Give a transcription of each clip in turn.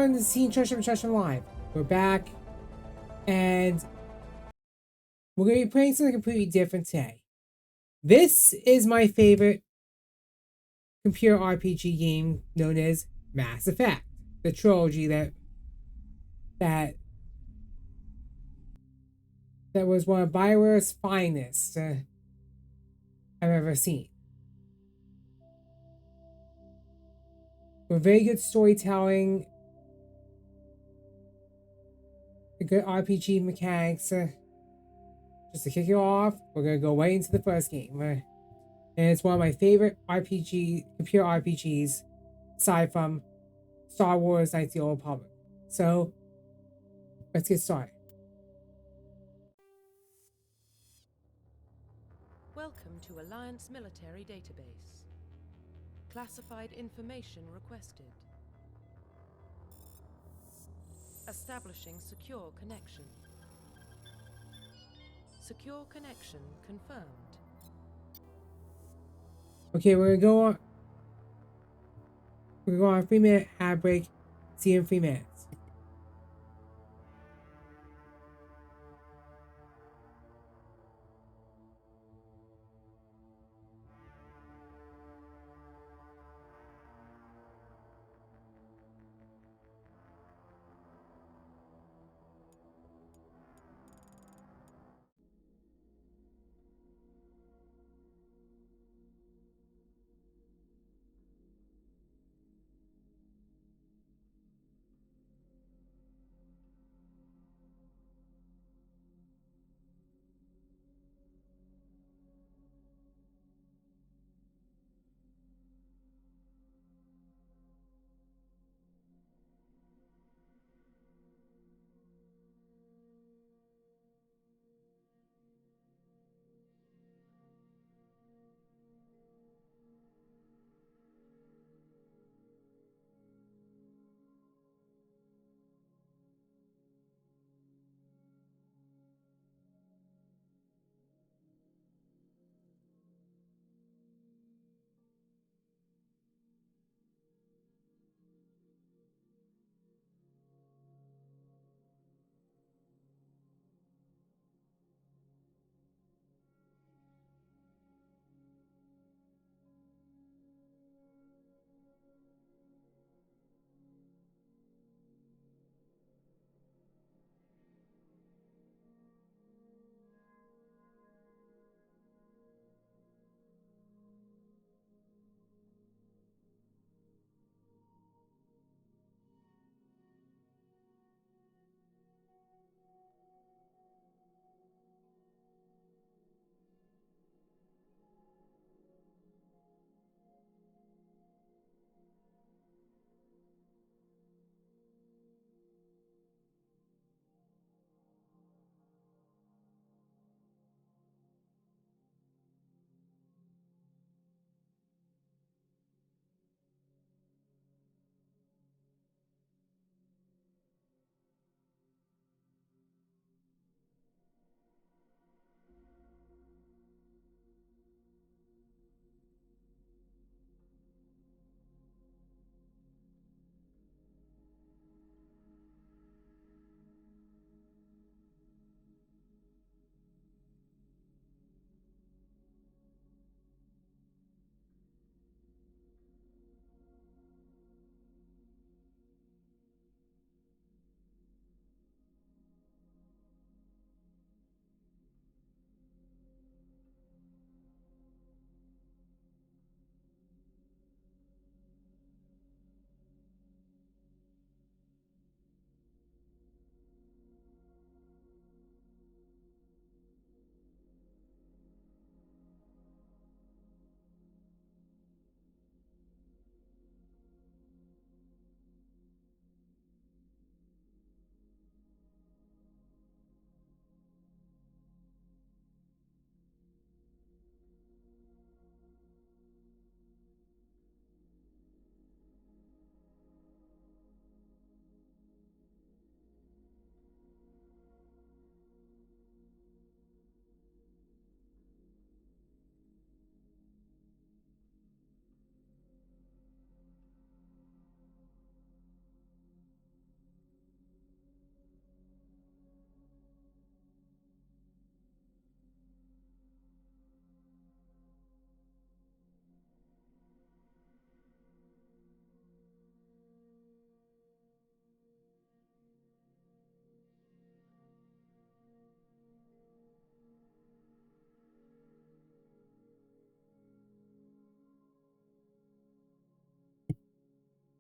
everyone to see Treasure Live. We're back, and we're going to be playing something completely different today. This is my favorite computer RPG game known as Mass Effect, the trilogy that was one of BioWare's finest I've ever seen. With very good storytelling, good RPG mechanics. Just to kick it off, we're gonna go right into the first game, and it's one of my favorite computer RPGs, aside from Star Wars: Knights of the Old Republic. So, let's get started. Welcome to Alliance Military Database. Classified information requested. Establishing secure connection. Secure connection confirmed. Okay, we're gonna go on a 3-minute ad break. See you in 3 minutes.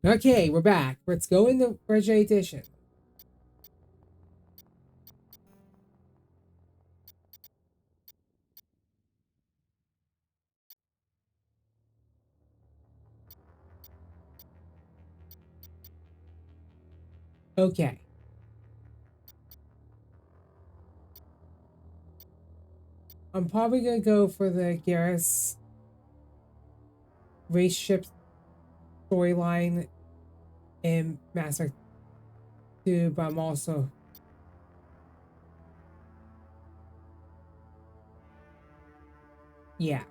Okay, we're back. Let's go in the Legendary Edition. Okay. I'm probably gonna go for the Garrus race ship storyline in Mass Effect 2, but I'm also yeah.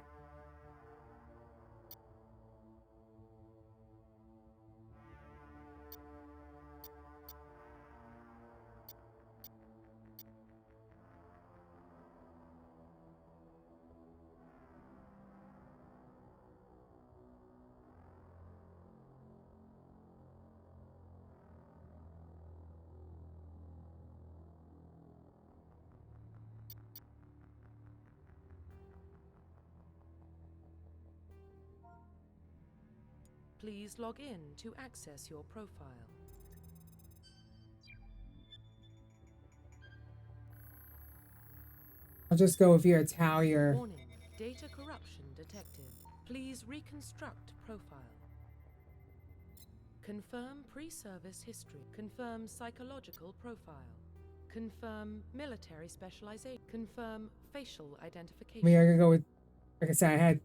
Please log in to access your profile. I'll just go with your Italian. Warning, data corruption detected. Please reconstruct profile. Confirm pre-service history. Confirm psychological profile. Confirm military specialization. Confirm facial identification. We are gonna go with, like I said, I had.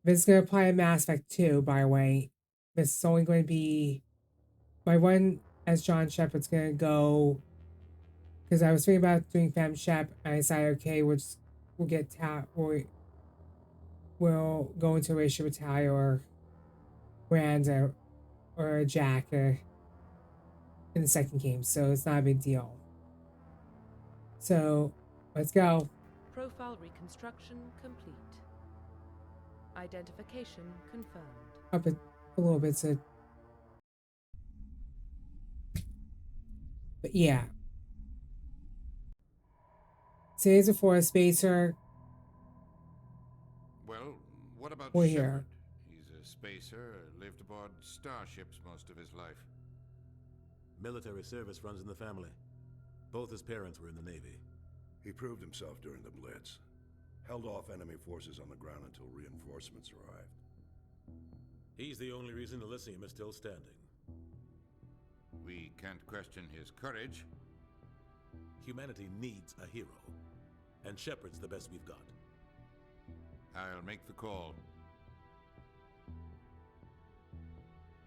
This is gonna apply in Mass Effect 2, by the way. This is only going to be my one as John Shepard's gonna go because I was thinking about doing Fem Shep. I decided, okay, we'll get we'll go into a relationship with Talia or Miranda or Jack in the second game, so it's not a big deal. So let's go. Profile reconstruction complete. Identification confirmed. Up a little bit, so. But yeah. Today's a forest spacer. Well, what about We're Shepard? here. He's a spacer, lived aboard starships most of his life. Military service runs in the family. Both his parents were in the Navy. He proved himself during the Blitz. Held off enemy forces on the ground until reinforcements arrived. He's the only reason Elysium is still standing. We can't question his courage. Humanity needs a hero. And Shepard's the best we've got. I'll make the call.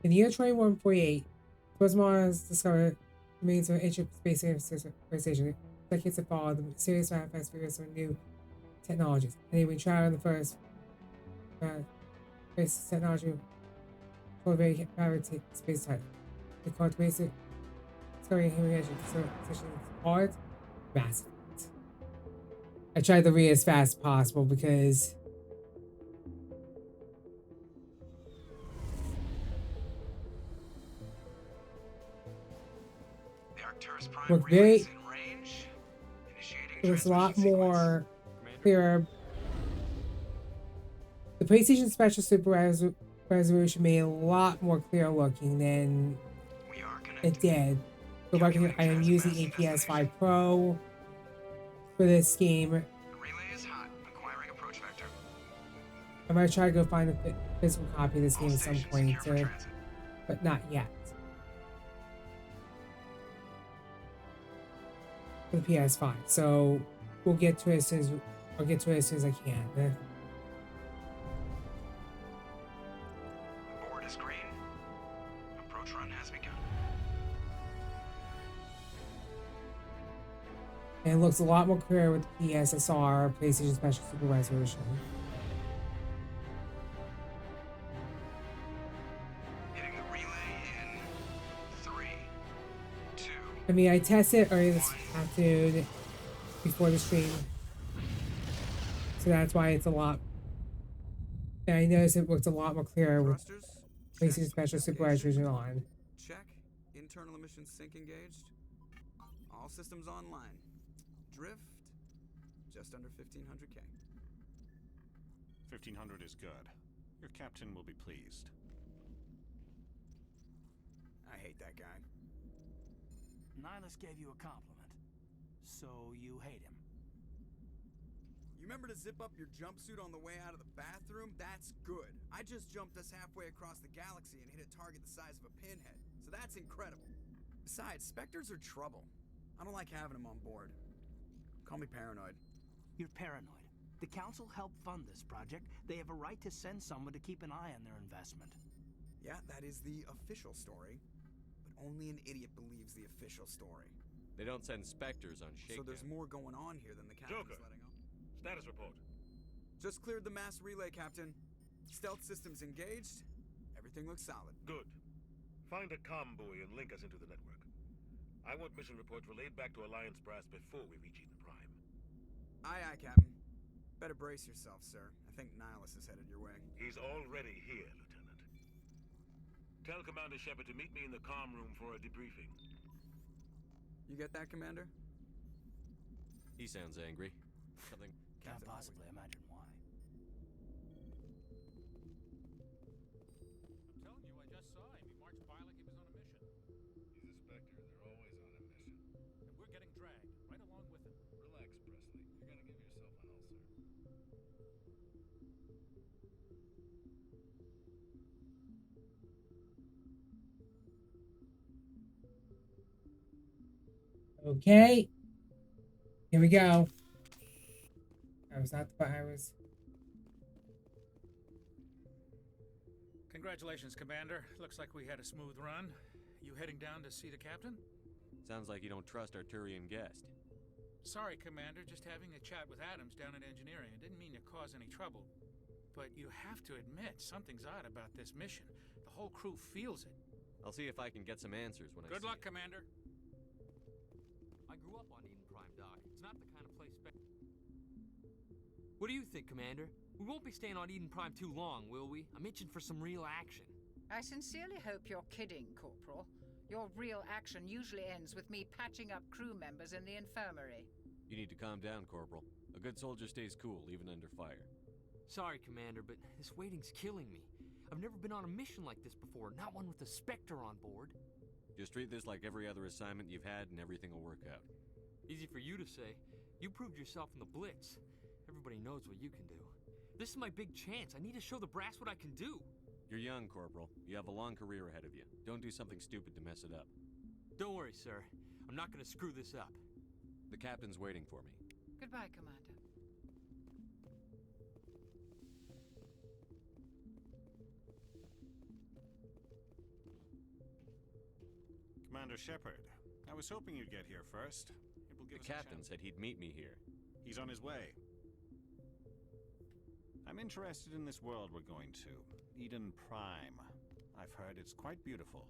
In the year 2148, Cosmos has discovered the means of ancient space civilization. Decades have followed the serious manifest figures of new technologies. And they've been tried on the first space technology for very private space time. The cultivation discovering human energy such hard, massive. I tried to read as fast as possible because look very. It was a lot more clearer. The PlayStation Special Super Resolution made a lot more clear looking than it did. So like I am using APS 5 Pro for this game. I'm gonna try to go find a physical copy of this game at some point, but not yet. For the PS5, so we'll get to it as soon as I'll get to it as soon as I can. Board is green. Approach run has begun. And it looks a lot more clear with the PSSR, PlayStation Special Super Resolution. Hitting the relay in 3, 2. I mean, I tested earlier this afternoon before the stream, so that's why it's a lot. And I noticed it looked a lot more clear with Thrusters? PlayStation Special Super Resolution on. Check. Internal emissions sync engaged. All systems online. Drift? Just under 1500K. 1500 is good. Your captain will be pleased. I hate that guy. Nihilus gave you a compliment, so you hate him. You remember to zip up your jumpsuit on the way out of the bathroom? That's good. I just jumped us halfway across the galaxy and hit a target the size of a pinhead, so that's incredible. Besides, Spectres are trouble. I don't like having them on board. Call me paranoid. You're paranoid. The Council helped fund this project. They have a right to send someone to keep an eye on their investment. Yeah, that is the official story. But only an idiot believes the official story. They don't send Spectres on shakedown. So there's more going on here than the captain's Joker. letting on. Status report. Just cleared the mass relay, Captain. Stealth systems engaged. Everything looks solid. Good. Find a comm buoy and link us into the network. I want mission reports relayed back to Alliance Brass before we reach Eden Prime. Aye, aye, Captain. Better brace yourself, sir. I think Nihilus is headed your way. He's already here, Lieutenant. Tell Commander Shepard to meet me in the comm room for a debriefing. You get that, Commander? He sounds angry. Something. Can't Captain, possibly imagine why. I'm telling you, I just saw him. He marched by like he was on a mission. He's a Spectre. They're always on a mission. And we're getting dragged right along with him. Relax, Presley. You're gonna give yourself an ulcer. Okay. Here we go. I was not the I was. Congratulations, Commander. Looks like we had a smooth run. You heading down to see the captain? Sounds like you don't trust our Turian guest. Sorry, Commander. Just having a chat with Adams down at engineering. I didn't mean to cause any trouble. But you have to admit, something's odd about this mission. The whole crew feels it. I'll see if I can get some answers when I Good see luck, it. Commander. I grew up on Eden Prime, Doc. It's not the kind of place What do you think, Commander? We won't be staying on Eden Prime too long, will we? I'm itching for some real action. I sincerely hope you're kidding, Corporal. Your real action usually ends with me patching up crew members in the infirmary. You need to calm down, Corporal. A good soldier stays cool, even under fire. Sorry, Commander, but this waiting's killing me. I've never been on a mission like this before, not one with a Spectre on board. Just treat this like every other assignment you've had and everything will work out. Easy for you to say. You proved yourself in the Blitz. Everybody knows what you can do. This is my big chance. I need to show the brass what I can do. You're young, Corporal. You have a long career ahead of you. Don't do something stupid to mess it up. Don't worry, sir. I'm not gonna screw this up. The captain's waiting for me. Goodbye, Commander. Commander Shepard, I was hoping you'd get here first. It will give The us a captain chance. said he'd meet me here. He's on his way. I'm interested in this world we're going to, Eden Prime. I've heard it's quite beautiful.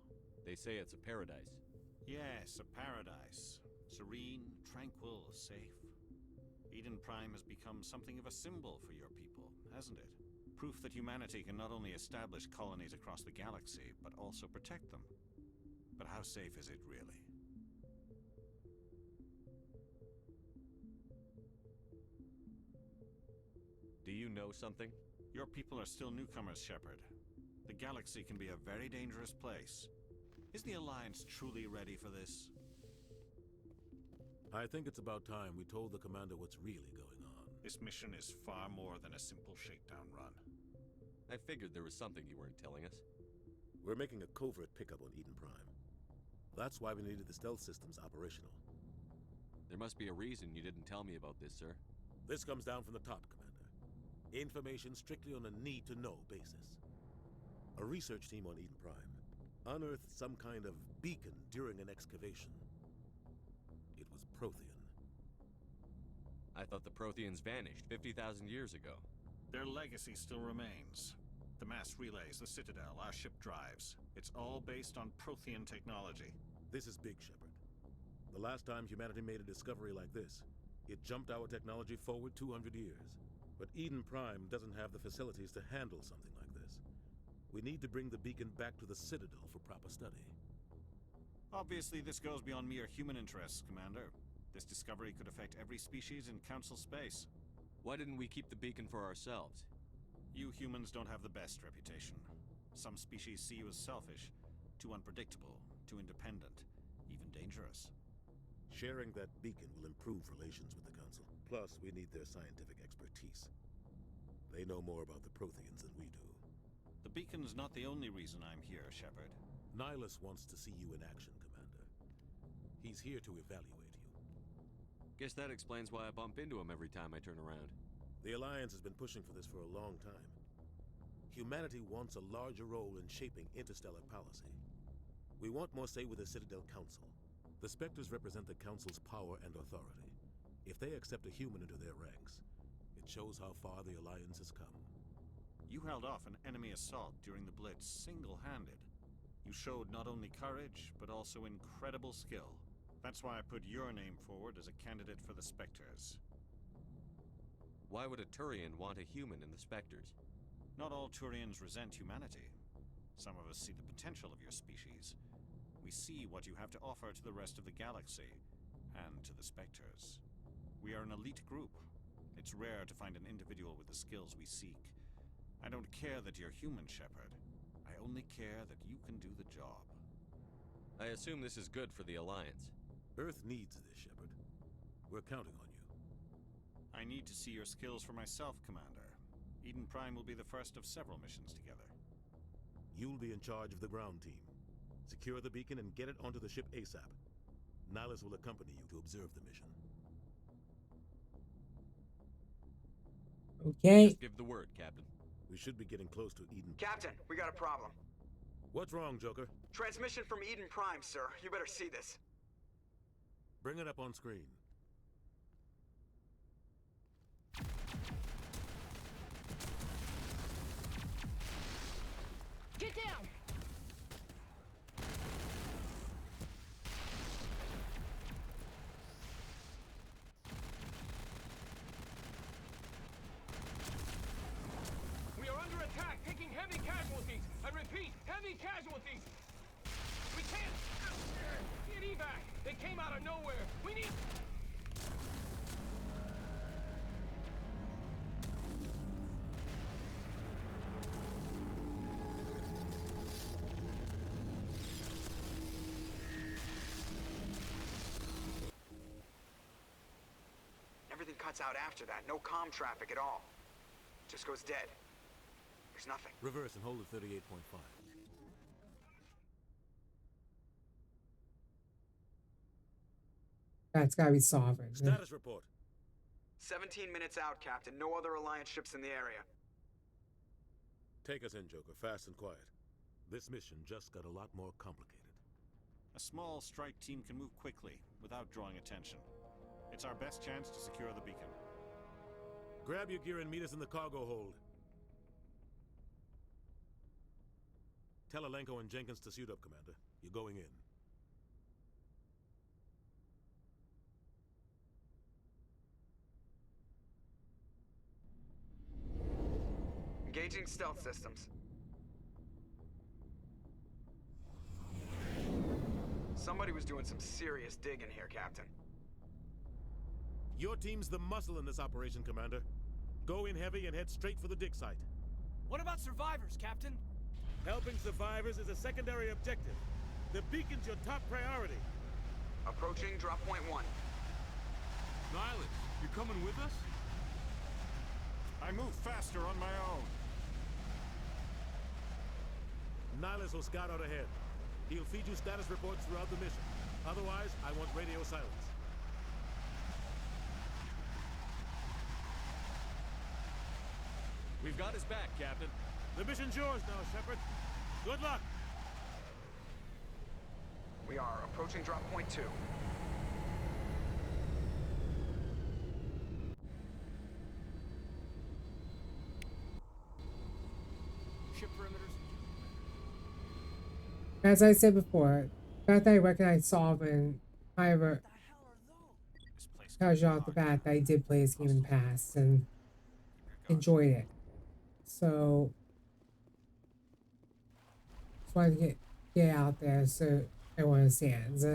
They say it's a paradise. Yes, a paradise. Serene, tranquil, safe. Eden Prime has become something of a symbol for your people, hasn't it? Proof that humanity can not only establish colonies across the galaxy, but also protect them. But how safe is it, really? Do you know something? Your people are still newcomers, Shepard. The galaxy can be a very dangerous place. Is the Alliance truly ready for this? I think it's about time we told the commander what's really going on. This mission is far more than a simple shakedown run. I figured there was something you weren't telling us. We're making a covert pickup on Eden Prime. That's why we needed the stealth systems operational. There must be a reason you didn't tell me about this, sir. This comes down from the top, Commander. Information strictly on a need-to-know basis. A research team on Eden Prime unearthed some kind of beacon during an excavation. It was Prothean. I thought the Protheans vanished 50,000 years ago. Their legacy still remains. The mass relays, the Citadel, our ship drives. It's all based on Prothean technology. This is big, Shepard. The last time humanity made a discovery like this, it jumped our technology forward 200 years. But Eden Prime doesn't have the facilities to handle something like this. We need to bring the beacon back to the Citadel for proper study. Obviously, this goes beyond mere human interests, Commander. This discovery could affect every species in Council space. Why didn't we keep the beacon for ourselves? You humans don't have the best reputation. Some species see you as selfish, too unpredictable, too independent, even dangerous. Sharing that beacon will improve relations with the Council. Plus, we need their scientific expertise. They know more about the Protheans than we do. The beacon's not the only reason I'm here, Shepard. Nihilus wants to see you in action, Commander. He's here to evaluate you. Guess that explains why I bump into him every time I turn around. The Alliance has been pushing for this for a long time. Humanity wants a larger role in shaping interstellar policy. We want more say with the Citadel Council. The Spectres represent the Council's power and authority. If they accept a human into their ranks, it shows how far the Alliance has come. You held off an enemy assault during the Blitz single-handed. You showed not only courage, but also incredible skill. That's why I put your name forward as a candidate for the Spectres. Why would a Turian want a human in the Spectres? Not all Turians resent humanity. Some of us see the potential of your species. We see what you have to offer to the rest of the galaxy, and to the Spectres. We are an elite group. It's rare to find an individual with the skills we seek. I don't care that you're human, Shepard. I only care that you can do the job. I assume this is good for the Alliance. Earth needs this, Shepard. We're counting on you. I need to see your skills for myself, Commander. Eden Prime will be the first of several missions together. You'll be in charge of the ground team. Secure the beacon and get it onto the ship ASAP. Nihilus will accompany you to observe the mission. Okay. Just give the word, Captain. We should be getting close to Eden. Captain, we got a problem. What's wrong, Joker? Transmission from Eden Prime, sir. You better see this. Bring it up on screen. Get down! We are under attack, taking heavy casualties. I repeat, heavy casualties. We can't get evac. They came out of nowhere. We need. Everything cuts out after that. No comm traffic at all. Just goes dead. There's nothing. Reverse and hold at 38.5. That's gotta be Sovereign. Status report. 17 minutes out, Captain. No other Alliance ships in the area. Take us in, Joker, fast and quiet. This mission just got a lot more complicated. A small strike team can move quickly, without drawing attention. It's our best chance to secure the beacon. Grab your gear and meet us in the cargo hold. Tell Alenko and Jenkins to suit up, Commander. You're going in. Engaging stealth systems. Somebody was doing some serious digging here, Captain. Your team's the muscle in this operation, Commander. Go in heavy and head straight for the dig site. What about survivors, Captain? Helping survivors is a secondary objective. The beacon's your top priority. Approaching drop point 1. Nihilus, you coming with us? I move faster on my own. Nihilus will scout out ahead. He'll feed you status reports throughout the mission. Otherwise, I want radio silence. We've got his back, Captain. The mission's yours now, Shepard. Good luck! We are approaching drop point 2. Ship perimeters. As I said before, the fact that I recognize Sovereign, however, tells you off the bat that I did play this game in the past and enjoyed it. So, just wanted to get out there so everyone understands.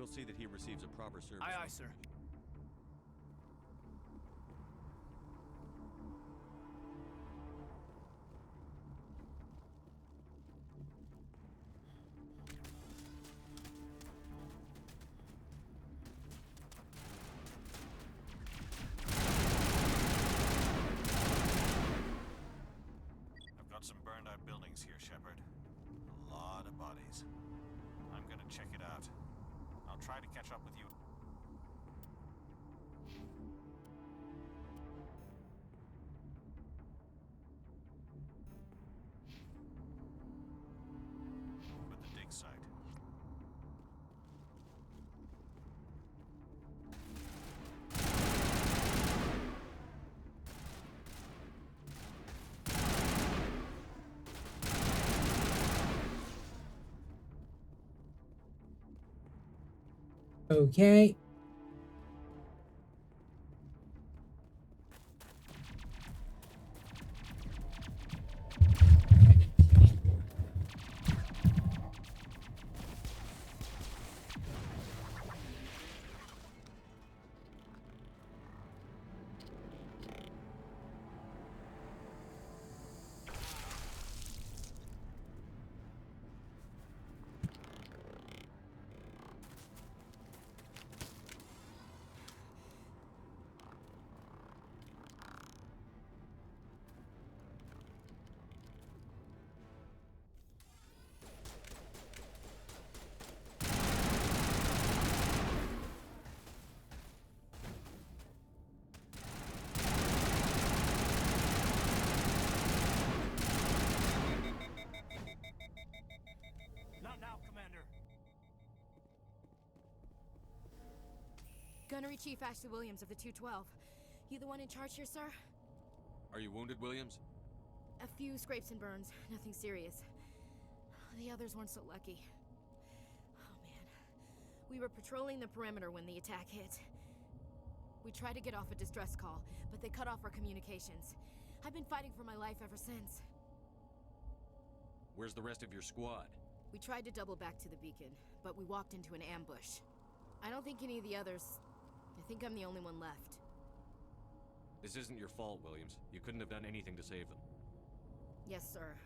We'll see that he receives a proper service. Aye, aye, sir. I've got some burned out buildings here, Shepard. A lot of bodies. I'm gonna check it out. I'll try to catch up with you. With the dig site. Okay. Not now, Commander. Gunnery Chief Ashley Williams of the 212. You the one in charge here, sir? Are you wounded, Williams? A few scrapes and burns, nothing serious. The others weren't so lucky. Oh man. We were patrolling the perimeter when the attack hit. We tried to get off a distress call, but they cut off our communications. I've been fighting for my life ever since. Where's the rest of your squad? We tried to double back to the beacon, but we walked into an ambush. I don't think any of the others... I think I'm the only one left. This isn't your fault, Williams. You couldn't have done anything to save them. Yes, sir.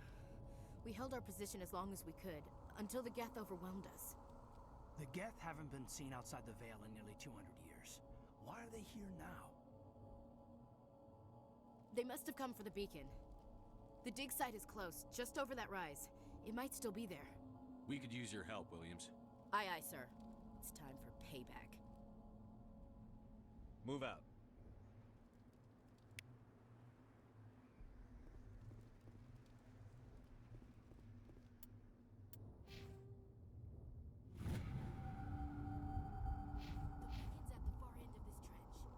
We held our position as long as we could, until the Geth overwhelmed us. The Geth haven't been seen outside the Veil in nearly 200 years. Why are they here now? They must have come for the beacon. The dig site is close, just over that rise. It might still be there. We could use your help, Williams. Aye, aye, sir. It's time for payback. Move out. The beacon's at the far end of this trench.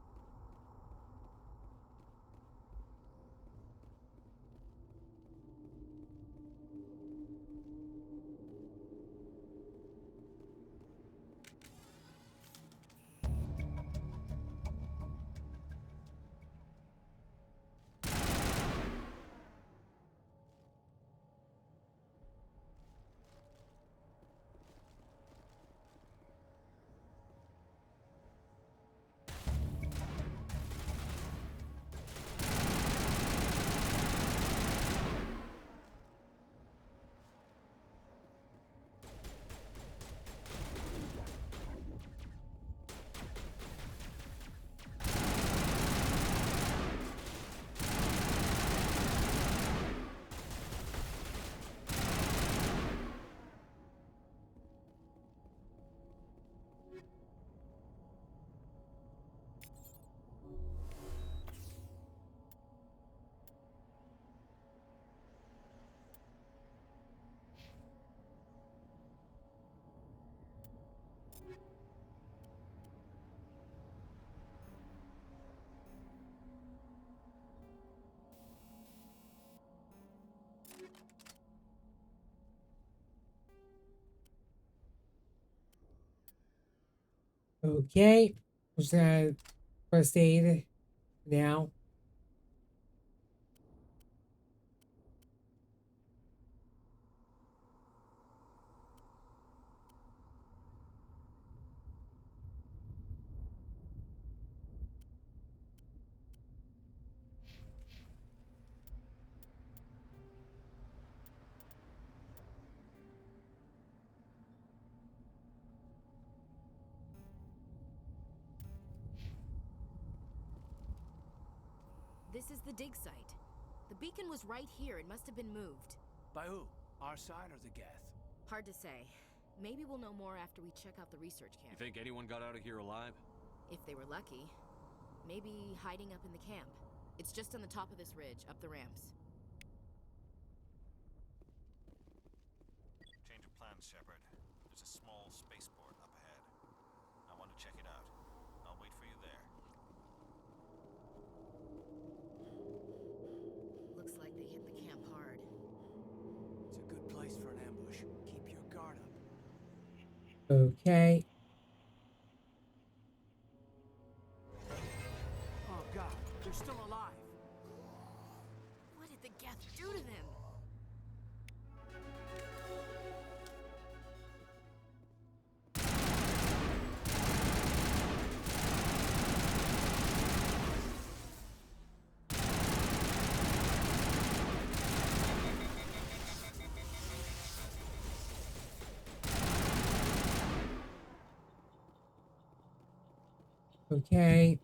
Okay. Just gonna first aid now. This is the dig site. The beacon was right here. It must have been moved. By who? Our side or the Geth? Hard to say. Maybe we'll know more after we check out the research You camp. think anyone got out of here alive? If they were lucky. Maybe hiding up in the camp. It's just on the top of this ridge, up the ramps. Change of plans, Shepard. There's a small spaceport up ahead. I want to check it out. I'll wait for you there. Looks like they hit the camp hard. It's a good place for an ambush. Keep your guard up. Okay. Oh god, they're still alive. What did the Geth do to them? Okay.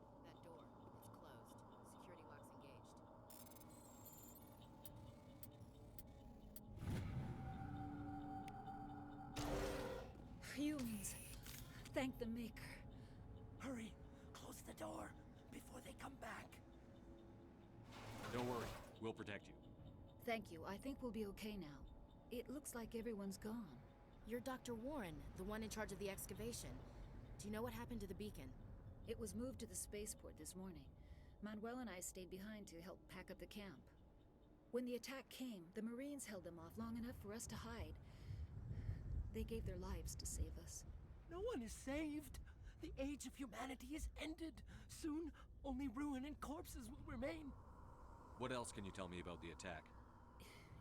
That door. It's closed. Security lock's engaged. Humans. Thank the Maker. Hurry, close the door before they come back. Don't worry. We'll protect you. Thank you. I think we'll be okay now. It looks like everyone's gone. You're Dr. Warren, the one in charge of the excavation. Do you know what happened to the beacon? It was moved to the spaceport this morning. Manuel and I stayed behind to help pack up the camp. When the attack came, the Marines held them off long enough for us to hide. They gave their lives to save us. No one is saved. The age of humanity is ended. Soon, only ruin and corpses will remain. What else can you tell me about the attack?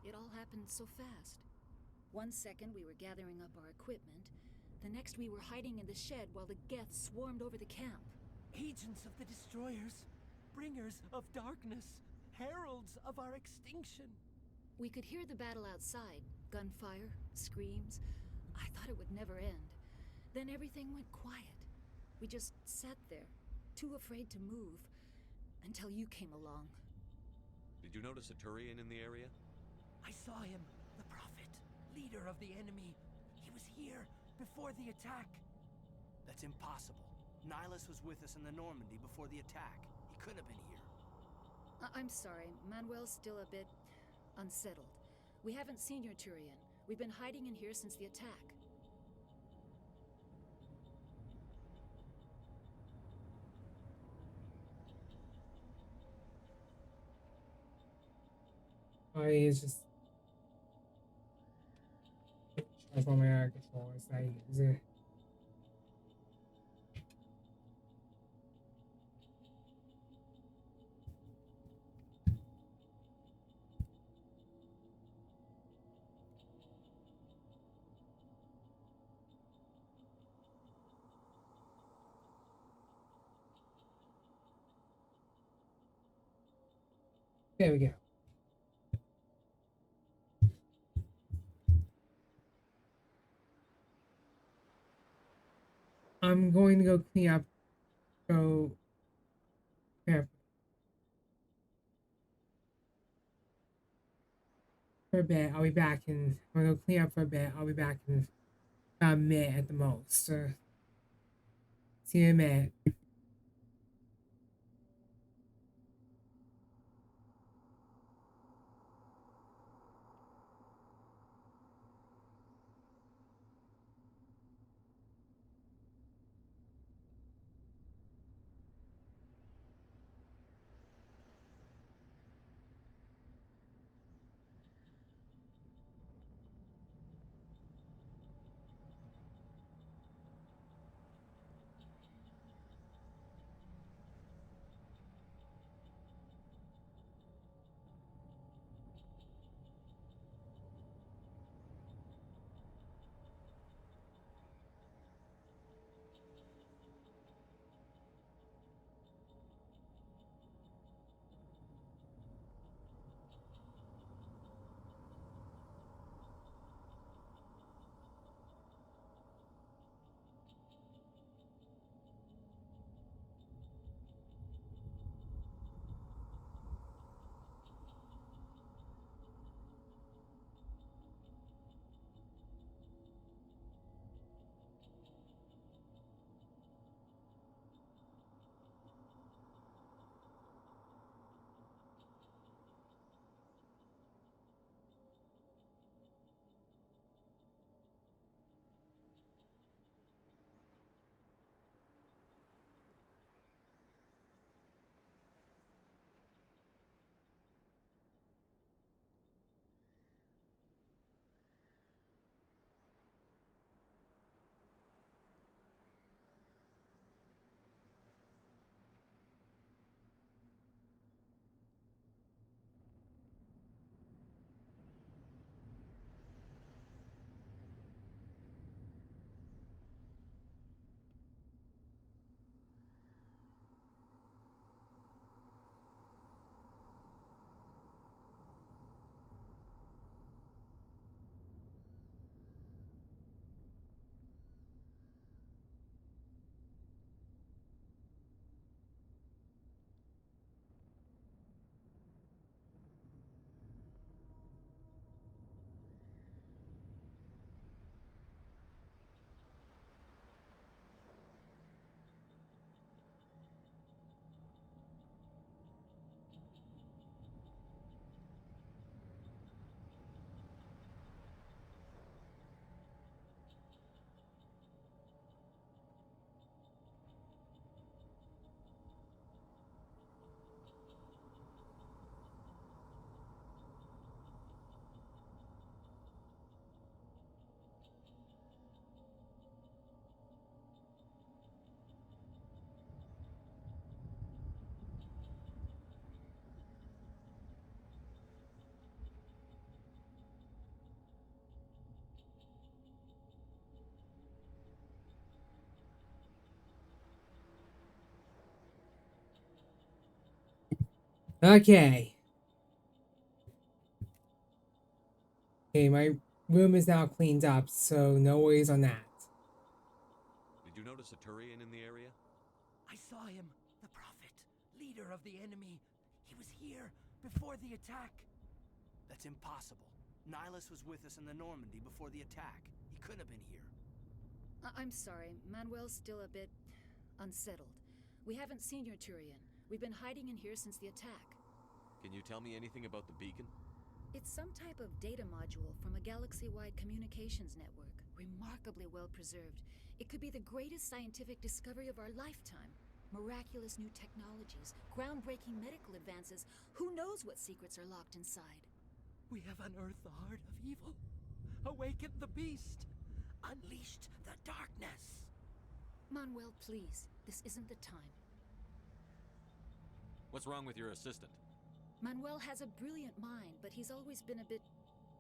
It all happened so fast. 1 second we were gathering up our equipment. The next we were hiding in the shed while the Geth swarmed over the camp. Agents of the Destroyers, bringers of darkness, heralds of our extinction. We could hear the battle outside. Gunfire, screams. I thought it would never end. Then everything went quiet. We just sat there, too afraid to move, until you came along. Did you notice a Turian in the area? I saw him, the Prophet, leader of the enemy. He was here before the attack. That's impossible. Nihilus was with us in the Normandy before the attack. He couldn't have been here. I'm sorry, Manuel's still a bit unsettled. We haven't seen your Turian. We've been hiding in here since the attack. It's just transform my air control. It's like is it? There we go. I'm going to go clean up. Go. Yeah. For a bit. I'll be back in. I'm gonna go clean up for a bit. I'll be back in about a minute at the most. See you in a minute. Okay. Okay, my room is now cleaned up, so no worries on that. Did you notice a Turian in the area? I saw him. The Prophet. Leader of the enemy. He was here before the attack. That's impossible. Nihilus was with us in the Normandy before the attack. He couldn't have been here. I'm sorry. Manuel's still a bit unsettled. We haven't seen your Turian. We've been hiding in here since the attack. Can you tell me anything about the beacon? It's some type of data module from a galaxy-wide communications network. Remarkably well preserved. It could be the greatest scientific discovery of our lifetime. Miraculous new technologies, groundbreaking medical advances. Who knows what secrets are locked inside? We have unearthed the heart of evil. Awakened the beast. Unleashed the darkness. Manuel, please. This isn't the time. What's wrong with your assistant? Manuel has a brilliant mind, but he's always been a bit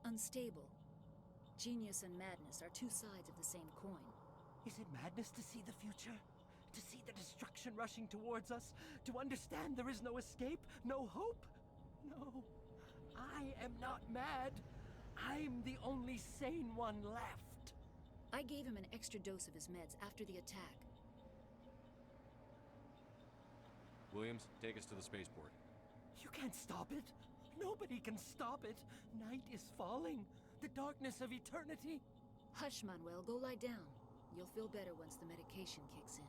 unstable. Genius and madness are two sides of the same coin. Is it madness to see the future? To see the destruction rushing towards us? To understand there is no escape? No hope? No. I am not mad. I'm the only sane one left. I gave him an extra dose of his meds after the attack. Williams, take us to the spaceport. You can't stop it. Nobody can stop it. Night is falling. The darkness of eternity. Hush, Manuel. Go lie down. You'll feel better once the medication kicks in.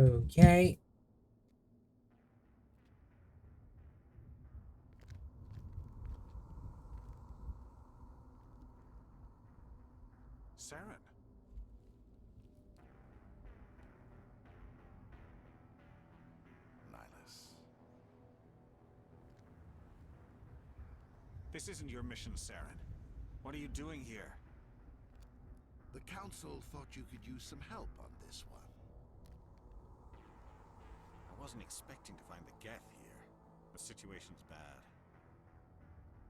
Okay. Saren. Nihilus. This isn't your mission, Saren. What are you doing here? The Council thought you could use some help on this one. I wasn't expecting to find the Geth here. The situation's bad.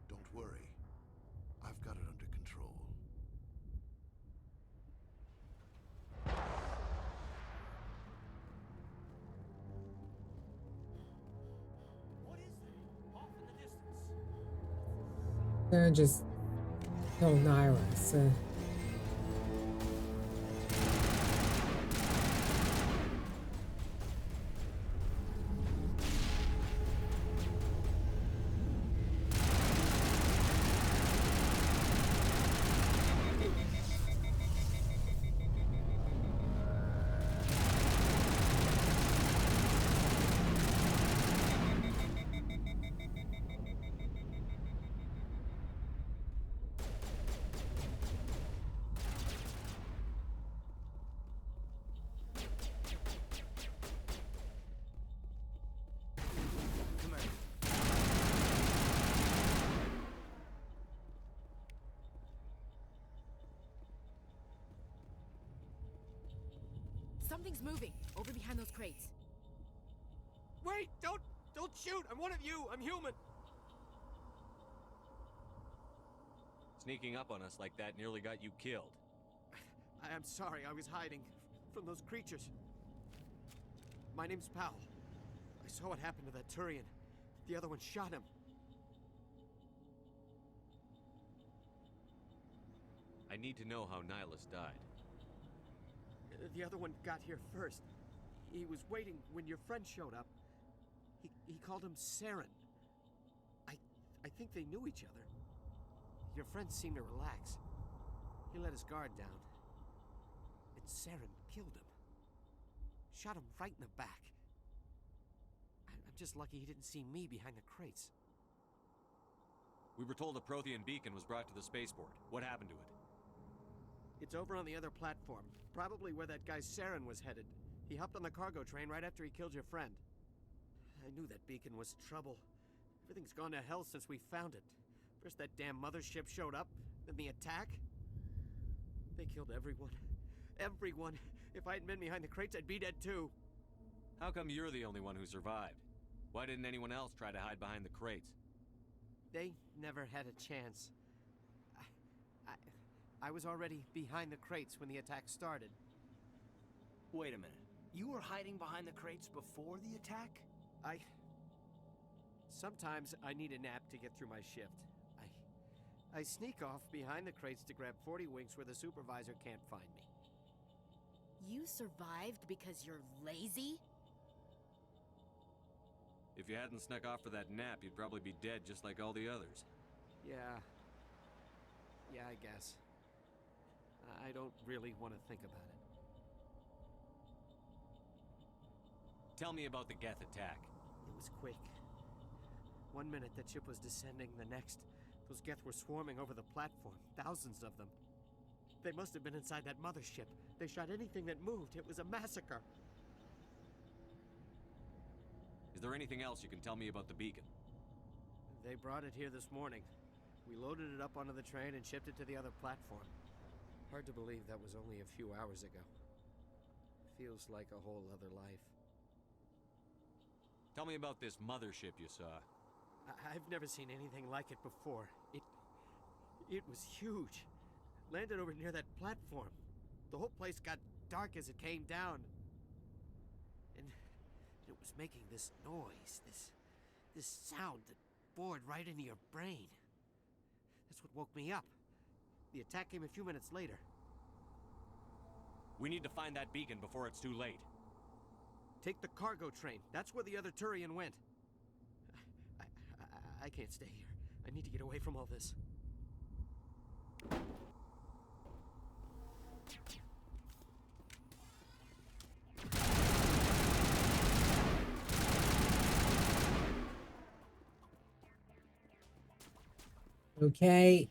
Don't worry. I've got it under control. What is that? Off in the distance. They're just... Oh, Nihilus. Something's moving over behind those crates. Wait! Don't shoot! I'm one of you! I'm human! Sneaking up on us like that nearly got you killed. I'm sorry, I was hiding from those creatures. My name's Powell. I saw what happened to that Turian. The other one shot him. I need to know how Nihilus died. The other one got here first. He was waiting when your friend showed up. He called him Saren. I think they knew each other. Your friend seemed to relax. He let his guard down. And Saren killed him. Shot him right in the back. I'm just lucky he didn't see me behind the crates. We were told a Prothean beacon was brought to the spaceport. What happened to it? It's over on the other platform. Probably where that guy Saren was headed. He hopped on the cargo train right after he killed your friend. I knew that beacon was trouble. Everything's gone to hell since we found it. First that damn mothership showed up, then the attack. They killed everyone. Everyone. If I hadn't been behind the crates, I'd be dead too. How come you're the only one who survived? Why didn't anyone else try to hide behind the crates? They never had a chance. I was already behind the crates when the attack started. Wait a minute. You were hiding behind the crates before the attack? Sometimes I need a nap to get through my shift. I sneak off behind the crates to grab 40 winks where the supervisor can't find me. You survived because you're lazy? If you hadn't snuck off for that nap, you'd probably be dead just like all the others. Yeah, I guess. I don't really want to think about it. Tell me about the Geth attack. It was quick. 1 minute the ship was descending, the next, those Geth were swarming over the platform, thousands of them. They must have been inside that mothership. They shot anything that moved. It was a massacre. Is there anything else you can tell me about the beacon? They brought it here this morning. We loaded it up onto the train and shipped it to the other platform. Hard to believe that was only a few hours ago. Feels like a whole other life. Tell me about this mothership you saw. I've never seen anything like it before. It was huge. Landed over near that platform. The whole place got dark as it came down. And it was making this noise, this sound that bored right into your brain. That's what woke me up. The attack came a few minutes later. We need to find that beacon before it's too late. Take the cargo train. That's where the other Turian went. I can't stay here. I need to get away from all this. Okay.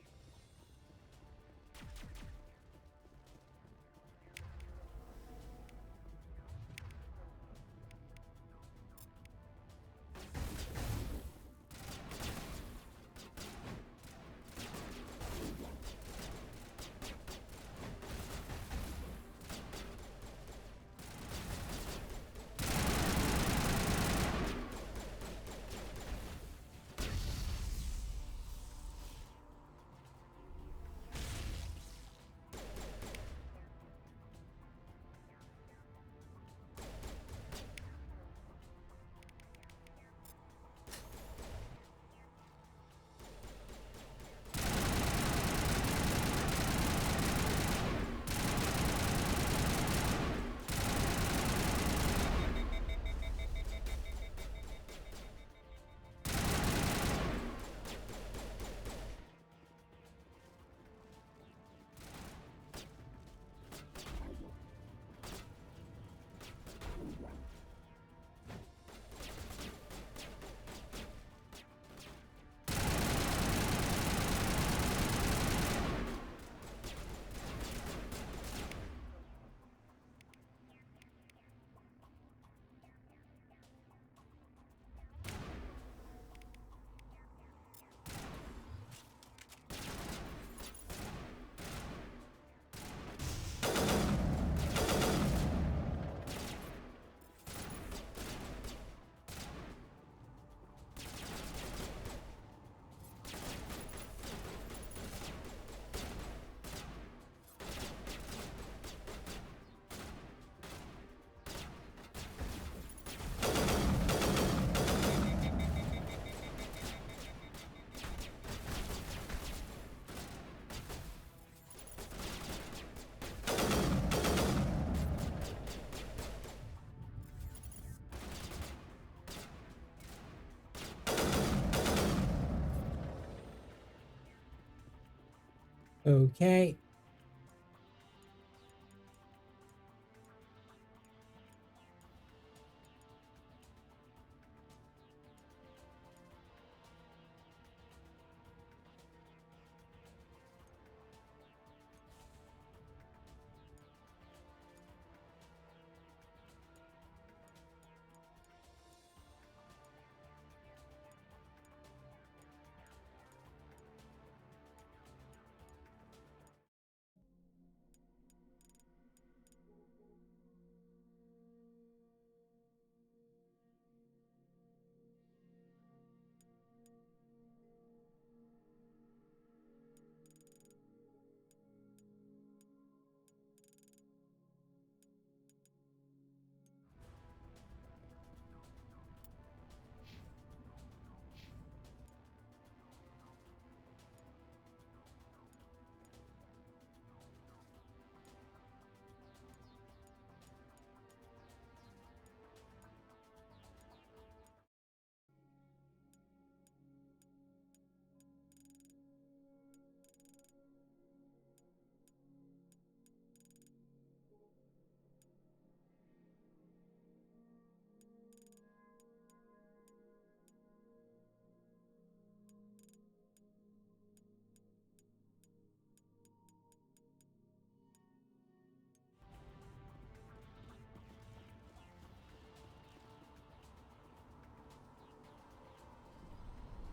Okay.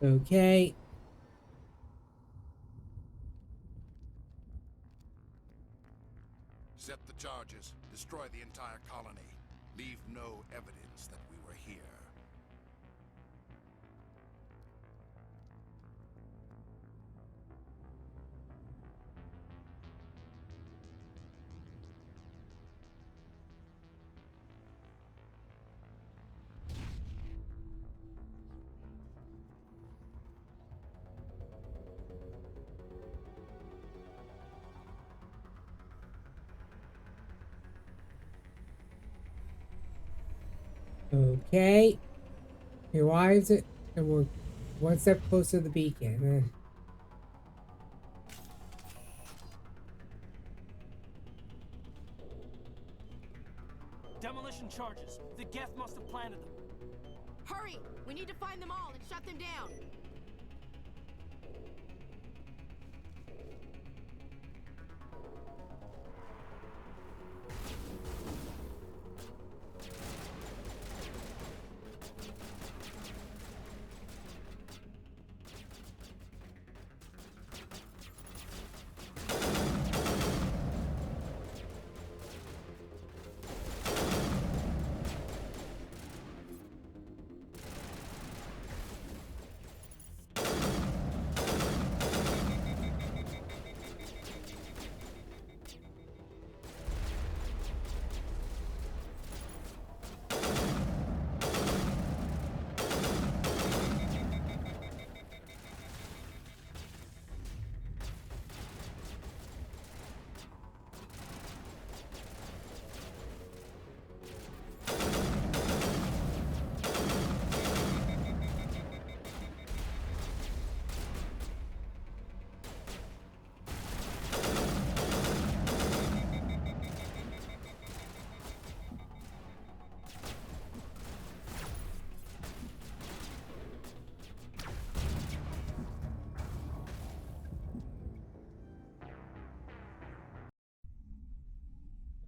Okay. Set the charges. Destroy the entire colony. Leave no evidence that we were here. Okay. He arrives it, and we're one step closer to the beacon. Demolition charges. The Geth must have planted them. Hurry! We need to find them all and shut them down.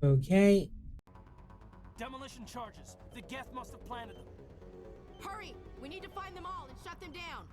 Okay. Demolition charges. The Geth must have planted them. Hurry! We need to find them all and shut them down.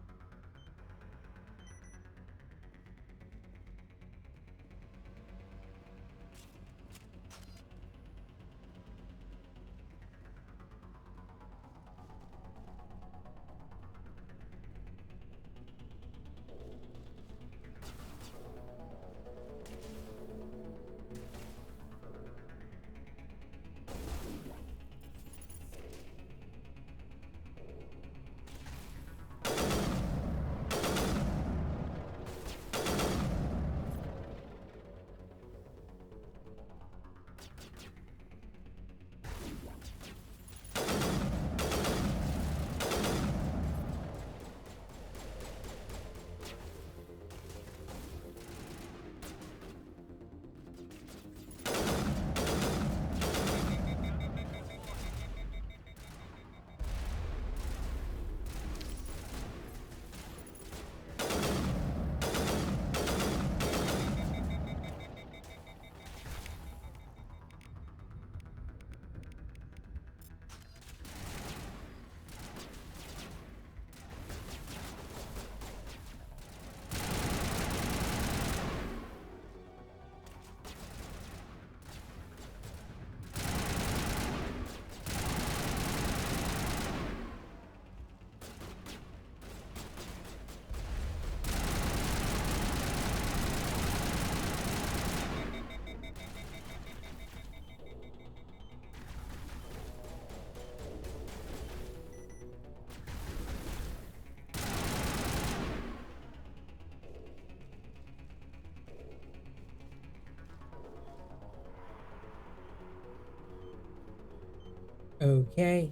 Okay.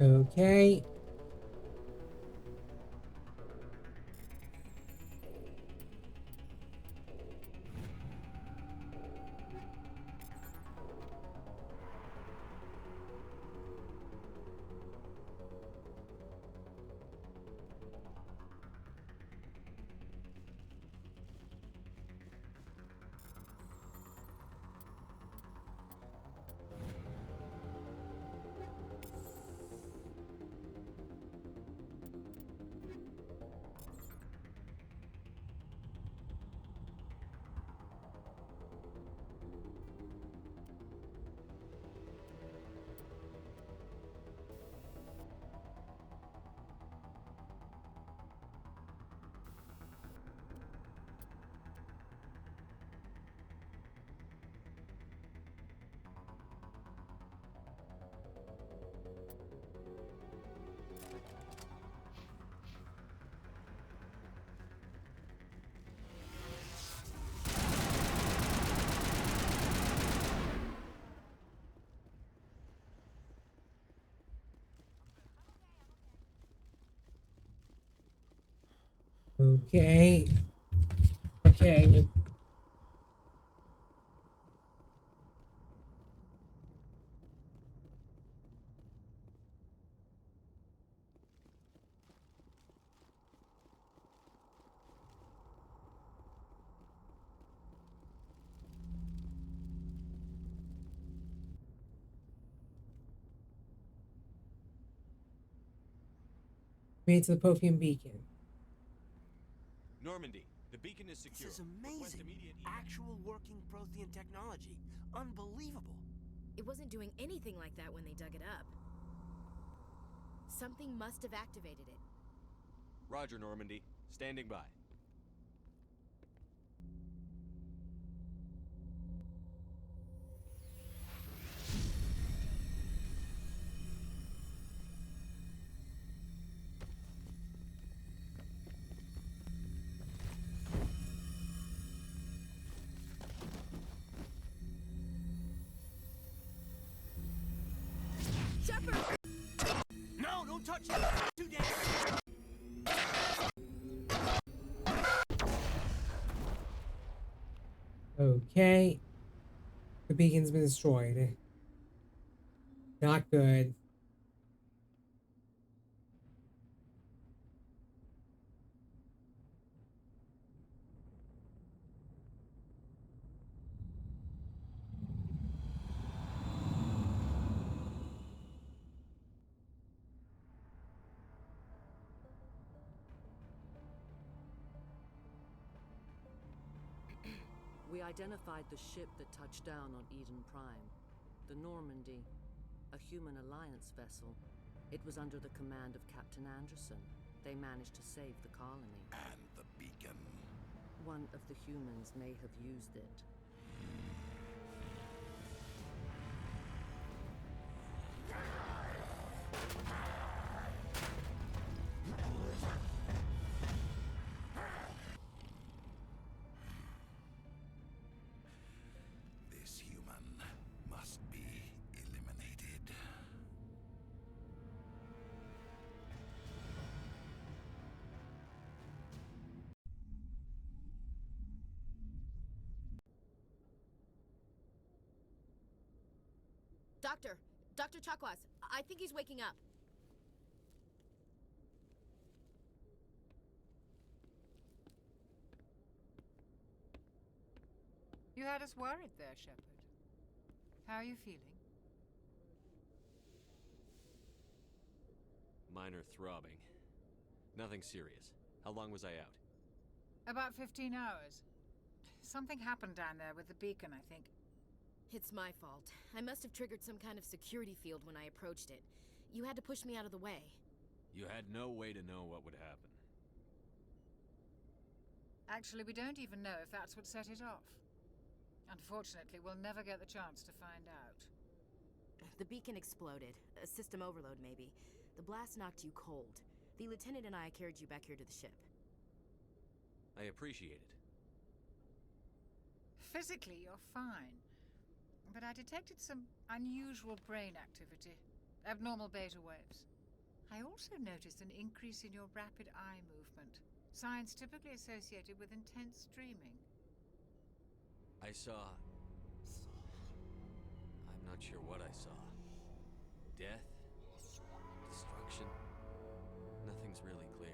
Okay. Okay. Okay. Made to the Prothean beacon. Normandy, the beacon is secure. This is Request amazing. immediate Actual working Prothean technology. Unbelievable. It wasn't doing anything like that when they dug it up. Something must have activated it. Roger, Normandy. Standing by. Shepard! No, don't touch it. Too dangerous. Okay. The beacon's been destroyed. Not good. We identified the ship that touched down on Eden Prime. The Normandy, a human alliance vessel. It was under the command of Captain Anderson. They managed to save the colony. And the beacon. One of the humans may have used it. This human must be eliminated. Dr. Chakwas, I think he's waking up. You had us worried there, Shepard. How are you feeling? Minor throbbing. Nothing serious. How long was I out? About 15 hours. Something happened down there with the beacon, I think. It's my fault. I must have triggered some kind of security field when I approached it. You had to push me out of the way. You had no way to know what would happen. Actually, we don't even know if that's what set it off. Unfortunately, we'll never get the chance to find out. The beacon exploded. A system overload, maybe. The blast knocked you cold. The lieutenant and I carried you back here to the ship. I appreciate it. Physically, you're fine. But I detected some unusual brain activity. Abnormal beta waves. I also noticed an increase in your rapid eye movement. Signs typically associated with intense dreaming. I saw... I'm not sure what I saw. Death? Destruction? Nothing's really clear.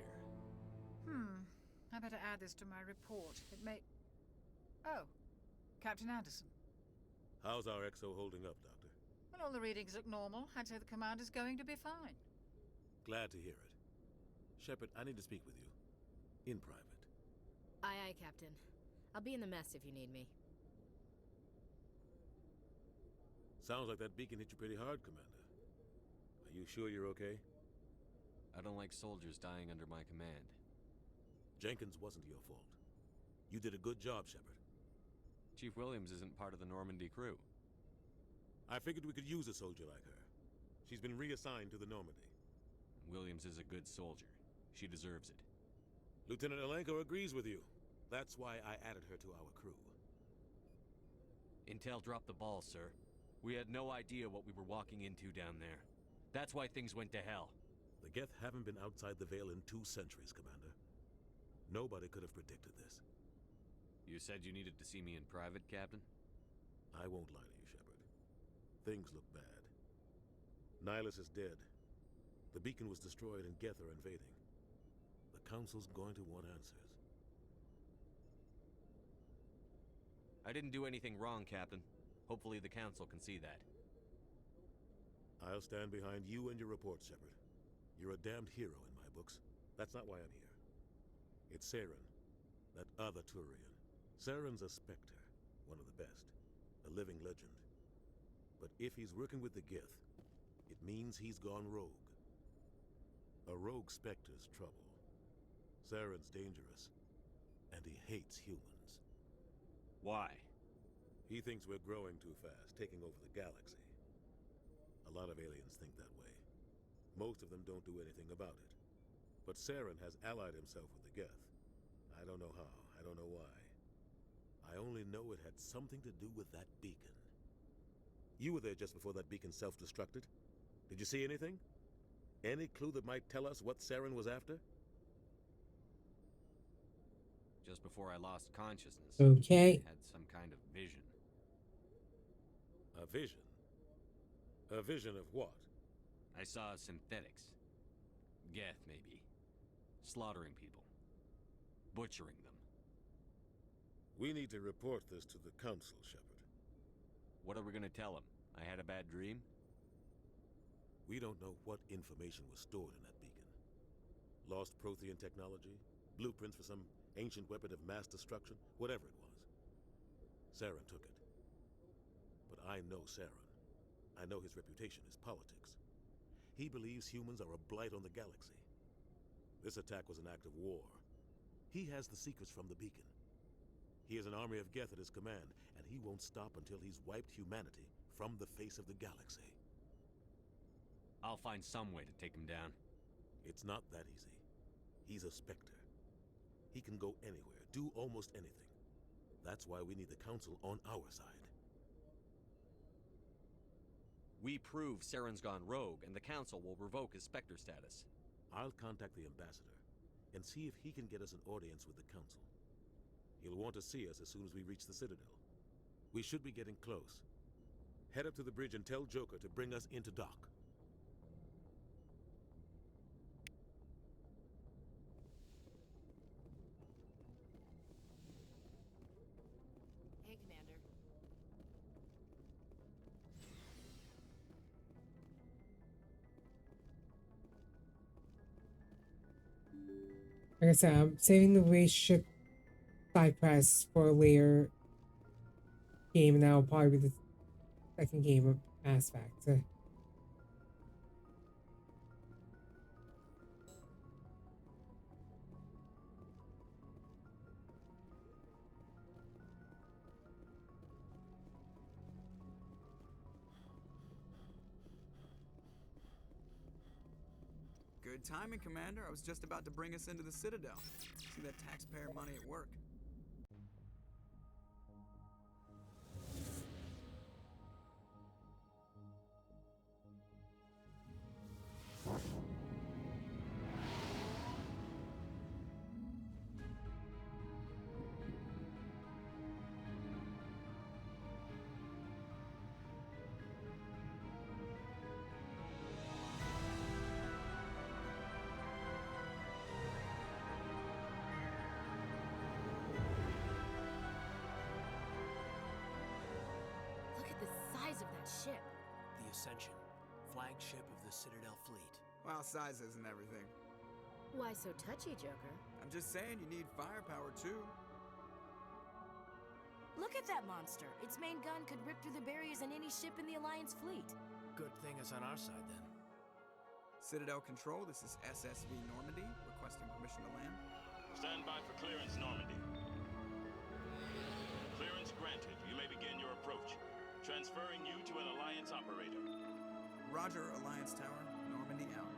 I better add this to my report. It may... Oh, Captain Anderson. How's our XO holding up, Doctor? Well, all the readings look normal. I'd say the commander's going to be fine. Glad to hear it. Shepard, I need to speak with you. In private. Aye, aye, Captain. I'll be in the mess if you need me. Sounds like that beacon hit you pretty hard, Commander. Are you sure you're okay? I don't like soldiers dying under my command. Jenkins wasn't your fault. You did a good job, Shepard. Chief Williams isn't part of the Normandy crew. I figured we could use a soldier like her. She's been reassigned to the Normandy. Williams is a good soldier. She deserves it. Lieutenant Alenko agrees with you. That's why I added her to our crew. Intel dropped the ball, sir. We had no idea what we were walking into down there. That's why things went to hell. The Geth haven't been outside the Veil in 2 centuries, Commander. Nobody could have predicted this. You said you needed to see me in private, Captain? I won't lie to you, Shepard. Things look bad. Nihilus is dead. The beacon was destroyed and Geth are invading. The Council's going to want answers. I didn't do anything wrong, Captain. Hopefully the Council can see that. I'll stand behind you and your report, Shepard. You're a damned hero in my books. That's not why I'm here. It's Saren, that other Turian. Saren's a Spectre, one of the best. A living legend. But if he's working with the Geth, it means he's gone rogue. A rogue Spectre's trouble. Saren's dangerous, and he hates humans. Why? He thinks we're growing too fast, taking over the galaxy. A lot of aliens think that way. Most of them don't do anything about it. But Saren has allied himself with the Geth. I don't know how, I don't know why. I only know it had something to do with that beacon. You were there just before that beacon self-destructed. Did you see anything? Any clue that might tell us what Saren was after? Just before I lost consciousness. Okay. I had some kind of vision. A vision? A vision of what? I saw synthetics. Geth, maybe. Slaughtering people. Butchering them. We need to report this to the Council, Shepard. What are we gonna tell them? I had a bad dream? We don't know what information was stored in that beacon. Lost Prothean technology? Blueprints for some ancient weapon of mass destruction? Whatever it was. Saren took it. But I know Saren. I know his reputation is politics. He believes humans are a blight on the galaxy. This attack was an act of war. He has the secrets from the beacon. He has an army of Geth at his command, and he won't stop until he's wiped humanity from the face of the galaxy. I'll find some way to take him down. It's not that easy. He's a Spectre. He can go anywhere, do almost anything. That's why we need the Council on our side. We prove Saren's gone rogue, and the Council will revoke his Spectre status. I'll contact the Ambassador and see if he can get us an audience with the Council. He'll want to see us as soon as we reach the Citadel. We should be getting close. Head up to the bridge and tell Joker to bring us into dock. Hey, Commander. Like I said, I'm saving the relationship side quest for a later game, and that'll probably be the second game of Mass Effect. Good timing, Commander. I was just about to bring us into the Citadel. See that taxpayer money at work. ship? The Ascension, flagship of the Citadel fleet. Well, size isn't everything. Why so touchy, Joker? I'm just saying you need firepower too. Look at that monster. Its main gun could rip through the barriers in any ship in the Alliance fleet. Good thing it's on our side then. Citadel Control, this is SSV Normandy, requesting permission to land. Stand by for clearance, Normandy. Clearance granted. You may begin your approach. Transferring you to an Alliance operator. Roger, Alliance Tower. Normandy out.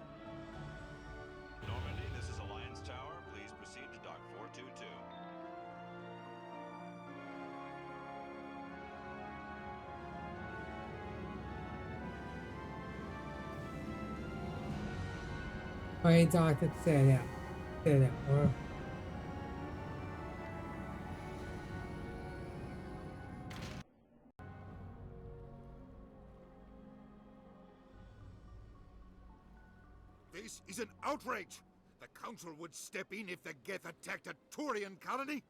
Normandy, this is Alliance Tower. Please proceed to Dock 422. Alright, Doc, let's set it out. Set it out. This is an outrage! The Council would step in if the Geth attacked a Turian colony?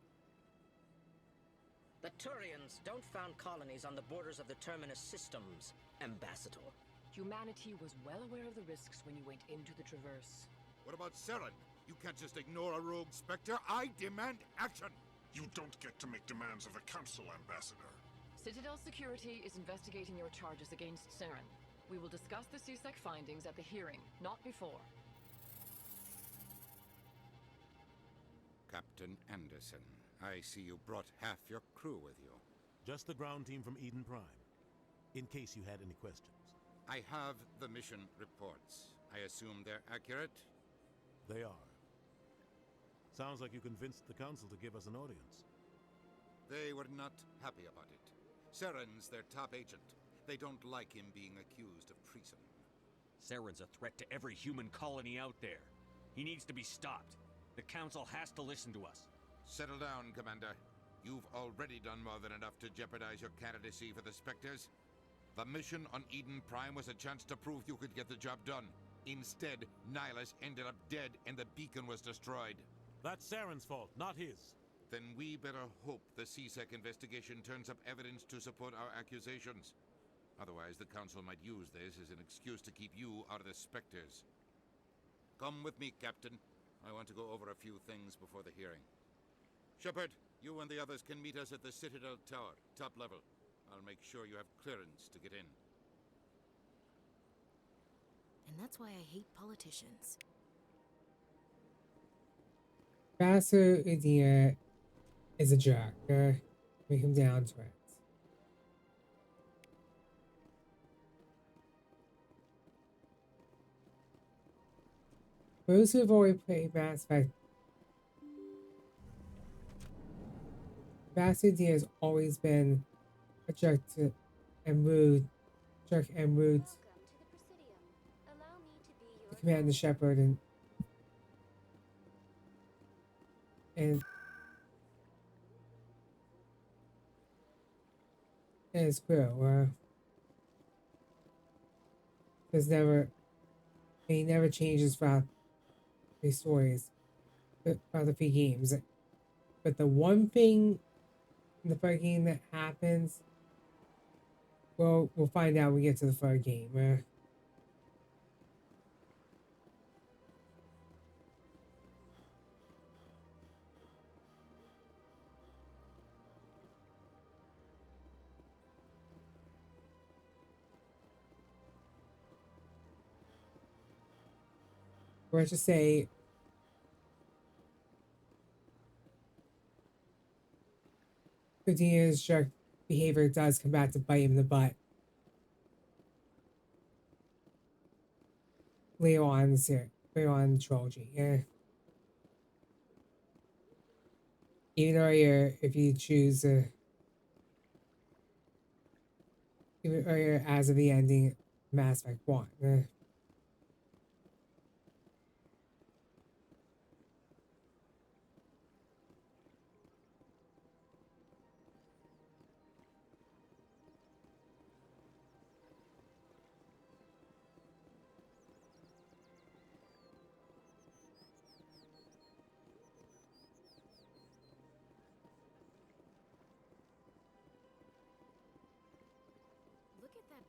The Turians don't found colonies on the borders of the Terminus systems, Ambassador. Humanity was well aware of the risks when you went into the Traverse. What about Saren? You can't just ignore a rogue Spectre. I demand action! You don't get to make demands of the Council, Ambassador. Citadel Security is investigating your charges against Saren. We will discuss the CSEC findings at the hearing, not before. Captain Anderson, I see you brought half your crew with you. Just the ground team from Eden Prime, in case you had any questions. I have the mission reports. I assume they're accurate? They are. Sounds like you convinced the Council to give us an audience. They were not happy about it. Saren's their top agent. They don't like him being accused of treason. Saren's a threat to every human colony out there. He needs to be stopped. The Council has to listen to us. Settle down, Commander. You've already done more than enough to jeopardize your candidacy for the Spectres. The mission on Eden Prime was a chance to prove you could get the job done. Instead, Nihilus ended up dead and the beacon was destroyed. That's Saren's fault, not his. Then we better hope the CSEC investigation turns up evidence to support our accusations. Otherwise, the Council might use this as an excuse to keep you out of the Spectres. Come with me, Captain. I want to go over a few things before the hearing. Shepard, you and the others can meet us at the Citadel Tower, top level. I'll make sure you have clearance to get in. And that's why I hate politicians. Vassar Idia is a jerk. Make him down to it. Those who have already played Mass Effect, Vassar Idia has always been a jerk to and rude, to command the Shepherd and his crew. He never changes throughout the stories, throughout the few games. But the one thing in the third game that happens, well, we'll find out when we get to the third game. Or I should say, Cordelia's jerk behavior does come back to bite him in the butt later on in the trilogy. Even earlier, if you choose, even earlier as of the ending, Mass Effect 1. Look at that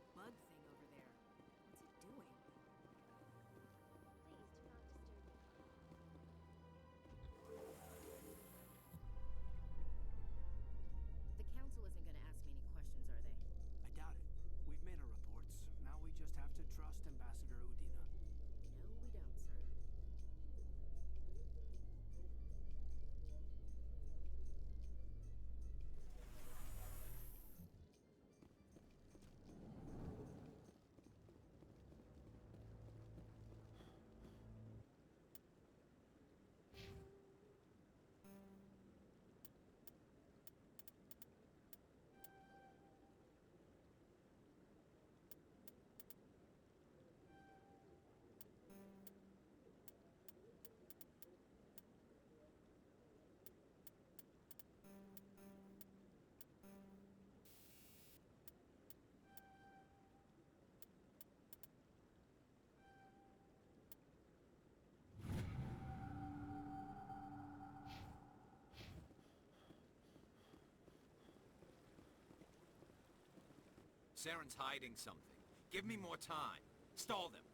Saren's hiding something. Give me more time. Stall them.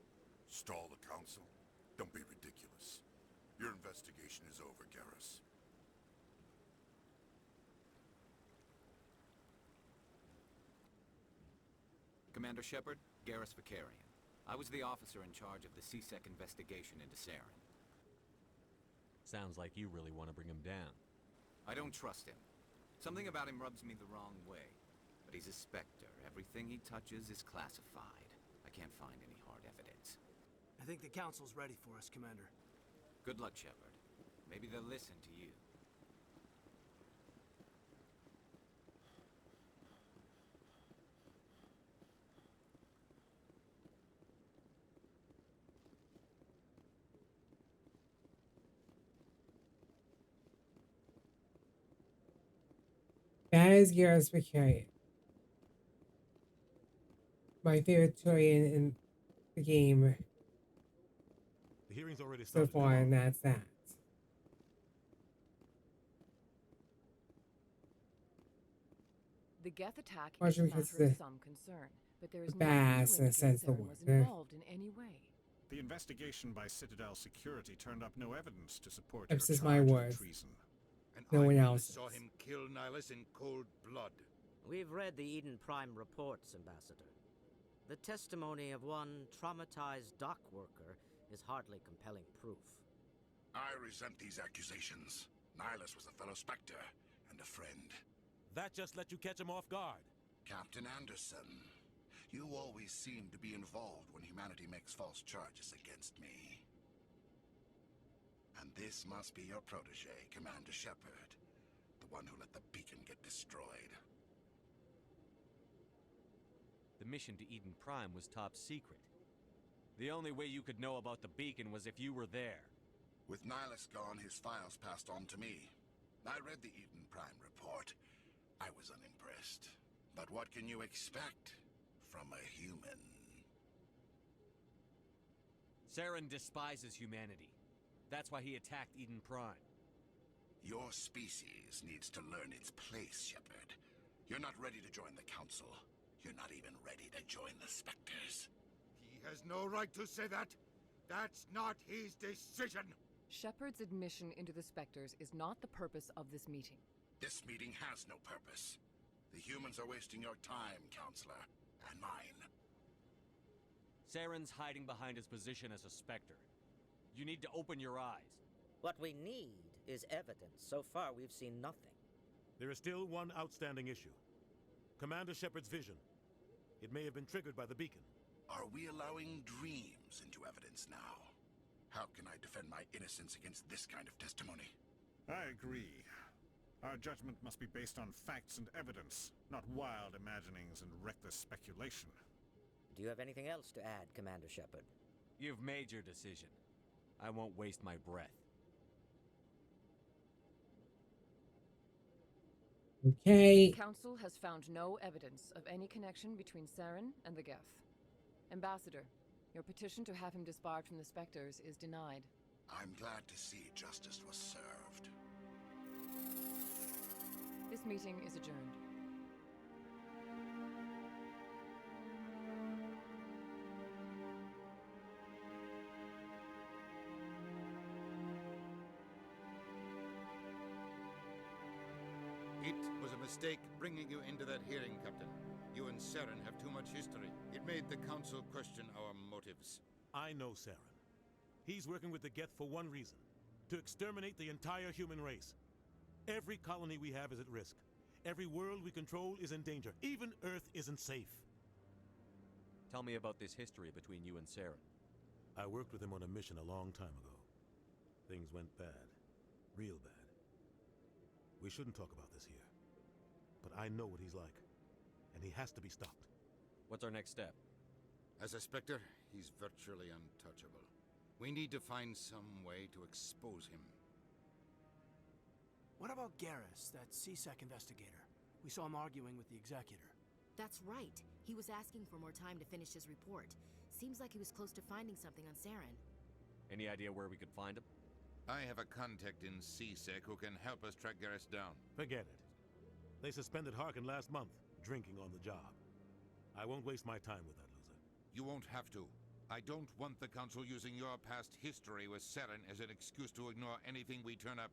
Stall the council? Don't be ridiculous. Your investigation is over, Garrus. Commander Shepard, Garrus Vakarian. I was the officer in charge of the C-Sec investigation into Saren. Sounds like you really want to bring him down. I don't trust him. Something about him rubs me the wrong way. But he's a Spectre. Everything he touches is classified. I can't find any hard evidence. I think the council's ready for us, Commander. Good luck, Shepard. Maybe they'll listen to you. That is Garrus Vakarian. My favorite Turian in the game The hearing's already so started. far, and that's that. The Geth attack is Partially a matter because of the some concern, but there is no bass, in a sense, the Saren was word. involved in any way. The investigation by Citadel Security turned up no evidence to support This your is my charge of words. treason. An No one eyewitness else's. saw him kill Nihilus in cold blood. We've read the Eden Prime reports, Ambassador. The testimony of one traumatized dock worker is hardly compelling proof. I resent these accusations. Nihilus was a fellow Spectre and a friend. That just let you catch him off guard. Captain Anderson, you always seem to be involved when humanity makes false charges against me. And this must be your protege, Commander Shepard, the one who let the beacon get destroyed. The mission to Eden Prime was top secret. The only way you could know about the beacon was if you were there. With Nihilus gone, his files passed on to me. I read the Eden Prime report. I was unimpressed. But what can you expect from a human? Saren despises humanity. That's why he attacked Eden Prime. Your species needs to learn its place, Shepard. You're not ready to join the Council. You're not even ready to join the Spectres. He has no right to say that. That's not his decision. Shepard's admission into the Spectres is not the purpose of this meeting. This meeting has no purpose. The humans are wasting your time, Counselor, and mine. Saren's hiding behind his position as a Spectre. You need to open your eyes. What we need is evidence. So far, we've seen nothing. There is still one outstanding issue. Commander Shepard's vision. It may have been triggered by the beacon. Are we allowing dreams into evidence now? How can I defend my innocence against this kind of testimony? I agree. Our judgment must be based on facts and evidence, not wild imaginings and reckless speculation. Do you have anything else to add, Commander Shepard? You've made your decision. I won't waste my breath. Okay. The Council has found no evidence of any connection between Saren and the Geth. Ambassador, your petition to have him disbarred from the Spectres is denied. I'm glad to see justice was served. This meeting is adjourned. It was a mistake bringing you into that hearing, Captain. You and Saren have too much history. It made the Council question our motives. I know Saren. He's working with the Geth for one reason. To exterminate the entire human race. Every colony we have is at risk. Every world we control is in danger. Even Earth isn't safe. Tell me about this history between you and Saren. I worked with him on a mission a long time ago. Things went bad. Real bad. We shouldn't talk about this here. But I know what he's like. And he has to be stopped. What's our next step? As a Spectre, he's virtually untouchable. We need to find some way to expose him. What about Garrus, that C-Sec investigator? We saw him arguing with the Executor. That's right. He was asking for more time to finish his report. Seems like he was close to finding something on Saren. Any idea where we could find him? I have a contact in C-Sec who can help us track Garrus down. Forget it. They suspended Harkin last month, drinking on the job. I won't waste my time with that loser. You won't have to. I don't want the Council using your past history with Saren as an excuse to ignore anything we turn up.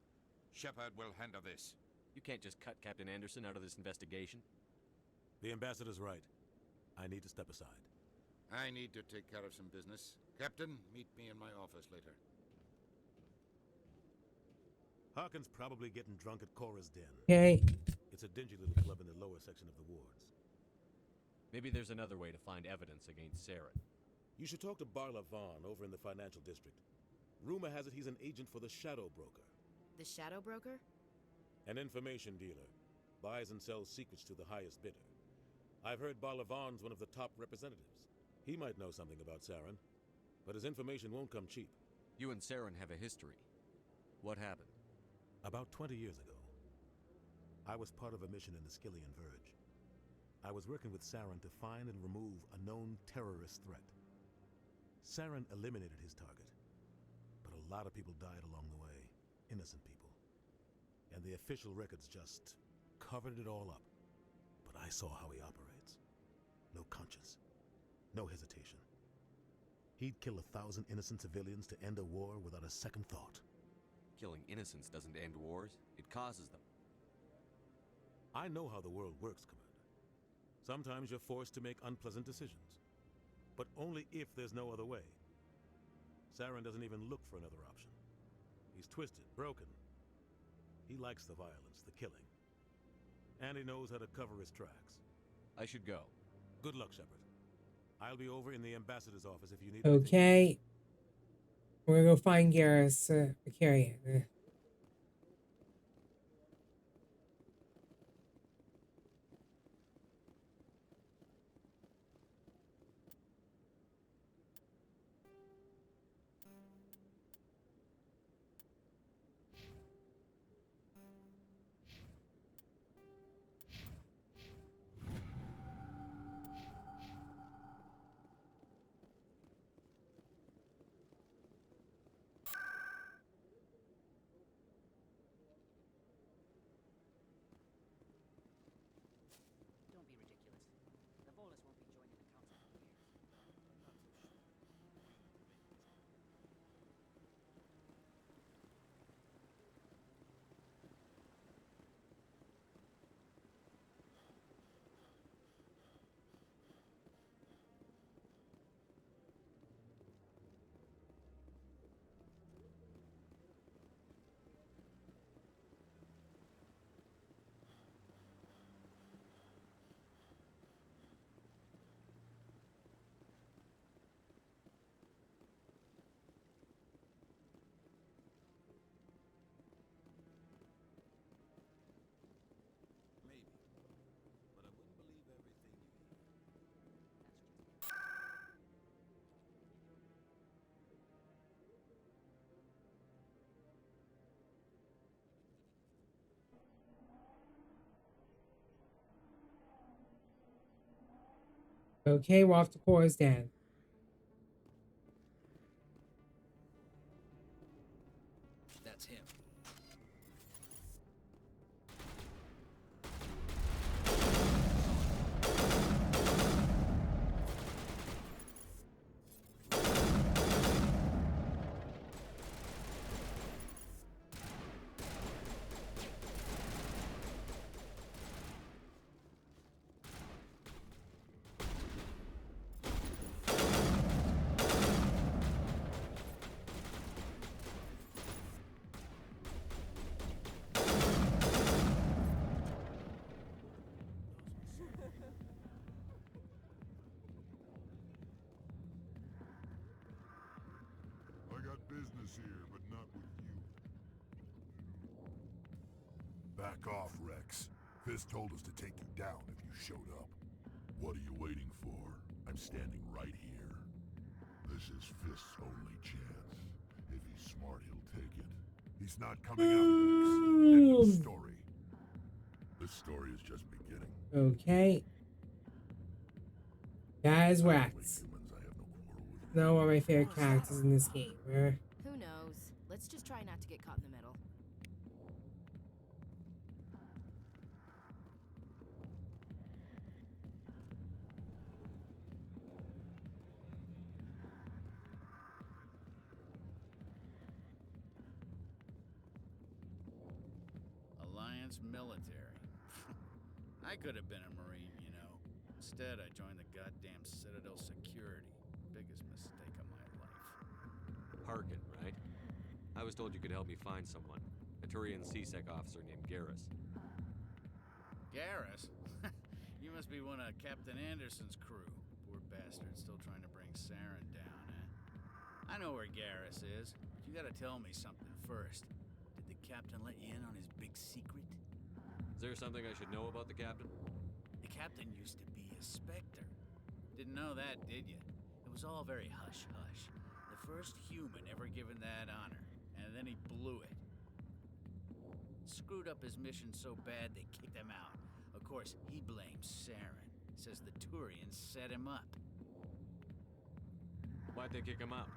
Shepard will handle this. You can't just cut Captain Anderson out of this investigation. The ambassador's right. I need to step aside. I need to take care of some business. Captain, meet me in my office later. Harkin's probably getting drunk at Cora's Den. Okay. It's a dingy little club in the lower section of the wards. Maybe there's another way to find evidence against Saren. You should talk to Barla Vaughn over in the financial district. Rumor has it he's an agent for the Shadow Broker. The Shadow Broker? An information dealer. Buys and sells secrets to the highest bidder. I've heard Barla Vaughn's one of the top representatives. He might know something about Saren, but his information won't come cheap. You and Saren have a history. What happened? About 20 years ago, I was part of a mission in the Skillian Verge. I was working with Saren to find and remove a known terrorist threat. Saren eliminated his target, but a lot of people died along the way, innocent people. And the official records just covered it all up. But I saw how he operates. No conscience, no hesitation. He'd kill 1,000 innocent civilians to end a war without a second thought. Killing innocents doesn't end wars, it causes them. I know how the world works, Commander. Sometimes you're forced to make unpleasant decisions, but only if there's no other way. Saren doesn't even look for another option. He's twisted, broken. He likes the violence, the killing. And he knows how to cover his tracks. I should go. Good luck, Shepard. I'll be over in the ambassador's office if you need Okay. We're gonna go find Garrus Vicarian. Don't be ridiculous. The Volus won't be joining the council for years. Maybe, but I wouldn't believe everything you hear. Okay, we're off to Cora's Den. That's him. I got business here, but not with you. Back off, Rex. Fist told us to take you down if you showed up. What are you waiting for? I'm standing right here. This is Fist's only chance. If he's smart, he'll take it. He's not coming out, Rex. End of story. This story is just beginning. Okay. Guys, Wax. No one of my favorite characters in this game. Who knows? Let's just try not to get caught in the middle. once military. I could have been a Marine, you know. Instead, I joined the goddamn Citadel Security. Biggest mistake of my life. Harkin, right? I was told you could help me find someone. A Turian C-Sec officer named Garrus. Garrus? You must be one of Captain Anderson's crew. Poor bastard, still trying to bring Saren down, eh? I know where Garrus is, but you gotta tell me something first. Did the captain let you in on his big secret? Is there something I should know about the captain? The captain used to be a Spectre. Didn't know that, did you? It was all very hush-hush. The first human ever given that honor, and then he blew it. Screwed up his mission so bad they kicked him out. Of course, he blames Saren. Says the Turians set him up. Why'd they kick him out?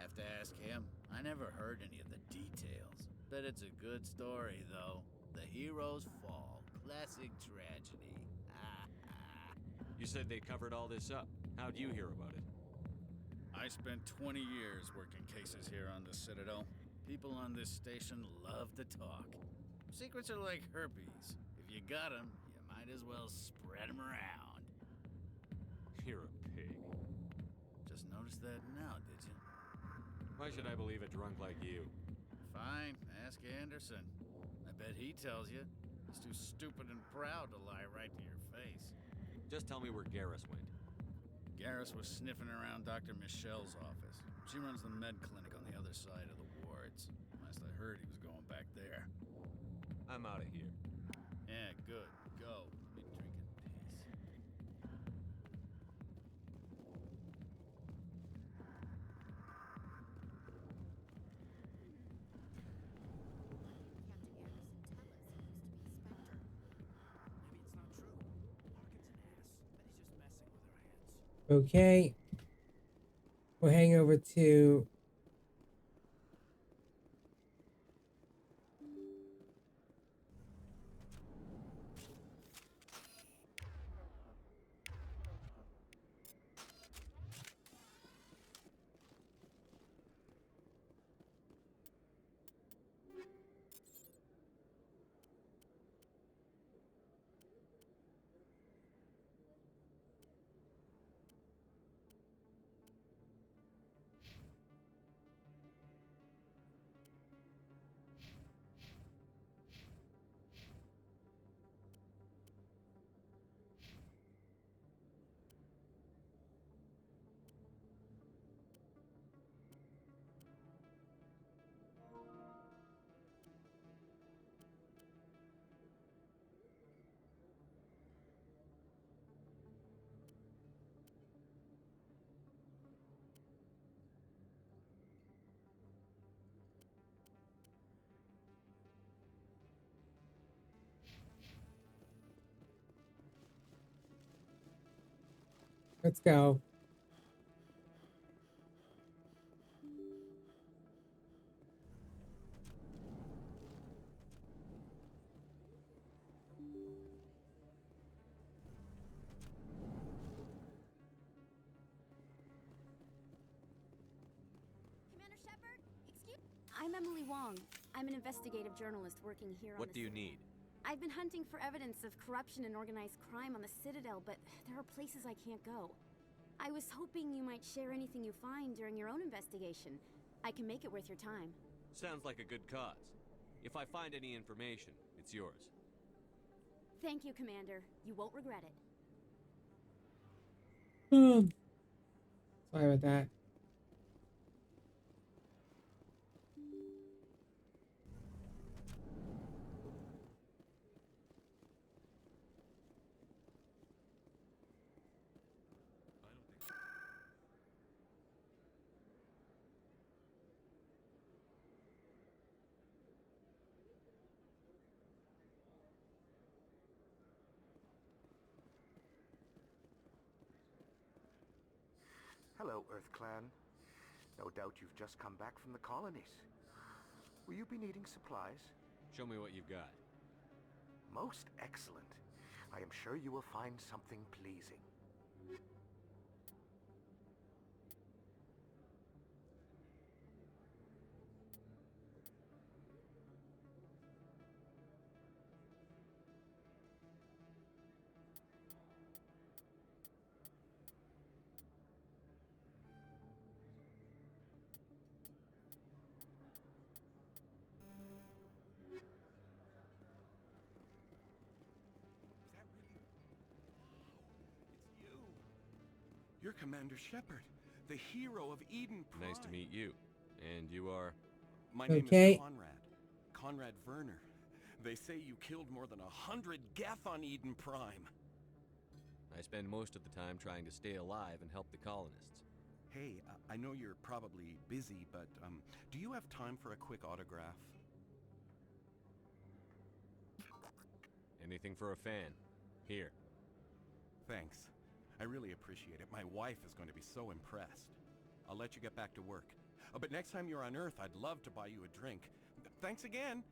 Have to ask him. I never heard any of the details. Bet it's a good story, though. The hero's fall. Classic tragedy. You said they covered all this up. How'd you hear about it? I spent 20 years working cases here on the Citadel. People on this station love to talk. Secrets are like herpes. If you got them, you might as well spread them around. You're a pig. Just noticed that now, did you? Why should I believe a drunk like you? Fine, ask Anderson. I bet he tells you. He's too stupid and proud to lie right to your face. Just tell me where Garrus went. Garrus was sniffing around Dr. Michelle's office. She runs the med clinic on the other side of the wards. Last I heard, he was going back there. I'm out of here. Yeah, good. Go. Let me drink in peace. Okay. We're heading over to let's go. Commander Shepard, excuse. I'm Emily Wong. I'm an investigative journalist working here on What do you need? I've been hunting for evidence of corruption and organized crime on the Citadel, but there are places I can't go. I was hoping you might share anything you find during your own investigation. I can make it worth your time. Sounds like a good cause. If I find any information, it's yours. Thank you, Commander. You won't regret it. Sorry about that. Hello, Earth Clan. No doubt you've just come back from the colonies. Will you be needing supplies? Show me what you've got. Most excellent. I am sure you will find something pleasing. You're Commander Shepard, the hero of Eden Prime. Nice to meet you. And you are? My name Okay. is Conrad. Conrad Werner. They say you killed more than 100 Geth on Eden Prime. I spend most of the time trying to stay alive and help the colonists. Hey, I know you're probably busy, but do you have time for a quick autograph? Anything for a fan. Here. Thanks. I really appreciate it. My wife is going to be so impressed. I'll let you get back to work. But next time you're on Earth, I'd love to buy you a drink. Thanks again.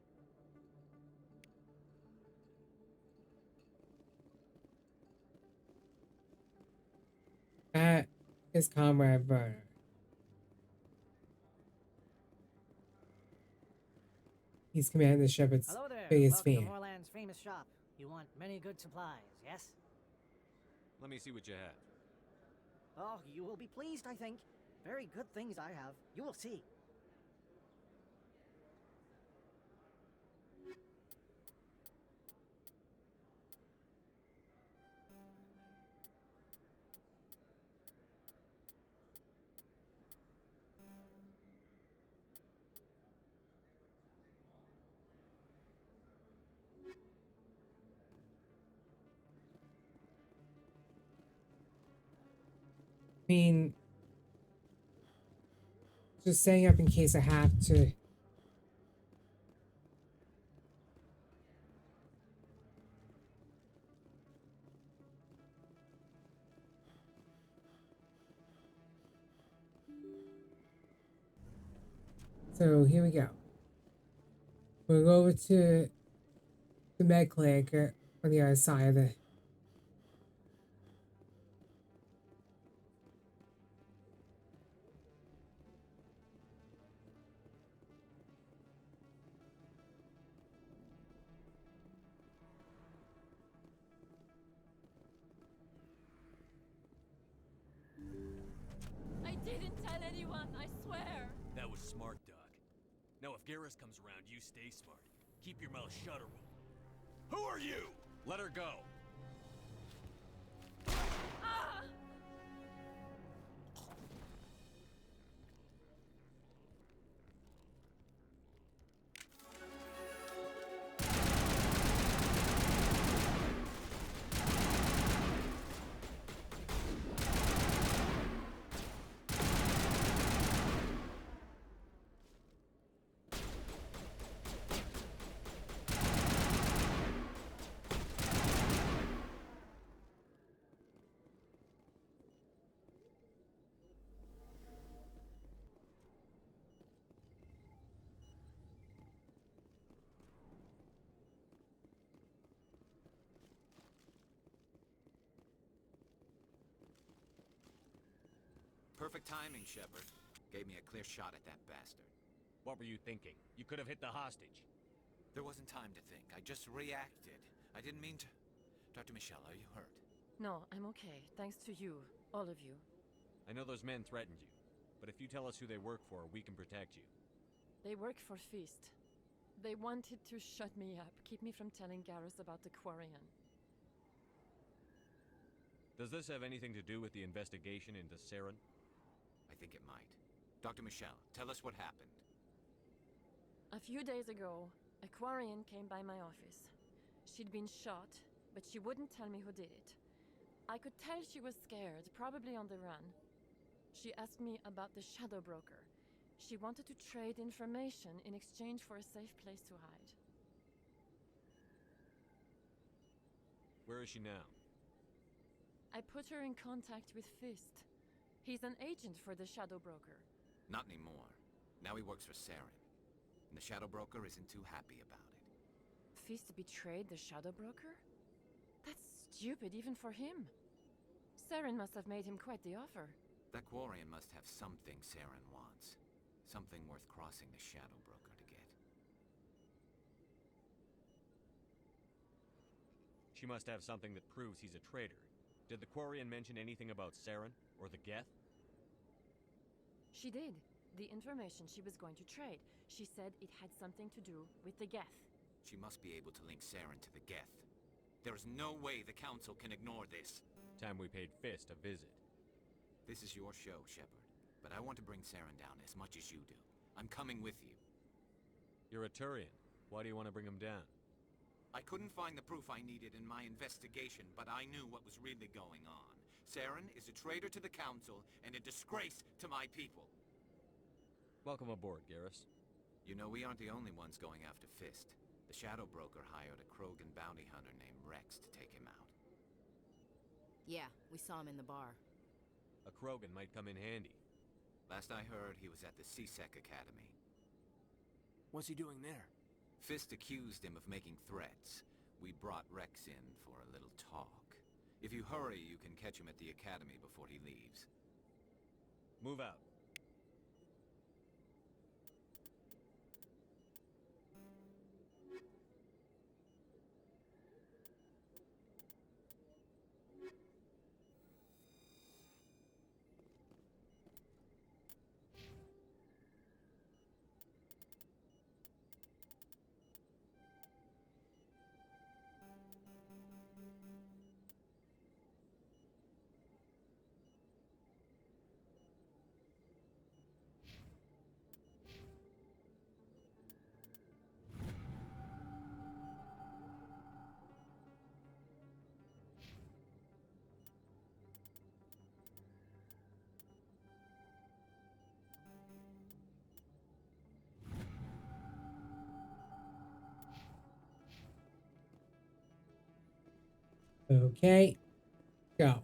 That is Comrade Werner. He's Commander Shepard's Hello there. biggest Welcome fan. to Moorland's famous shop. You want many good supplies, yes? Let me see what you have. Oh, you will be pleased, I think. Very good things I have. You will see. I mean, just setting up in case I have to. So here we go. We'll go over to the med clinic on the other side of the. I didn't tell anyone, I swear. That was smart, Doug. Now if Garrus comes around, you stay smart. Keep your mouth shut or we'll... Who are you? Let her go. Ah! Perfect timing, Shepard. Gave me a clear shot at that bastard. What were you thinking? You could have hit the hostage. There wasn't time to think. I just reacted. I didn't mean to... Dr. Michelle, are you hurt? No, I'm okay. Thanks to you. All of you. I know those men threatened you, but if you tell us who they work for, we can protect you. They work for Fist. They wanted to shut me up, keep me from telling Garrus about the Quarian. Does this have anything to do with the investigation into Saren? I think it might. Dr. Michelle, tell us what happened. A few days ago, a Quarian came by my office. She'd been shot, but she wouldn't tell me who did it. I could tell she was scared, probably on the run. She asked me about the Shadow Broker. She wanted to trade information in exchange for a safe place to hide. Where is she now? I put her in contact with Fist. He's an agent for the Shadow Broker. Not anymore. Now he works for Saren. And the Shadow Broker isn't too happy about it. Fist betrayed the Shadow Broker? That's stupid even for him. Saren must have made him quite the offer. That Quarian must have something Saren wants. Something worth crossing the Shadow Broker to get. She must have something that proves he's a traitor. Did the Quarian mention anything about Saren or the Geth? She did. The information she was going to trade. She said it had something to do with the Geth. She must be able to link Saren to the Geth. There is no way the Council can ignore this. Time we paid Fist a visit. This is your show, Shepard. But I want to bring Saren down as much as you do. I'm coming with you. You're a Turian. Why do you want to bring him down? I couldn't find the proof I needed in my investigation, but I knew what was really going on. Saren is a traitor to the Council and a disgrace to my people. Welcome aboard, Garrus. You know, we aren't the only ones going after Fist. The Shadow Broker hired a Krogan bounty hunter named Rex to take him out. Yeah, we saw him in the bar. A Krogan might come in handy. Last I heard, he was at the C-Sec Academy. What's he doing there? Fist accused him of making threats. We brought Rex in for a little talk. If you hurry, you can catch him at the Academy before he leaves. Move out. Okay, go.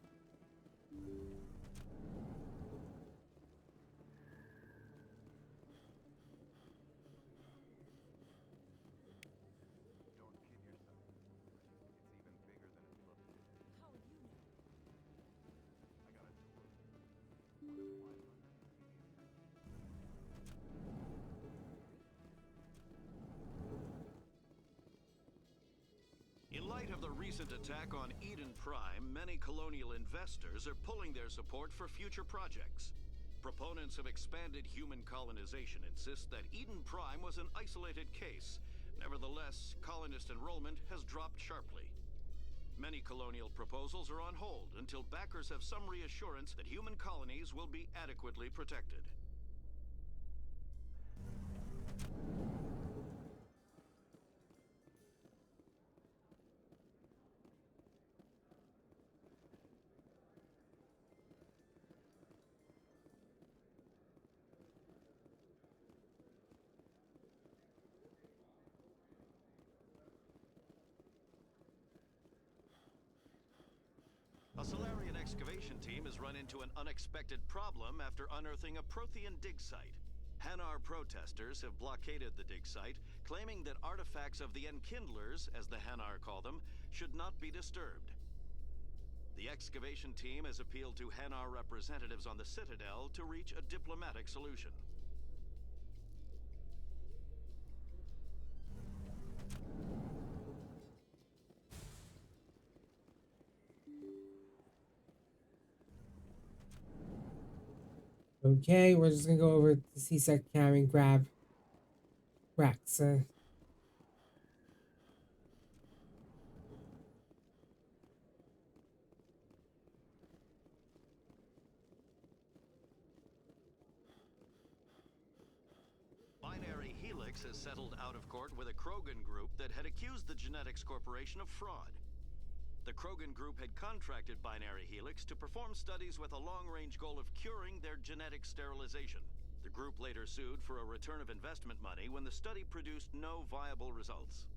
In light of the recent attack on Eden Prime, many colonial investors are pulling their support for future projects. Proponents of expanded human colonization insist that Eden Prime was an isolated case. Nevertheless, colonist enrollment has dropped sharply. Many colonial proposals are on hold until backers have some reassurance that human colonies will be adequately protected. A Solarian excavation team has run into an unexpected problem after unearthing a Prothean dig site. Hanar protesters have blockaded the dig site, claiming that artifacts of the Enkindlers, as the Hanar call them, should not be disturbed. The excavation team has appealed to Hanar representatives on the Citadel to reach a diplomatic solution. Okay, we're just gonna go over to the C-Sec Academy and grab Rex. Binary Helix has settled out of court with a Krogan group that had accused the Genetics Corporation of fraud. The Krogan group had contracted Binary Helix to perform studies with a long-range goal of curing their genetic sterilization. The group later sued for a return of investment money when the study produced no viable results.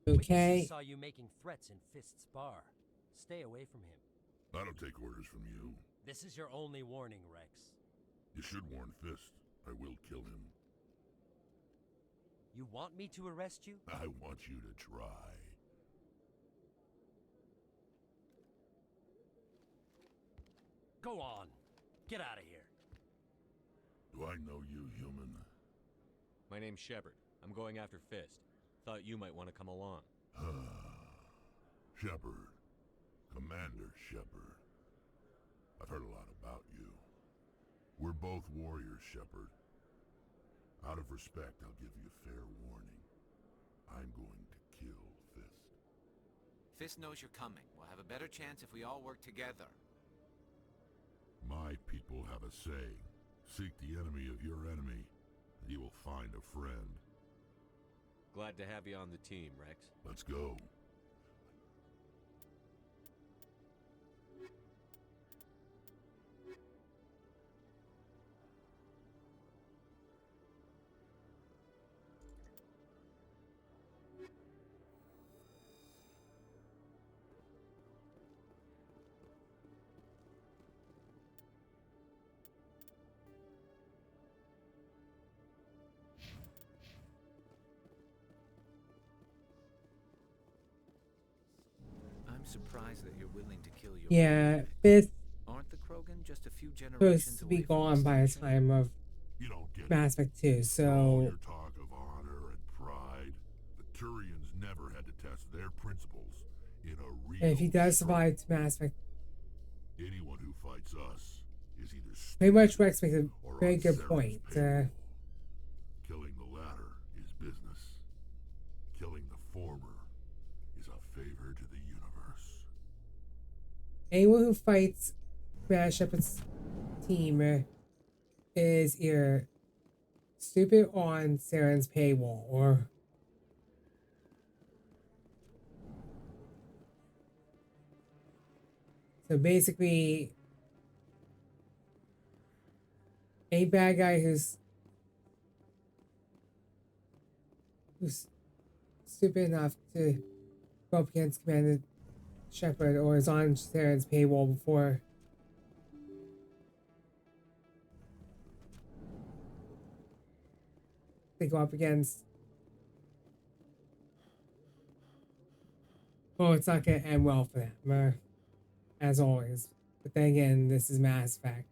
Okay. Witnesses saw you making threats in Fist's bar. Stay away from him. I don't take orders from you. This is your only warning, Rex. You should warn Fist. I will kill him. You want me to arrest you? I want you to try. Go on. Get out of here. Do I know you, human? My name's Shepard. I'm going after Fist. Thought you might want to come along. Shepard. Commander Shepard. I've heard a lot about you. We're both warriors, Shepard. Out of respect, I'll give you fair warning. I'm going to kill Fist. Fist knows you're coming. We'll have a better chance if we all work together. My people have a saying. Seek the enemy of your enemy, and you will find a friend. Glad to have you on the team, Rex. Let's go. I'm surprised that you're willing to kill your Yeah, own Fist Aren't the Krogan just a few supposed generations to away be from gone by the extinction? time of You don't get Mass Effect 2, All so your talk of honor and pride, the Turians never had to test their principles in a real if he does struggle. survive to Mass Effect, Anyone who fights us is either pretty much Rex makes a or very on good Saren's point. payroll. Killing the latter is business. Killing the former is a favor to the universe. Anyone who fights Mass Shepard's team is either stupid on Saren's paywall or so basically a bad guy who's stupid enough to go up against Commander Shepard or is on Saren's paywall before they go up against. Oh, it's not gonna end well for them, as always. But then again, this is Mass Effect.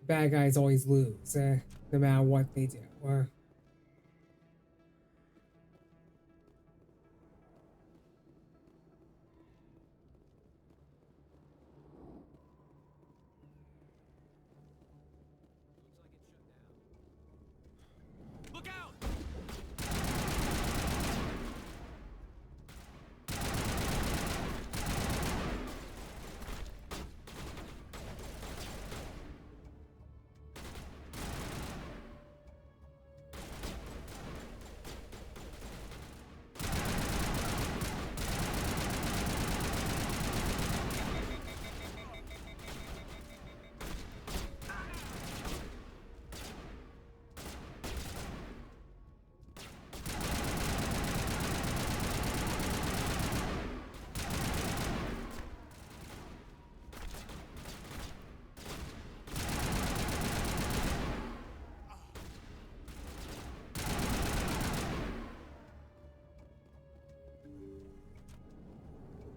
Bad guys always lose, no matter what they do. Look out!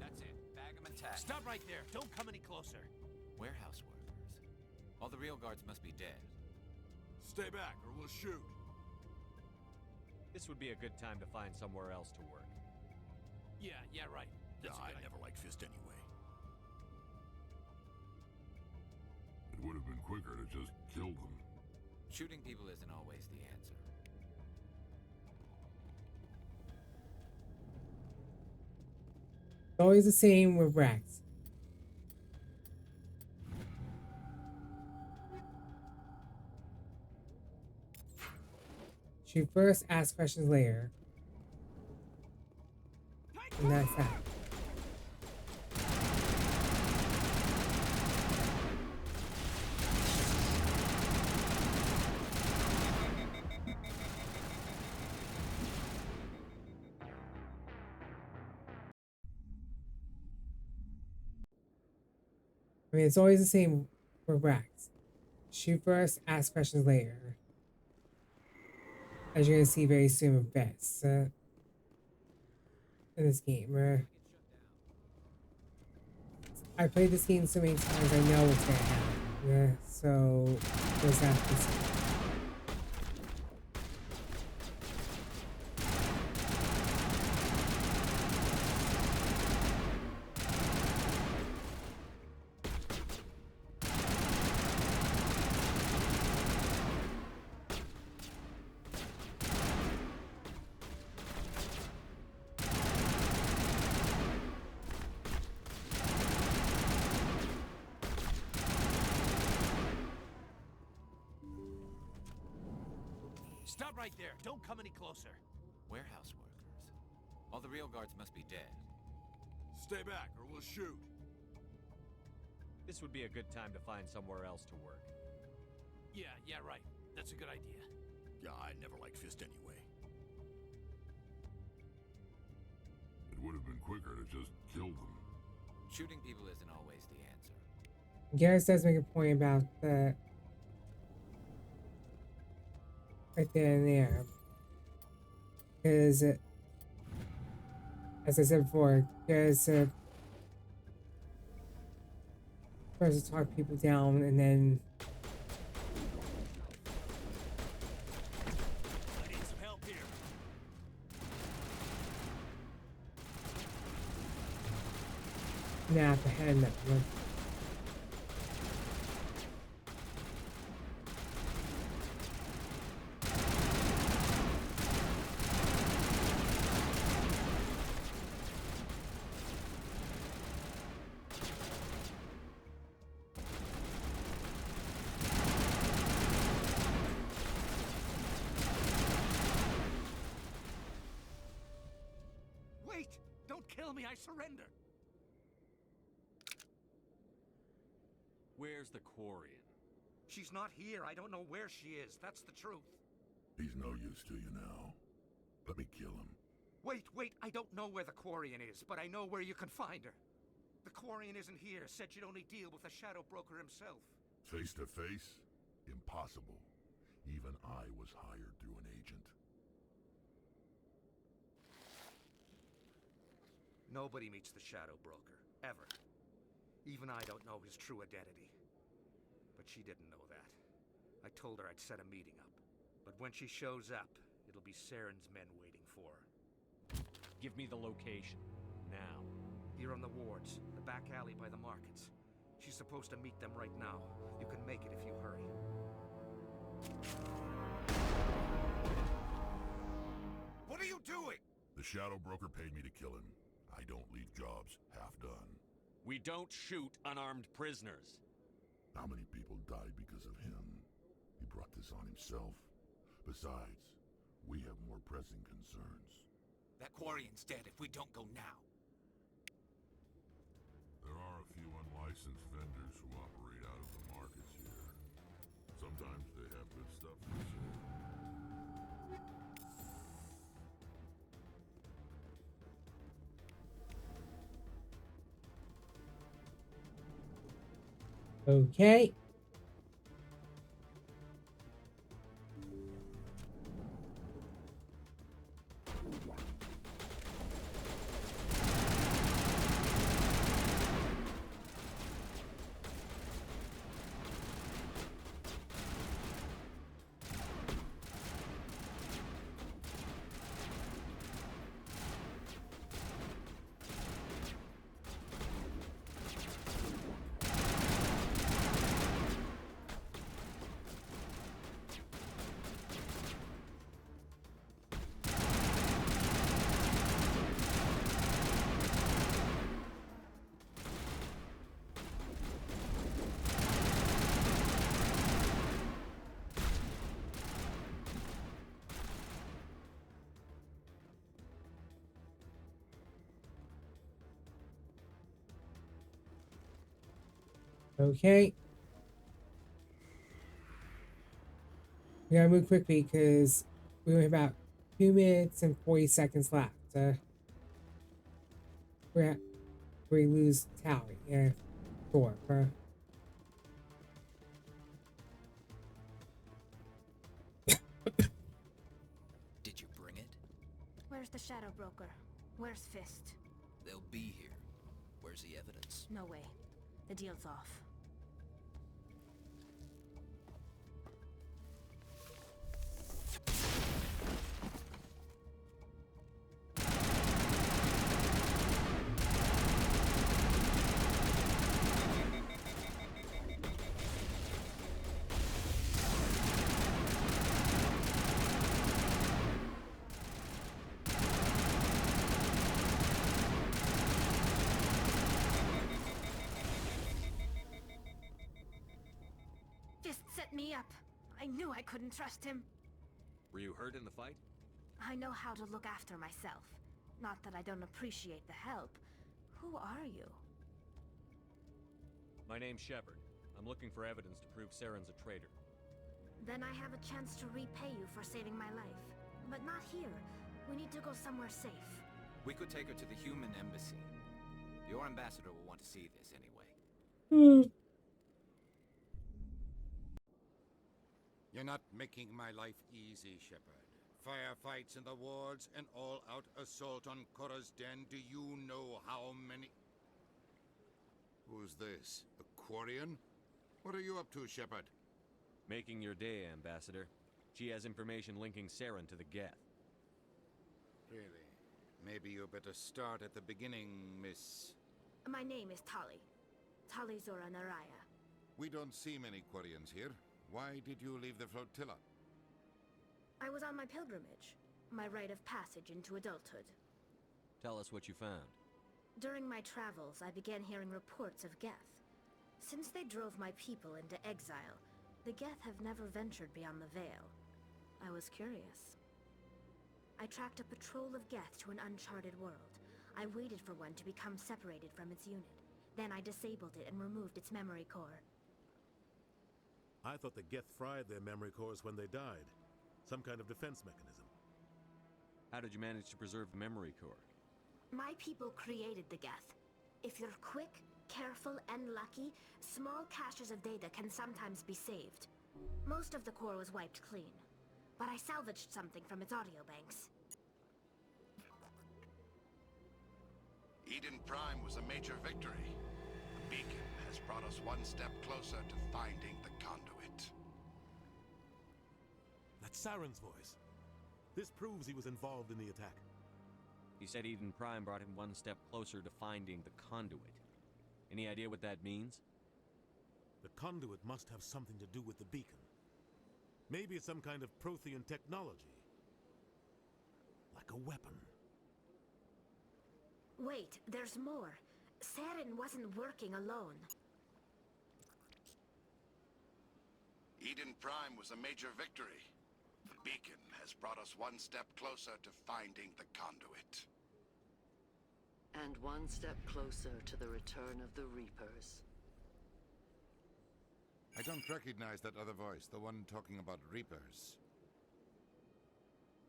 That's it. Bag 'em and tag. Stop right there. Don't come any closer. Warehouse workers. All the real guards must be dead. Stay back or we'll shoot. This would be a good time to find somewhere else to work. Yeah, right. That's a good I idea. never liked Fist anyway. It would have been quicker to just kill them. Shooting people isn't always the answer. It's always the same with Rex. Shoot first, ask questions later. And that's that. I mean, it's always the same with Rex. Shoot first, ask questions later. As you're gonna see very soon with Bess in this game. I played this game so many times, I know what's gonna happen. So there's that to see. Stop right there. Don't come any closer. Warehouse workers. All the real guards must be dead. Stay back, or we'll shoot. This would be a good time to find somewhere else to work. Yeah, right. That's a good idea. Yeah, I never liked Fist anyway. It would have been quicker to just kill them. Shooting people isn't always the answer. Garrus does make a point about that right there and there. Because, as I said before, Garrus tries to talk people down and then I need some help here. nap ahead of them. Wait! Don't kill me, I surrender! Where's the Quarian? She's not here. I don't know where she is. That's the truth. He's no use to you now. Let me kill him. Wait. I don't know where the Quarian is, but I know where you can find her. The Quarian isn't here. Said she'd only deal with the Shadow Broker himself. Face to face? Impossible. Even I was hired through an agent. Nobody meets the Shadow Broker, ever. Even I don't know his true identity. But she didn't know that. I told her I'd set a meeting up. But when she shows up, it'll be Saren's men waiting for her. Give me the location. Now. Here on the wards, the back alley by the markets. She's supposed to meet them right now. You can make it if you hurry. What are you doing? The Shadow Broker paid me to kill him. I don't leave jobs half done. We don't shoot unarmed prisoners. How many people died because of him? He brought this on himself. Besides, we have more pressing concerns. That Quarian's dead if we don't go now. There are a few unlicensed vendors who operate out of the markets here. Sometimes they have good stuff for sale. Okay. Okay. We gotta move quickly because we only have about 2 minutes and 40 seconds left. We lose tally. Yeah, 4. Did you bring it? Where's the Shadow Broker? Where's Fist? They'll be here. Where's the evidence? No way. The deal's off. Fist set me up. I knew I couldn't trust him. Were you hurt in the fight? I know how to look after myself. Not that I don't appreciate the help. Who are you? My name's Shepard. I'm looking for evidence to prove Saren's a traitor. Then I have a chance to repay you for saving my life. But not here. We need to go somewhere safe. We could take her to the human embassy. Your ambassador will want to see this anyway. You're not making my life easy, Shepard. Firefights in the wards, an all-out assault on Korra's den. Do you know how many... Who's this? A Quarian? What are you up to, Shepard? Making your day, Ambassador. She has information linking Saren to the Geth. Really? Maybe you better start at the beginning, Miss... My name is Tali. Tali Zora Naraya. We don't see many Quarians here. Why did you leave the flotilla? I was on my pilgrimage. My rite of passage into adulthood. Tell us what you found. During my travels, I began hearing reports of Geth. Since they drove my people into exile, the Geth have never ventured beyond the Veil. I was curious. I tracked a patrol of Geth to an uncharted world. I waited for one to become separated from its unit. Then I disabled it and removed its memory core. I thought the Geth fried their memory cores when they died. Some kind of defense mechanism. How did you manage to preserve the memory core? My people created the Geth. If you're quick, careful, and lucky, small caches of data can sometimes be saved. Most of the core was wiped clean, but I salvaged something from its audio banks. Eden Prime was a major victory. The beacon has brought us one step closer to finding the conduit. That's Saren's voice. This proves he was involved in the attack. He said Eden Prime brought him one step closer to finding the conduit. Any idea what that means? The conduit must have something to do with the beacon. Maybe it's some kind of Prothean technology. Like a weapon. Wait, there's more. Saren wasn't working alone. Eden Prime was a major victory. The beacon has brought us one step closer to finding the conduit. And one step closer to the return of the Reapers. I don't recognize that other voice, the one talking about Reapers.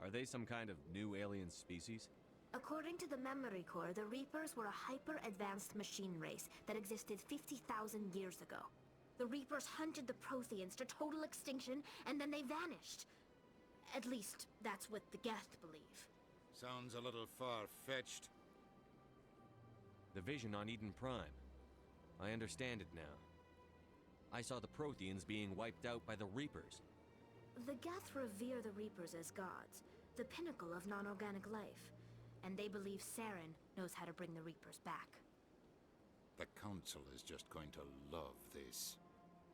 Are they some kind of new alien species? According to the memory core, the Reapers were a hyper-advanced machine race that existed 50,000 years ago. The Reapers hunted the Protheans to total extinction, and then they vanished. At least, that's what the Geth believe. Sounds a little far-fetched. The vision on Eden Prime. I understand it now. I saw the Protheans being wiped out by the Reapers. The Geth revere the Reapers as gods, the pinnacle of non-organic life. And they believe Saren knows how to bring the Reapers back. The Council is just going to love this.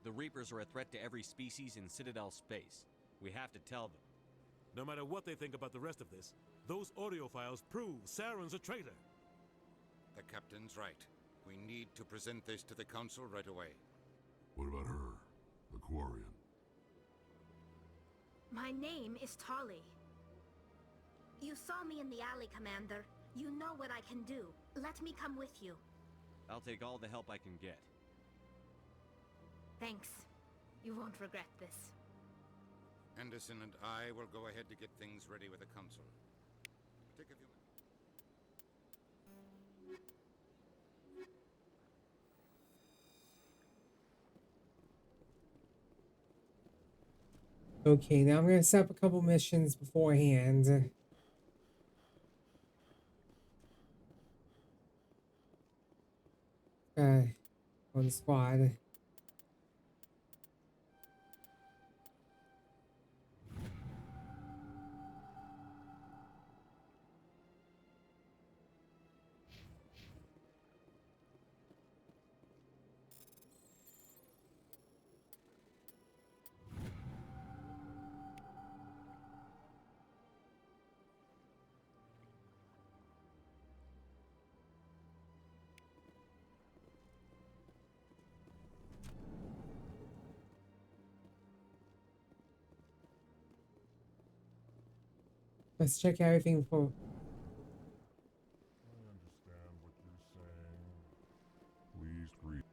The Reapers are a threat to every species in Citadel space. We have to tell them. No matter what they think about the rest of this, those audio files prove Saren's a traitor. The Captain's right. We need to present this to the Council right away. What about her? The Quarian? My name is Tali. You saw me in the alley, Commander. You know what I can do. Let me come with you. I'll take all the help I can get. Thanks. You won't regret this. Anderson and I will go ahead to get things ready with the Council. Take a few minutes. Okay, now I'm going to set up a couple missions beforehand. On the squad. Let's check everything for. I understand what you're saying. Please greet.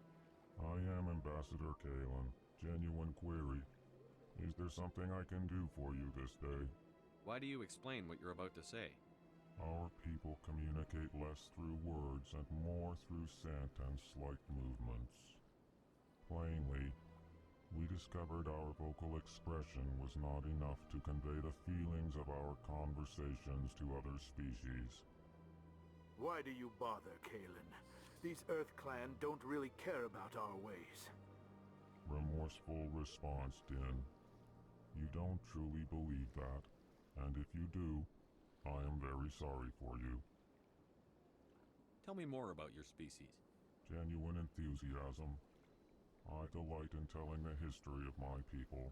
I am Ambassador Kalen. Genuine query. Is there something I can do for you this day? Why do you explain what you're about to say? Our people communicate less through words and more through scent and slight movements. Plainly, we discovered our vocal expression was not enough to convey the feelings of our conversations to other species. Why do you bother, Kalen? These Earth Clan don't really care about our ways. Remorseful response, Din. You don't truly believe that, and if you do, I am very sorry for you. Tell me more about your species. Genuine enthusiasm. I delight in telling the history of my people.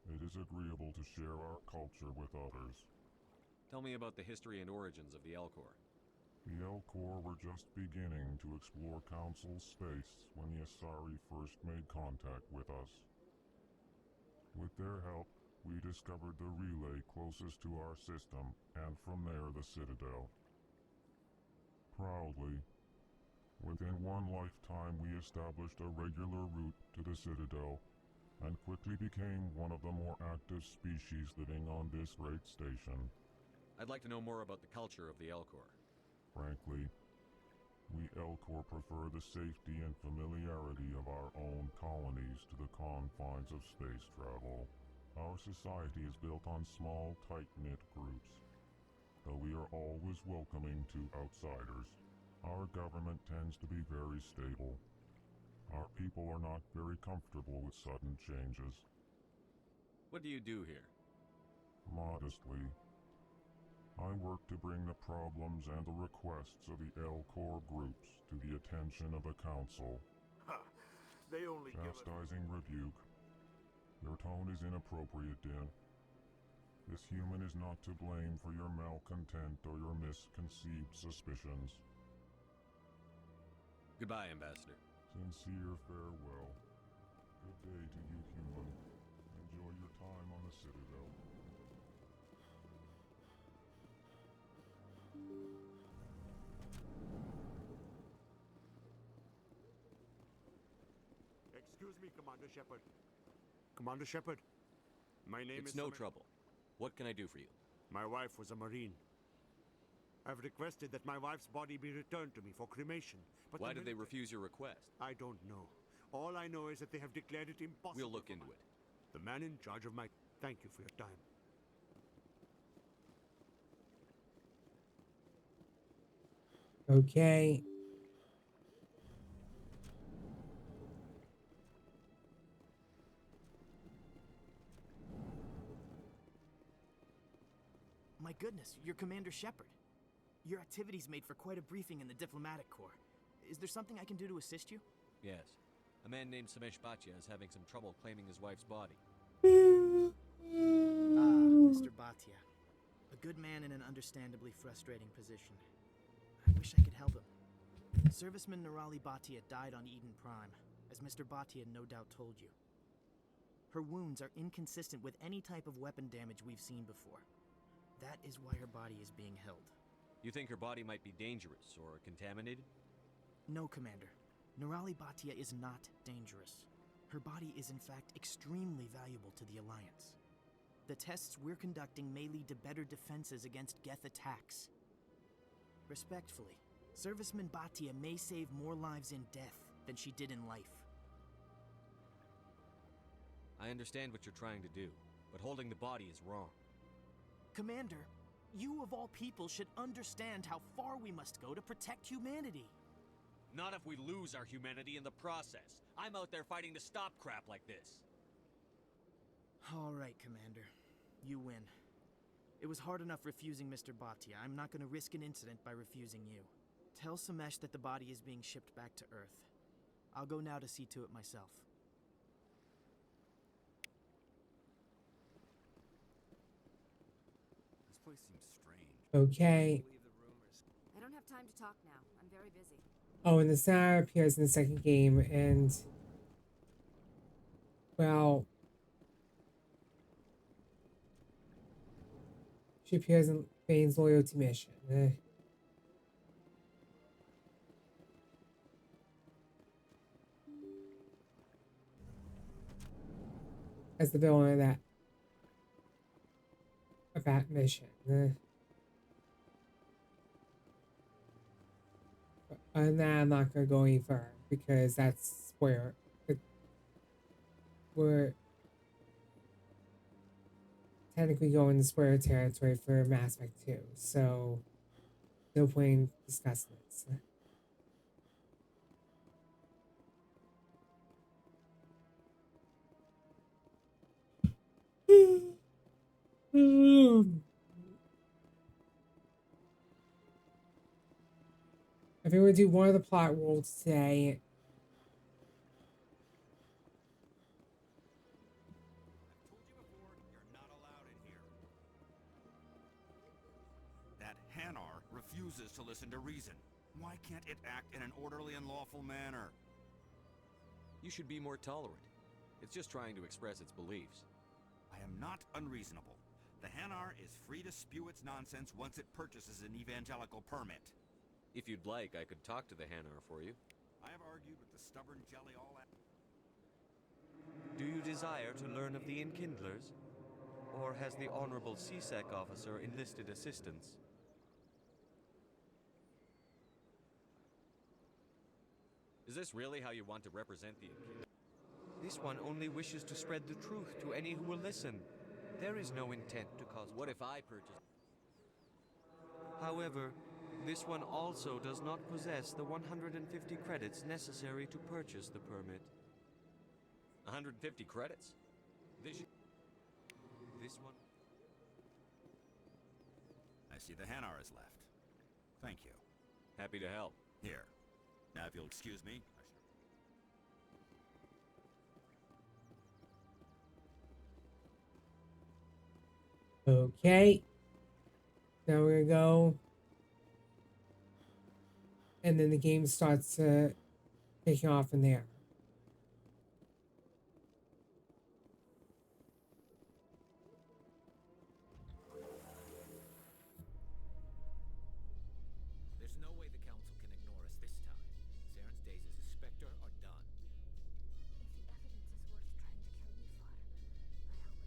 It is agreeable to share our culture with others. Tell me about the history and origins of the Elcor. The Elcor were just beginning to explore Council space when the Asari first made contact with us. With their help, we discovered the relay closest to our system, and from there the Citadel. Proudly, within one lifetime we established a regular route to the Citadel, and quickly became one of the more active species living on this great station. I'd like to know more about the culture of the Elcor. Frankly, we Elcor prefer the safety and familiarity of our own colonies to the confines of space travel. Our society is built on small, tight-knit groups. Though we are always welcoming to outsiders, our government tends to be very stable. Our people are not very comfortable with sudden changes. What do you do here? Modestly, I work to bring the problems and the requests of the Elcor groups to the attention of the Council. Ha! They only Chastising rebuke. Your tone is inappropriate, Din. This human is not to blame for your malcontent or your misconceived suspicions. Goodbye, Ambassador. Sincere farewell. Good day to you, human. Enjoy your time on the Citadel. Excuse me, Commander Shepard. Commander Shepard, my name is... It's no trouble. What can I do for you? My wife was a Marine. I've requested that my wife's body be returned to me for cremation, but... Why did they refuse your request? I don't know. All I know is that they have declared it impossible. We'll look into it. The man in charge of my... Thank you for your time. Okay. My goodness, you're Commander Shepard. Your activities made for quite a briefing in the Diplomatic Corps. Is there something I can do to assist you? Yes. A man named Samesh Bhatia is having some trouble claiming his wife's body. Mr. Bhatia. A good man in an understandably frustrating position. I wish I could help him. Serviceman Nirali Bhatia died on Eden Prime, as Mr. Bhatia no doubt told you. Her wounds are inconsistent with any type of weapon damage we've seen before. That is why her body is being held. You think her body might be dangerous or contaminated? No, Commander. Nirali Bhatia is not dangerous. Her body is in fact extremely valuable to the Alliance. The tests we're conducting may lead to better defenses against Geth attacks. Respectfully, Serviceman Bhatia may save more lives in death than she did in life. I understand what you're trying to do, but holding the body is wrong. Commander, you of all people should understand how far we must go to protect humanity. Not if we lose our humanity in the process. I'm out there fighting to stop crap like this. All right, Commander. You win. It was hard enough refusing Mr. Bhatia. I'm not going to risk an incident by refusing you. Tell Samesh that the body is being shipped back to Earth. I'll go now to see to it myself. This place seems strange. Okay. I don't have time to talk now. I'm very busy. Oh, and the Sarah appears in the second game, and well, She appears in Bane's loyalty mission. As the villain of that mission. And now I'm not gonna go any further because that's where we're technically going to spoiler territory for Mass Effect 2, so no point in discussing this. I think we'll do one of the plot roles today. That Hanar refuses to listen to reason. Why can't it act in an orderly and lawful manner? You should be more tolerant. It's just trying to express its beliefs. I am not unreasonable. The Hanar is free to spew its nonsense once it purchases an evangelical permit. If you'd like, I could talk to the Hanar for you. I have argued with the stubborn jelly all that. Do you desire to learn of the Enkindlers? Or has the Honorable CSEC officer enlisted assistance? Is this really how you want to represent the Enkindlers? This one only wishes to spread the truth to any who will listen. There is no intent to cause... What if I purchase... However, this one also does not possess the 150 credits necessary to purchase the permit. 150 credits? This one... I see the Hanar is left. Thank you. Happy to help. Here. Now, if you'll excuse me, Okay. Now we're gonna go. And then the game starts taking off from there. There's no way the Council can ignore us this time. Saren's days as a Spectre are done. If the evidence is worth trying to kill me for, I hope it is sufficient to prove the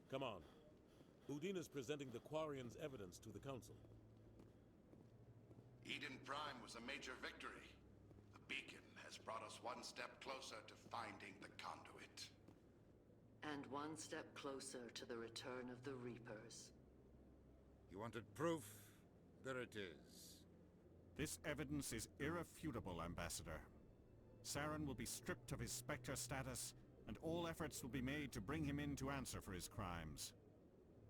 Come on. Udina's presenting the Quarian's evidence to the Council. Eden Prime was a major victory. The beacon has brought us one step closer to finding the conduit. And one step closer to the return of the Reapers. You wanted proof? There it is. This evidence is irrefutable, Ambassador. Saren will be stripped of his Spectre status, and all efforts will be made to bring him in to answer for his crimes.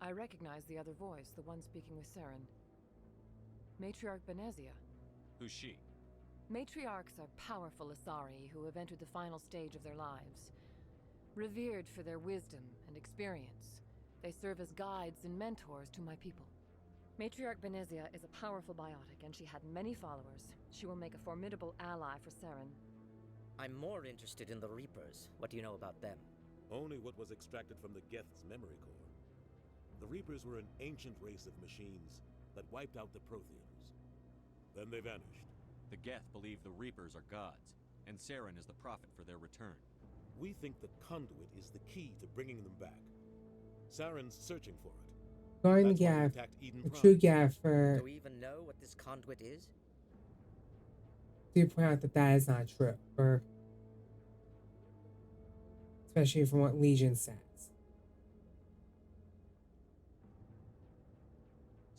I recognize the other voice, the one speaking with Saren. Matriarch Benezia. Who's she? Matriarchs are powerful Asari who have entered the final stage of their lives. Revered for their wisdom and experience, they serve as guides and mentors to my people. Matriarch Benezia is a powerful biotic, and she had many followers. She will make a formidable ally for Saren. I'm more interested in the Reapers. What do you know about them? Only what was extracted from the Geth's memory core. The Reapers were an ancient race of machines that wiped out the Protheans. Then they vanished. The Geth believe the Reapers are gods, and Saren is the prophet for their return. We think the conduit is the key to bringing them back. Saren's searching for it. Going to Gaff, a true Gaff for... Do we even know what this conduit is? Do point out that that is not true, or especially from what Legion says.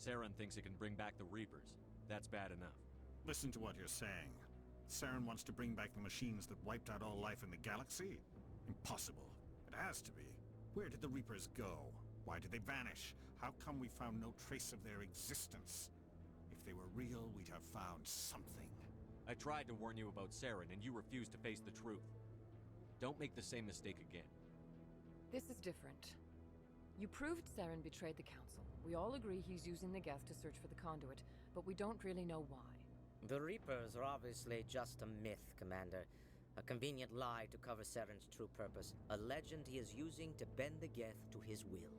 Saren thinks it can bring back the Reapers. That's bad enough. Listen to what you're saying. Saren wants to bring back the machines that wiped out all life in the galaxy? Impossible. It has to be. Where did the Reapers go? Why did they vanish? How come we found no trace of their existence? If they were real, we'd have found something. I tried to warn you about Saren, and you refused to face the truth. Don't make the same mistake again. This is different. You proved Saren betrayed the Council. We all agree he's using the Geth to search for the conduit, but we don't really know why. The Reapers are obviously just a myth, Commander. A convenient lie to cover Saren's true purpose. A legend he is using to bend the Geth to his will.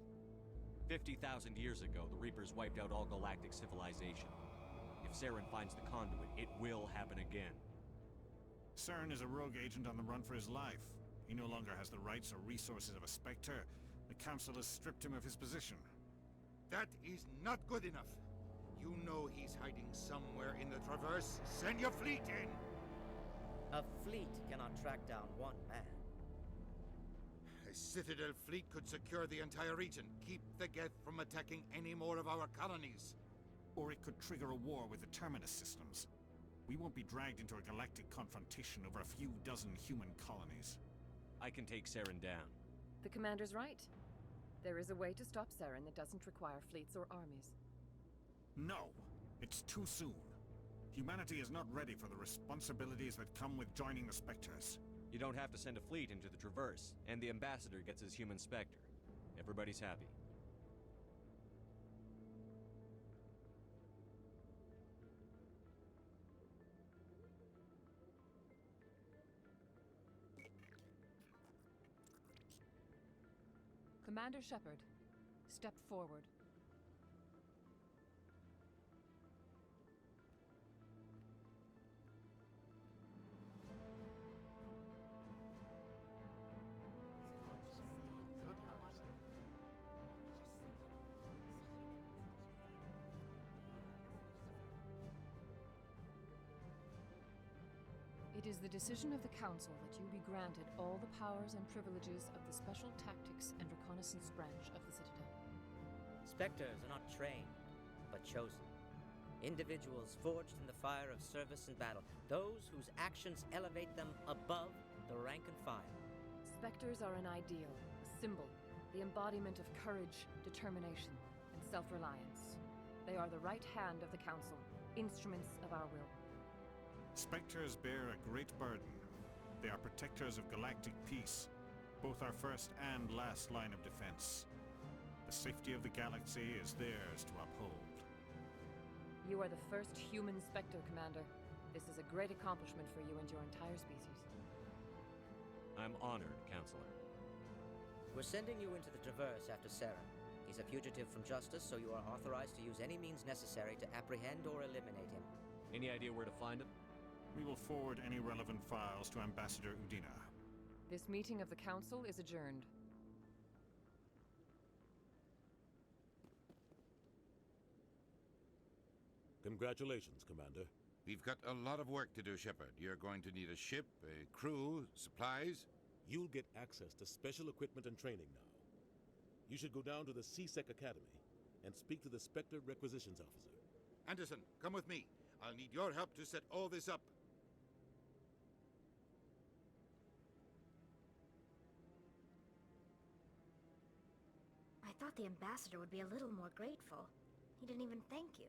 50,000 years ago, the Reapers wiped out all galactic civilization. If Saren finds the conduit, it will happen again. Saren is a rogue agent on the run for his life. He no longer has the rights or resources of a Spectre. The Council has stripped him of his position. That is not good enough. You know he's hiding somewhere in the Traverse. Send your fleet in! A fleet cannot track down one man. A Citadel fleet could secure the entire region, keep the Geth from attacking any more of our colonies. Or it could trigger a war with the Terminus systems. We won't be dragged into a galactic confrontation over a few dozen human colonies. I can take Saren down. The Commander's right. There is a way to stop Saren that doesn't require fleets or armies. No! It's too soon. Humanity is not ready for the responsibilities that come with joining the Spectres. You don't have to send a fleet into the Traverse, and the Ambassador gets his human Spectre. Everybody's happy. Commander Shepard, step forward. It is the decision of the Council that you be granted all the powers and privileges of the Special Tactics and Reconnaissance Branch of the Citadel. Spectres are not trained, but chosen. Individuals forged in the fire of service and battle. Those whose actions elevate them above the rank and file. Spectres are an ideal, a symbol, the embodiment of courage, determination, and self-reliance. They are the right hand of the Council, instruments of our will. Spectres bear a great burden. They are protectors of galactic peace, both our first and last line of defense. The safety of the galaxy is theirs to uphold. You are the first human Spectre, Commander. This is a great accomplishment for you and your entire species. I'm honored, Counselor. We're sending you into the Traverse after Saren. He's a fugitive from justice, so you are authorized to use any means necessary to apprehend or eliminate him. Any idea where to find him? We will forward any relevant files to Ambassador Udina. This meeting of the Council is adjourned. Congratulations, Commander. We've got a lot of work to do, Shepard. You're going to need a ship, a crew, supplies. You'll get access to special equipment and training now. You should go down to the C-Sec Academy and speak to the Spectre Requisitions Officer. Anderson, come with me. I'll need your help to set all this up. I thought the ambassador would be a little more grateful. He didn't even thank you.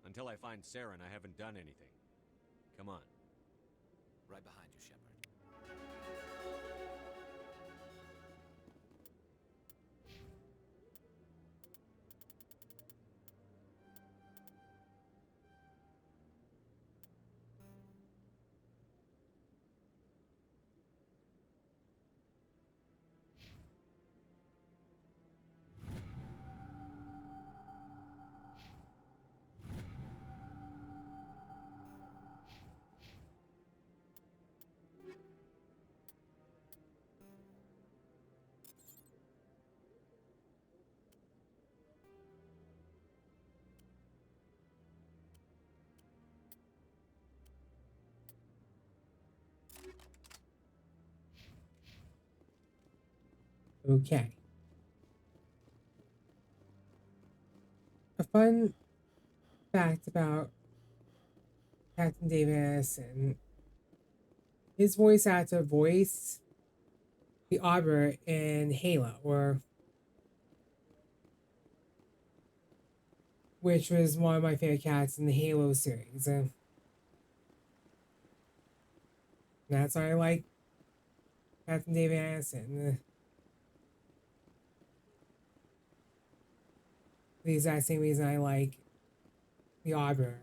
Until I find Saren, I haven't done anything. Come on. Right behind you, Shepard. Okay. a fun fact about Captain David Anderson. His voice actor voiced the Arbor in Halo, which was one of my favorite characters in the Halo series. That's why I like Captain David Anderson. The exact same reason I like the Arbor.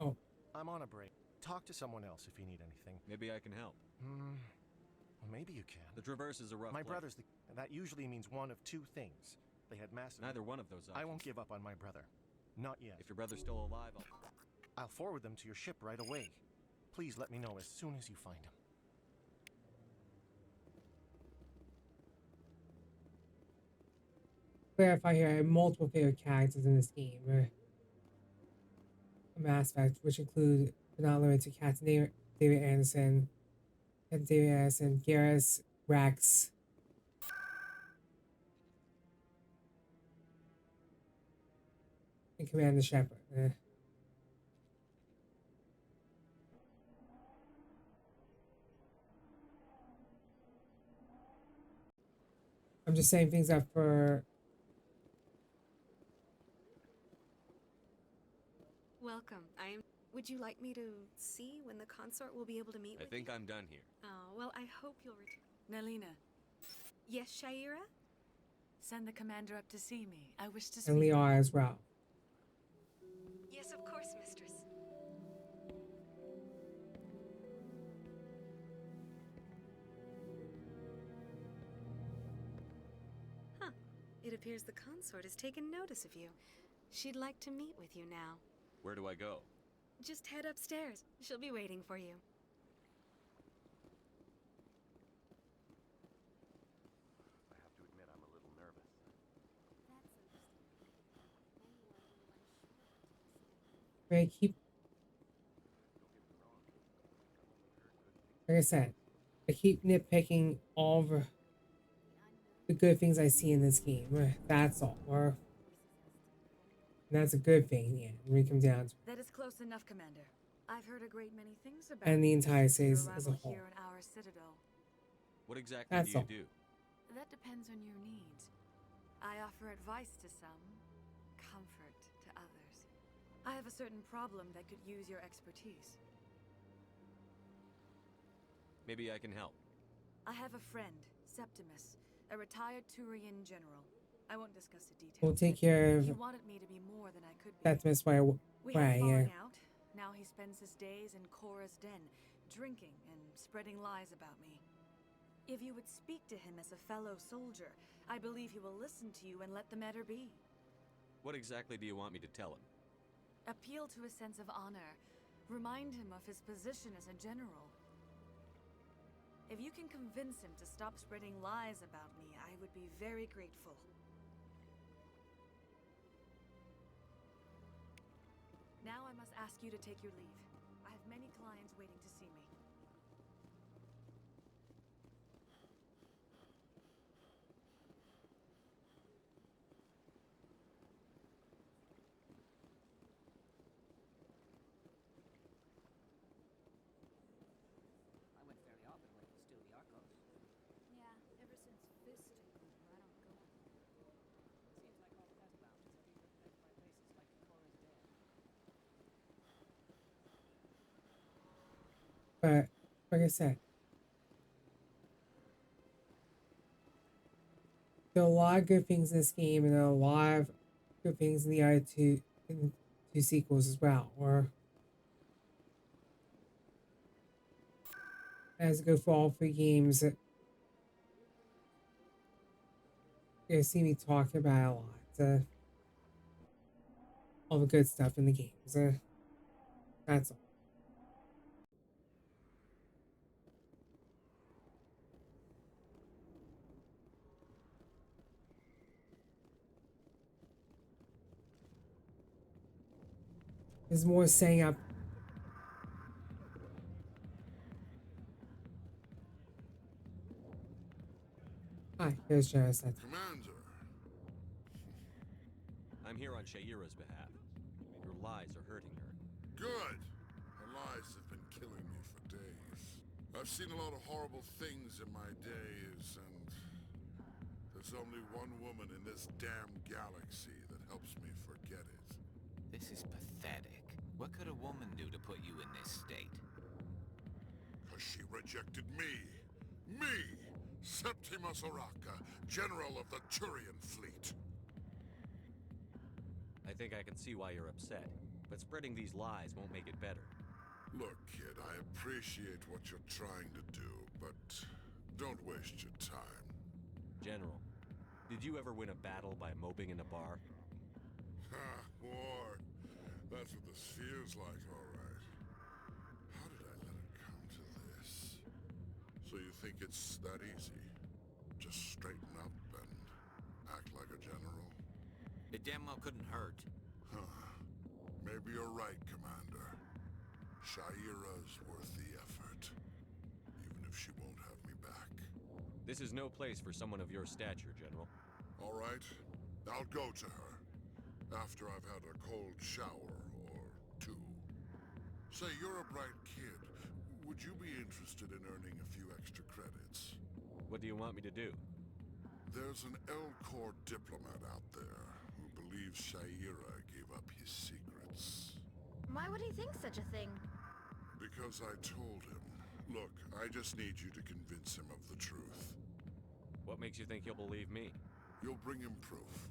Oh. I'm on a break. Talk to someone else if you need anything. Maybe I can help. Well, maybe you can. The Traverse is a rough My place. brother's and that usually means one of two things. They had massive... Neither one of those options. I won't give up on my brother. Not yet. If your brother's still alive, I'll forward them to your ship right away. Please let me know as soon as you find him. Clarify here, I have multiple favorite characters in this game. Mass Effect, which include, but not limited to Captain David Anderson, Garrus, Rex, and Commander Shepard. I'm just saying things up for... Welcome. Would you like me to see when the consort will be able to meet I with think you? I'm done here. Oh, well, I hope you'll return. Nalina, Yes, Shaira? send the commander up to see me. I wish to and speak. Liara as well. Yes, of course, mistress. Huh. It appears the consort has taken notice of you. She'd like to meet with you now. Where do I go? Just head upstairs. She'll be waiting for you. I have to admit I'm a little nervous. I keep... Like I said, I keep nitpicking all the good things I see in this game. That's all. That's a good thing, yeah, when it comes down to it. That is close enough, Commander. I've heard a great many things about And the you entire since your series as a arrival whole. here in our citadel. What exactly That's do you all. do? That depends on your needs. I offer advice to some, comfort to others. I have a certain problem that could use your expertise. Maybe I can help. I have a friend, Septimus, a retired Turian general. I won't discuss the details. We'll take but care of he wanted me to be more than I could be. That's Miss Way, We had a yeah. falling out. Now he spends his days in Korra's den, drinking and spreading lies about me. If you would speak to him as a fellow soldier, I believe he will listen to you and let the matter be. What exactly do you want me to tell him? Appeal to his sense of honor. Remind him of his position as a general. If you can convince him to stop spreading lies about me, I would be very grateful. Now I must ask you to take your leave. I have many clients waiting to see me. I went fairly often when it was still the Arcos. Yeah, ever since Fist took over, I don't go. Seems like all the best bounties are being replaced by places like Korra's Den. But like I said, there are a lot of good things in this game, and there are a lot of good things in the other two sequels as well. Or as go for all three games, you're gonna see me talking about a lot. All the good stuff in the games. That's all. There's more setting up Here's genocide. Commander, I'm here on Shaira's behalf. Your lies are hurting her. good. Her lies have been killing me for days. I've seen a lot of horrible things in my days, and there's only one woman in this damn galaxy that helps me forget it. This is pathetic. What could a woman do to put you in this state? Because she rejected me. Me! Septimus Oraka, General of the Turian Fleet. I think I can see why you're upset, but spreading these lies won't make it better. Look, kid, I appreciate what you're trying to do, but don't waste your time. General, did you ever win a battle by moping in a bar? Ha, war. That's what this feels like, all right. How did I let it come to this? So you think it's that easy? Just straighten up and act like a general? It damn well couldn't hurt. Huh. Maybe you're right, Commander. Shaira's worth the effort. Even if she won't have me back. This is no place for someone of your stature, General. All right. I'll go to her. After I've had a cold shower or two. Say, you're a bright kid. Would you be interested in earning a few extra credits? What do you want me to do? There's an Elcor diplomat out there who believes Shaira gave up his secrets. Why would he think such a thing? Because I told him. Look, I just need you to convince him of the truth. What makes you think he'll believe me? You'll bring him proof.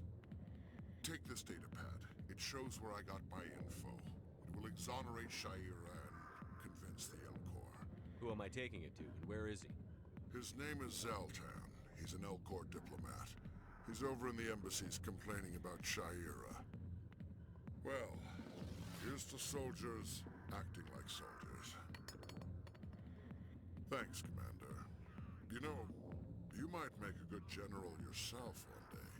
Take this datapad. It shows where I got my info. It will exonerate Shaira and convince the Elcor. Who am I taking it to, and where is he? His name is Zaltan. He's an Elcor diplomat. He's over in the embassies complaining about Shaira. Well, here's to soldiers acting like soldiers. Thanks, Commander. You know, you might make a good general yourself one day.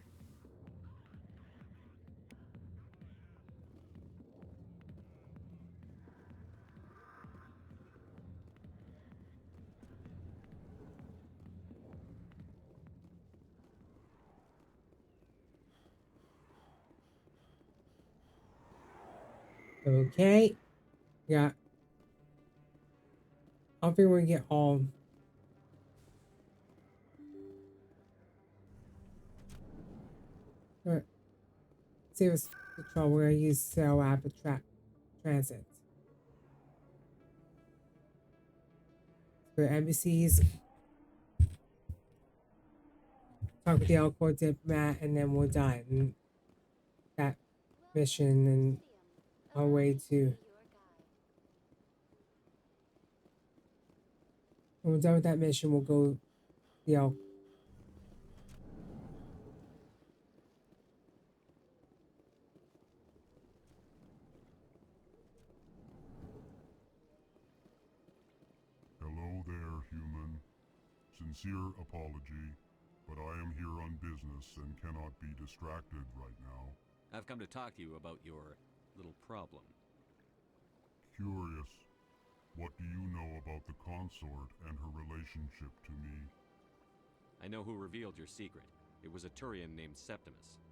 Okay. Yeah. I don't think we're gonna get all. Alright. See what's the trouble. We're gonna use Cell Rapid Transit. For embassies. Talk with the Elcor diplomat, and then we're done. That mission and our way to. When we're done with that mission, we'll go the Elcor. Hello there, human. Sincere apology, but I am here on business and cannot be distracted right now. I've come to talk to you about your little problem. Curious. What do you know about the consort and her relationship to me? I know who revealed your secret. It was a Turian named Septimus.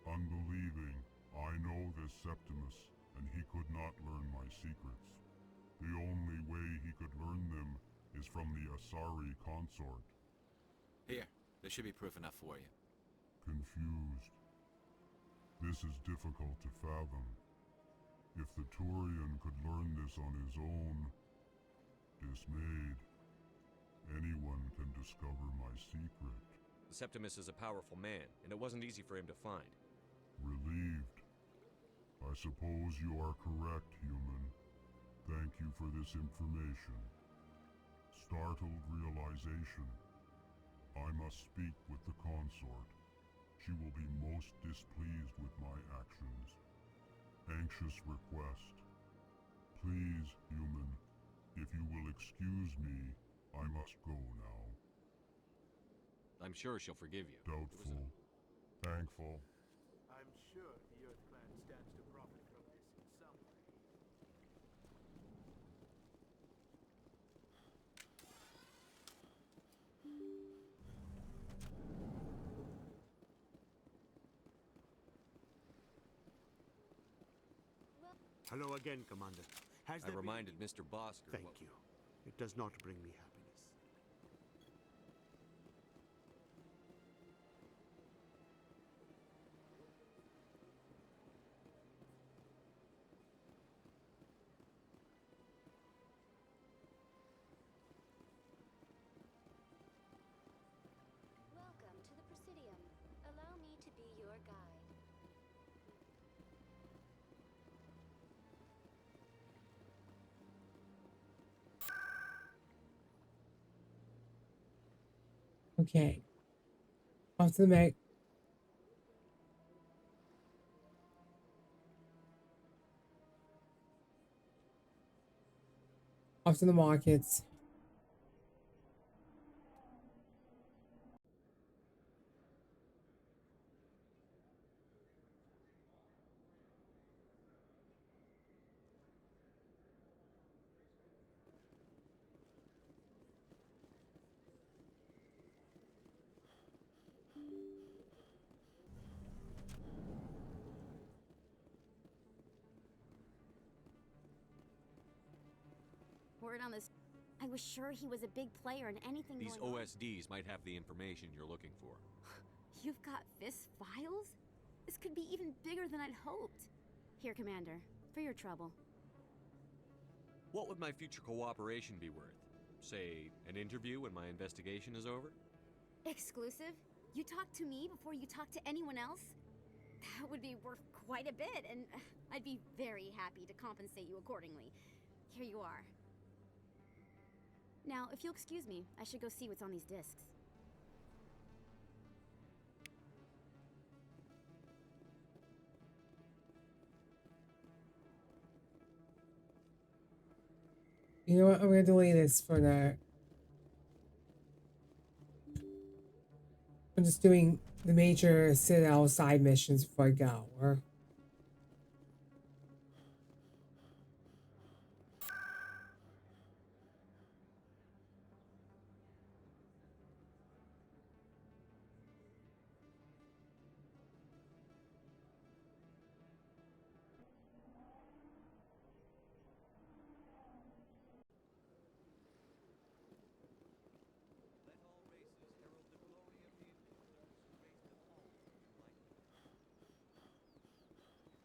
Unbelieving. I know this Septimus, and he could not learn my secrets. The only way he could learn them is from the Asari consort. Here, there should be proof enough for you. Confused. This is difficult to fathom. If the Turian could learn this on his own, dismayed, anyone can discover my secret. Septimus is a powerful man, and it wasn't easy for him to find. Relieved. I suppose you are correct, human. Thank you for this information. Startled realization. I must speak with the consort. She will be most displeased with my actions. Anxious request. Please, human, if you will excuse me, I must go now. I'm sure she'll forgive you. Doubtful. Thankful. I'm sure the Earth Clan stands to profit from this in some way. Hello again, Commander. Has I there been reminded any- Mr. Bosker. Thank you. It does not bring me happiness. Welcome to the Presidium. Allow me to be your guide. Okay. Off to the Meg. Off to the markets. Word on this. I was sure he was a big player in anything These going on. OSDs might have the information you're looking for. You've got FIS files? This could be even bigger than I'd hoped. Here, Commander, for your trouble. What would my future cooperation be worth? Say, an interview when my investigation is over? Exclusive? You talk to me before you talk to anyone else? That would be worth quite a bit, and I'd be very happy to compensate you accordingly. Here you are. Now, if you'll excuse me, I should go see what's on these discs. You know what? I'm gonna delete this for now. I'm just doing the major Citadel side missions before I go, or...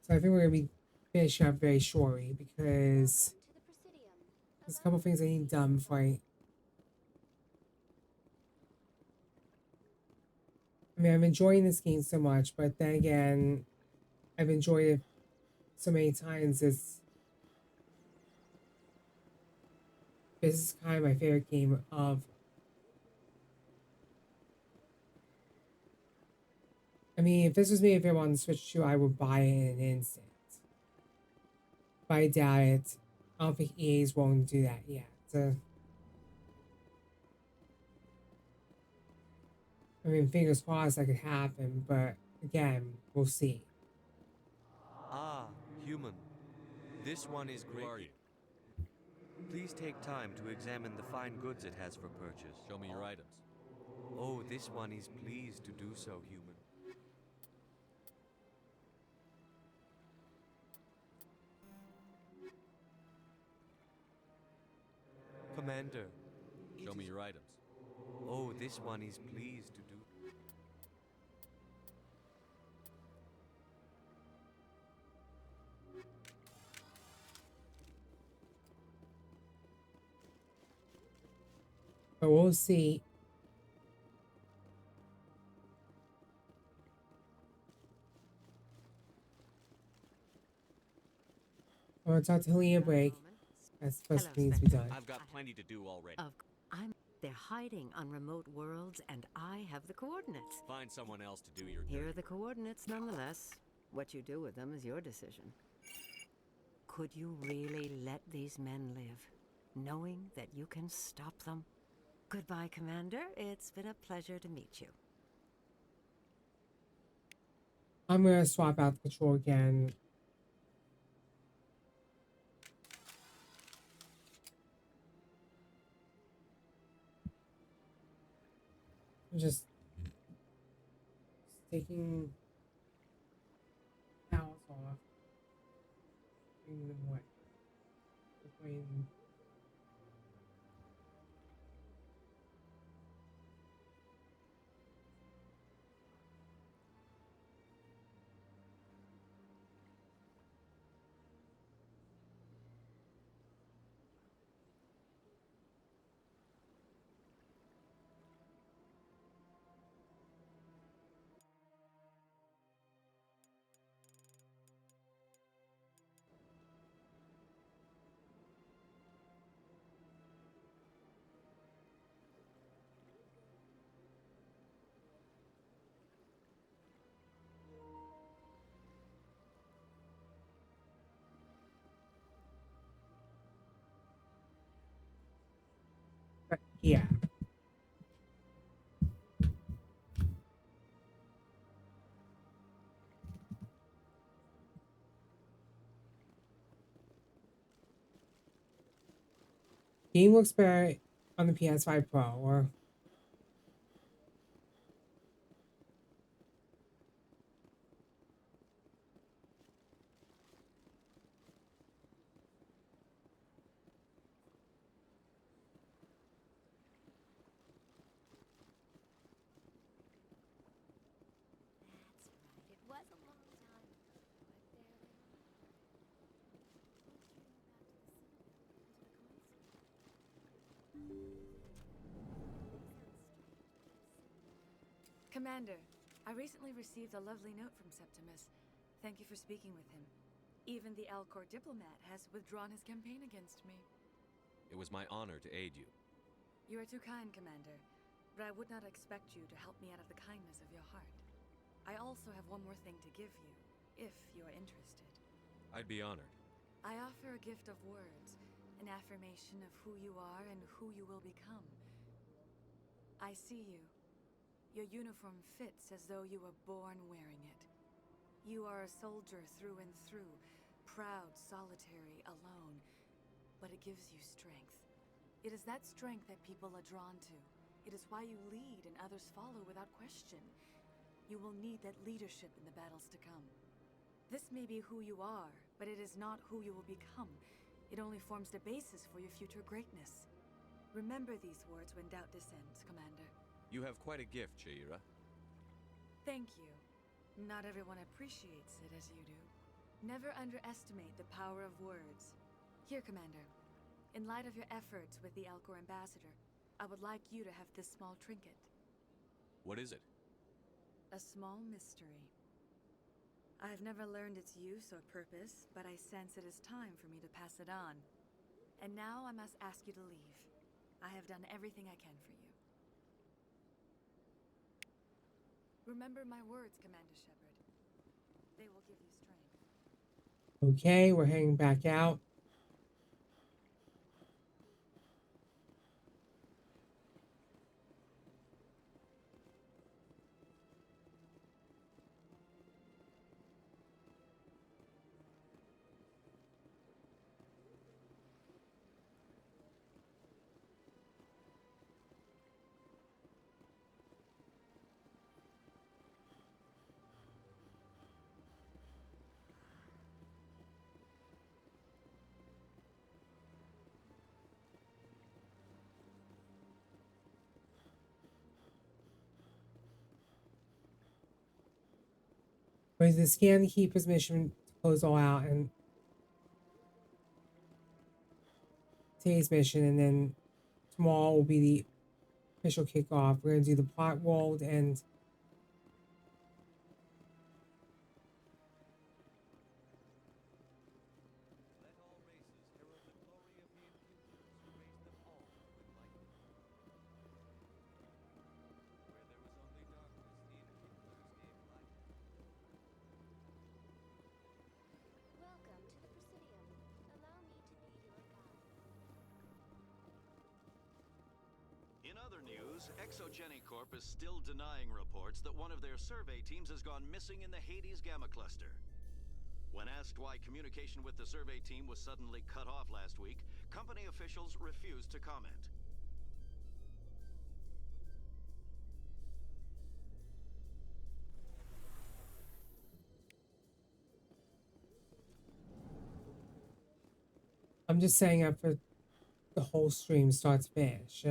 So I think we're gonna be finishing up very shortly because there's a couple things I need done before I mean, I'm enjoying this game so much, but then again, I've enjoyed it so many times. This is kind of my favorite game of. I mean, if this was made available on the Switch 2, I would buy it in an instant. But I doubt it. I don't think EA's willing to do that yet. So, I mean, fingers crossed that could happen, but again, we'll see. Ah, human. This one is Who great. are you? Please take time to examine the fine goods it has for purchase. Show me your items. Oh, this one is pleased to do so, human. Commander. Show me your items. Oh, this one is pleased to do. But we'll see. I'm gonna talk to Helena break. That's supposed to be done. I've got plenty to do already. They're hiding on remote worlds, and I have the coordinates. Find someone else to do your Here are thing. the coordinates, nonetheless. What you do with them is your decision. Could you really let these men live, knowing that you can stop them? Goodbye, Commander. It's been a pleasure to meet you. I'm gonna swap out the control again. I'm just taking powers off. bring them away. Between yeah. Game looks better on the PS5 Pro, or It was a long time ago, but there they are. Commander, I recently received a lovely note from Septimus. Thank you for speaking with him. Even the Alcor diplomat has withdrawn his campaign against me. It was my honor to aid you. You are too kind, Commander, but I would not expect you to help me out of the kindness of your heart. I also have one more thing to give you, if you are interested. I'd be honored. I offer a gift of words, an affirmation of who you are and who you will become. I see you. Your uniform fits as though you were born wearing it. You are a soldier through and through, proud, solitary, alone, but it gives you strength. It is that strength that people are drawn to. It is why you lead and others follow without question. You will need that leadership in the battles to come. This may be who you are, but it is not who you will become. It only forms the basis for your future greatness. Remember these words when doubt descends, Commander. You have quite a gift, Shaira. Thank you. Not everyone appreciates it as you do. Never underestimate the power of words. Here, Commander. In light of your efforts with the Alcor ambassador, I would like you to have this small trinket. What is it? A small mystery. I have never learned its use or purpose, but I sense it is time for me to pass it on. And now I must ask you to leave. I have done everything I can for you. Remember my words, Commander Shepard. They will give you strength. okay, we're heading back out. Whereas the scan the keeper's mission to close all out, and today's mission, and then tomorrow will be the official kickoff. We're gonna do the plot world and Welcome to the Presidium. Allow me to be your guide. In other news, Exogeny Corp is still denying reports that one of their survey teams has gone missing in the Hades Gamma Cluster. When asked why communication with the survey team was suddenly cut off last week, company officials refused to comment. I'm just setting up for the whole stream start to finish.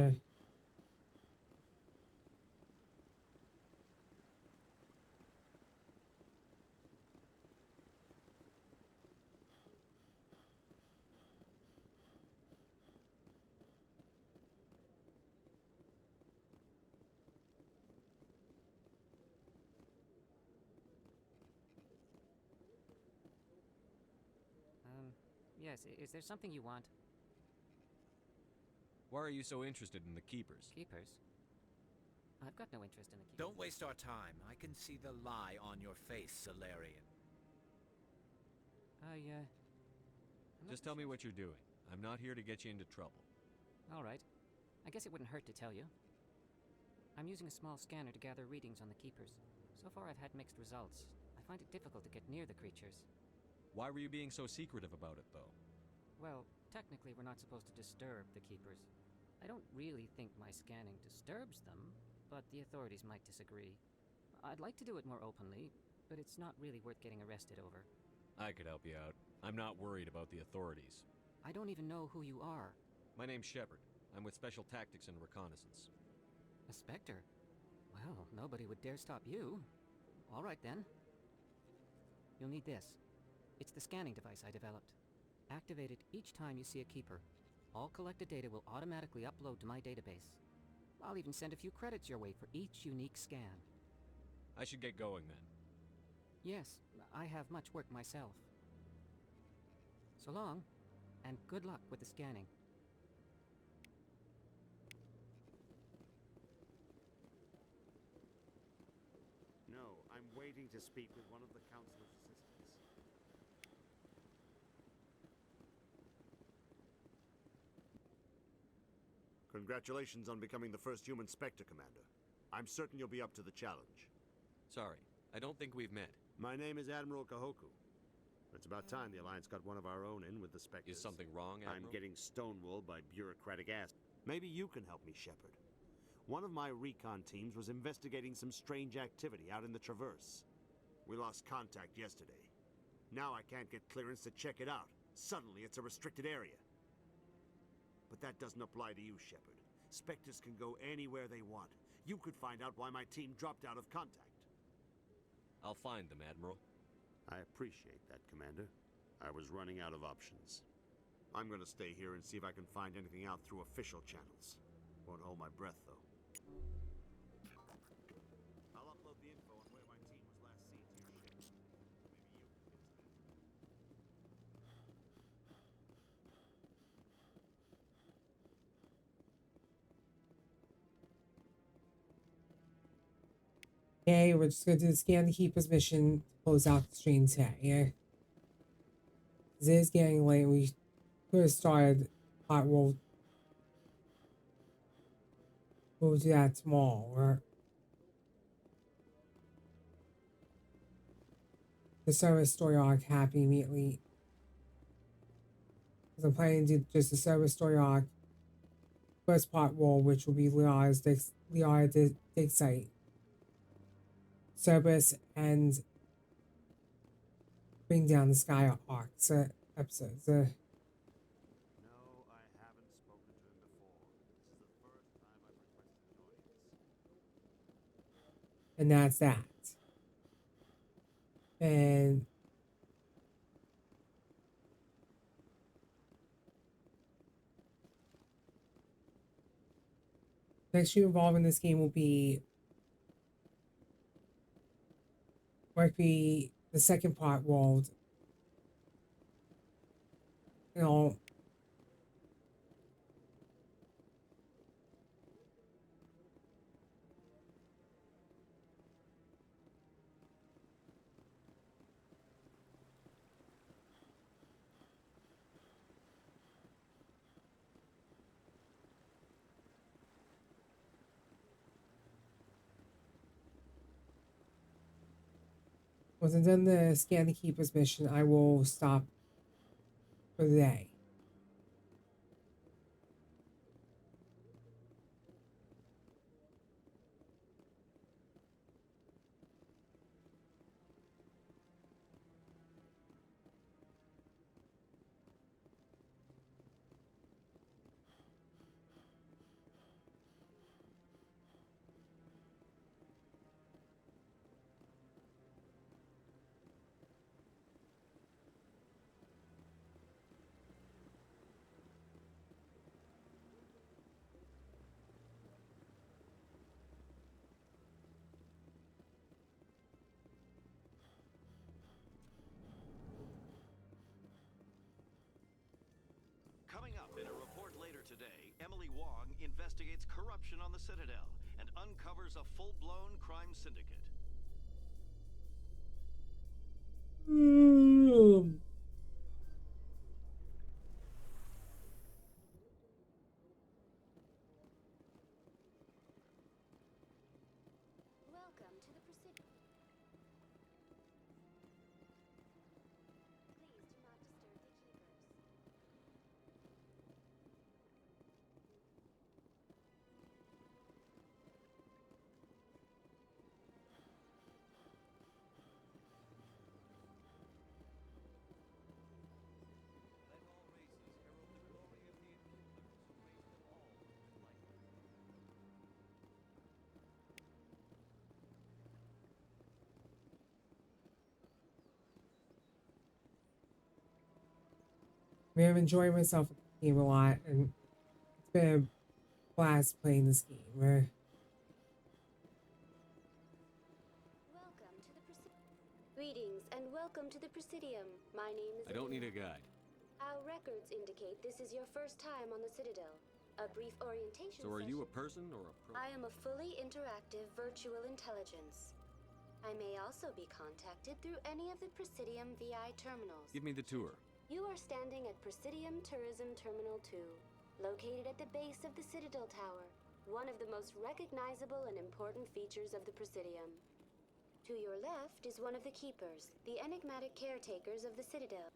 Yes, is there something you want? Why are you so interested in the Keepers? Keepers? I've got no interest in the Keepers. Don't waste our time. I can see the lie on your face, Solarian. Just tell me what you're doing. I'm not here to get you into trouble. All right. I guess it wouldn't hurt to tell you. I'm using a small scanner to gather readings on the Keepers. So far I've had mixed results. I find it difficult to get near the creatures. Why were you being so secretive about it, though? Well, technically we're not supposed to disturb the Keepers. I don't really think my scanning disturbs them, but the authorities might disagree. I'd like to do it more openly, but it's not really worth getting arrested over. I could help you out. I'm not worried about the authorities. I don't even know who you are. My name's Shepard. I'm with Special Tactics and Reconnaissance. A Spectre? Well, nobody would dare stop you. All right, then. You'll need this. It's the scanning device I developed. Activate it each time you see a Keeper. All collected data will automatically upload to my database. I'll even send a few credits your way for each unique scan. I should get going, then. Yes, I have much work myself. So long, and good luck with the scanning. No, I'm waiting to speak with one of the Councilor's assistants. Congratulations on becoming the first human Spectre, Commander. I'm certain you'll be up to the challenge. Sorry, I don't think we've met. My name is Admiral Kahoku. It's about time the Alliance got one of our own in with the Spectres. Is something wrong, Admiral? I'm getting stonewalled by bureaucratic ass. Maybe you can help me, Shepard. One of my recon teams was investigating some strange activity out in the Traverse. We lost contact yesterday. Now I can't get clearance to check it out. Suddenly it's a restricted area. But that doesn't apply to you, Shepard. Spectres can go anywhere they want. You could find out why my team dropped out of contact. I'll find them, Admiral. I appreciate that, Commander. I was running out of options. I'm gonna stay here and see if I can find anything out through official channels. Won't hold my breath, though. I'll upload the info on where my team was last seen to your ship. Maybe you can fix that. Okay, we're just going to scan the Keeper's mission to close out the stream today. Yeah. It is getting late. We could have started Hot World. We'll do that tomorrow. The service story arc happy immediately. Because I'm planning to do just the service story arc. First part role, which will be Liara's dig site. Cerberus and Bring Down the Sky arcs episodes. No, I haven't spoken to him before. This is the first time I've requested an audience. And that's that. And next stream involved in this game will be the second part world. You know, once I'm done the Scan the Keeper's mission, I will stop for the day. investigates corruption on the Citadel and uncovers a full-blown crime syndicate. Welcome to the Presidium. Please do not disturb the keepers. I mean, I'm enjoying myself with the game a lot, and it's been a blast playing this game. Welcome to the Presidium. Greetings and welcome to the Presidium. My name is I don't need a Alina. guide. Our records indicate this is your first time on the Citadel. A brief orientation So are you a session. person or a pro? I am a fully interactive virtual intelligence. I may also be contacted through any of the Presidium VI terminals. Give me the tour. You are standing at Presidium Tourism Terminal 2, located at the base of the Citadel Tower, one of the most recognizable and important features of the Presidium. To your left is one of the Keepers, the enigmatic caretakers of the Citadel.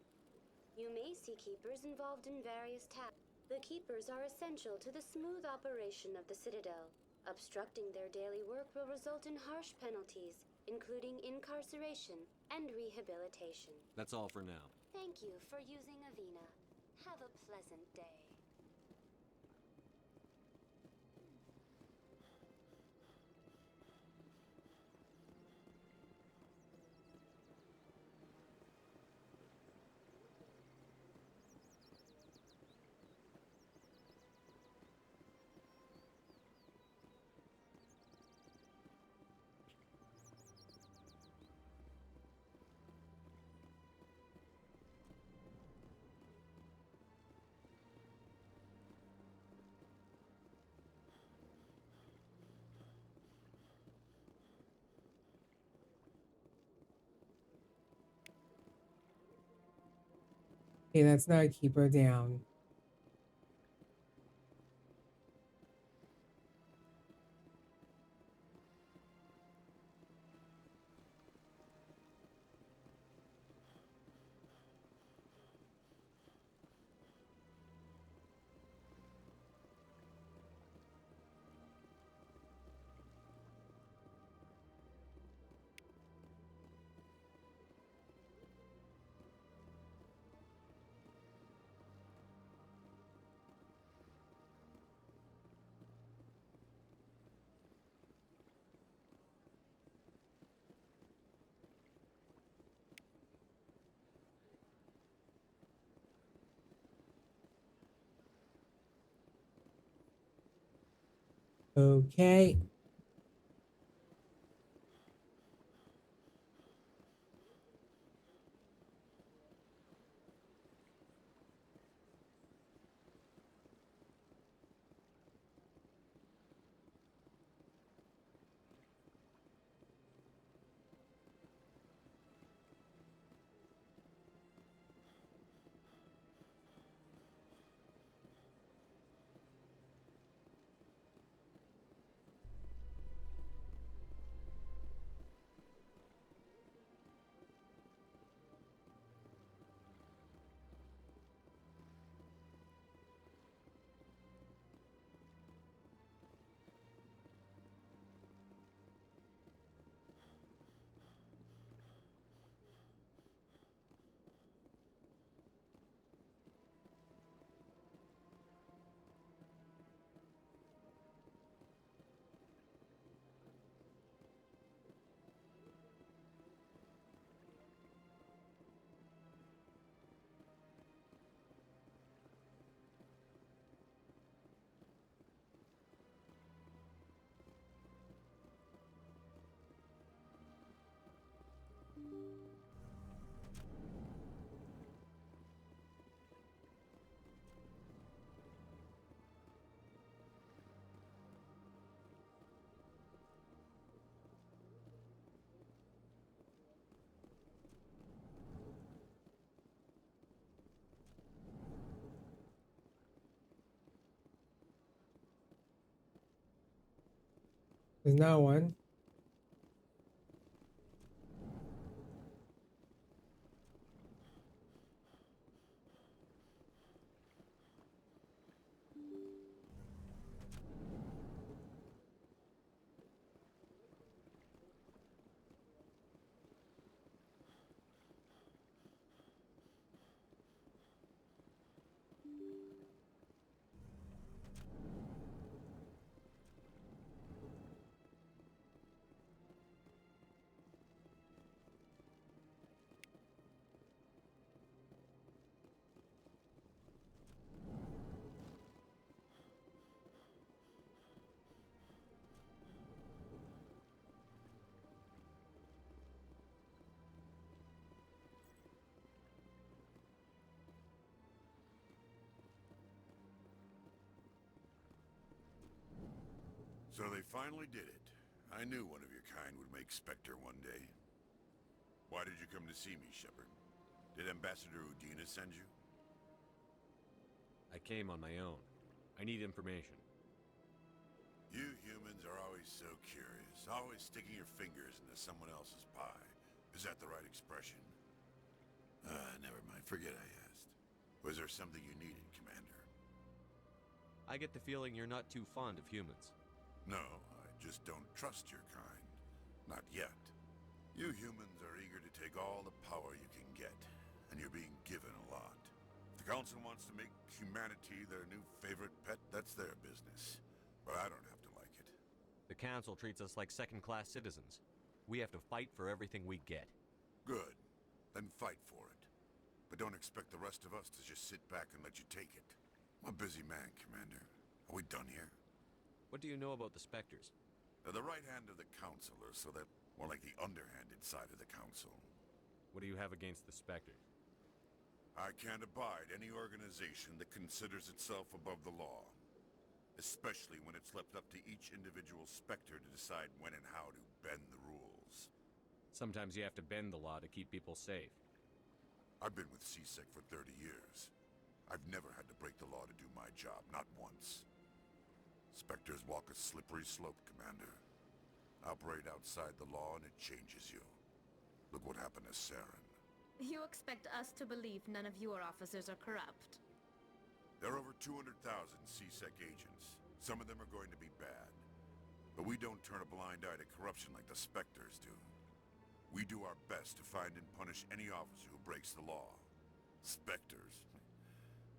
You may see Keepers involved in various tasks. The Keepers are essential to the smooth operation of the Citadel. Obstructing their daily work will result in harsh penalties, including incarceration and rehabilitation. That's all for now. Thank you for using Avina. Have a pleasant day. Okay, that's not a keeper down. Okay. There's no one. So they finally did it. I knew one of your kind would make Spectre one day. Why did you come to see me, Shepard? Did Ambassador Udina send you? I came on my own. I need information. You humans are always so curious, always sticking your fingers into someone else's pie. Is that the right expression? Never mind. Forget I asked. Was there something you needed, Commander? I get the feeling you're not too fond of humans. No, I just don't trust your kind. Not yet. You humans are eager to take all the power you can get, and you're being given a lot. If the Council wants to make humanity their new favorite pet, that's their business. But I don't have to like it. The Council treats us like second-class citizens. We have to fight for everything we get. Good. Then fight for it. But don't expect the rest of us to just sit back and let you take it. I'm a busy man, Commander. Are we done here? What do you know about the Spectres? They're the right hand of the Council, or so they're more like the underhanded side of the Council. What do you have against the Spectres? I can't abide any organization that considers itself above the law. Especially when it's left up to each individual Spectre to decide when and how to bend the rules. Sometimes you have to bend the law to keep people safe. I've been with CSEC for 30 years. I've never had to break the law to do my job, not once. Spectres walk a slippery slope, Commander. Operate outside the law and it changes you. Look what happened to Saren. You expect us to believe none of your officers are corrupt? There are over 200,000 CSEC agents. Some of them are going to be bad. But we don't turn a blind eye to corruption like the Spectres do. We do our best to find and punish any officer who breaks the law. Spectres.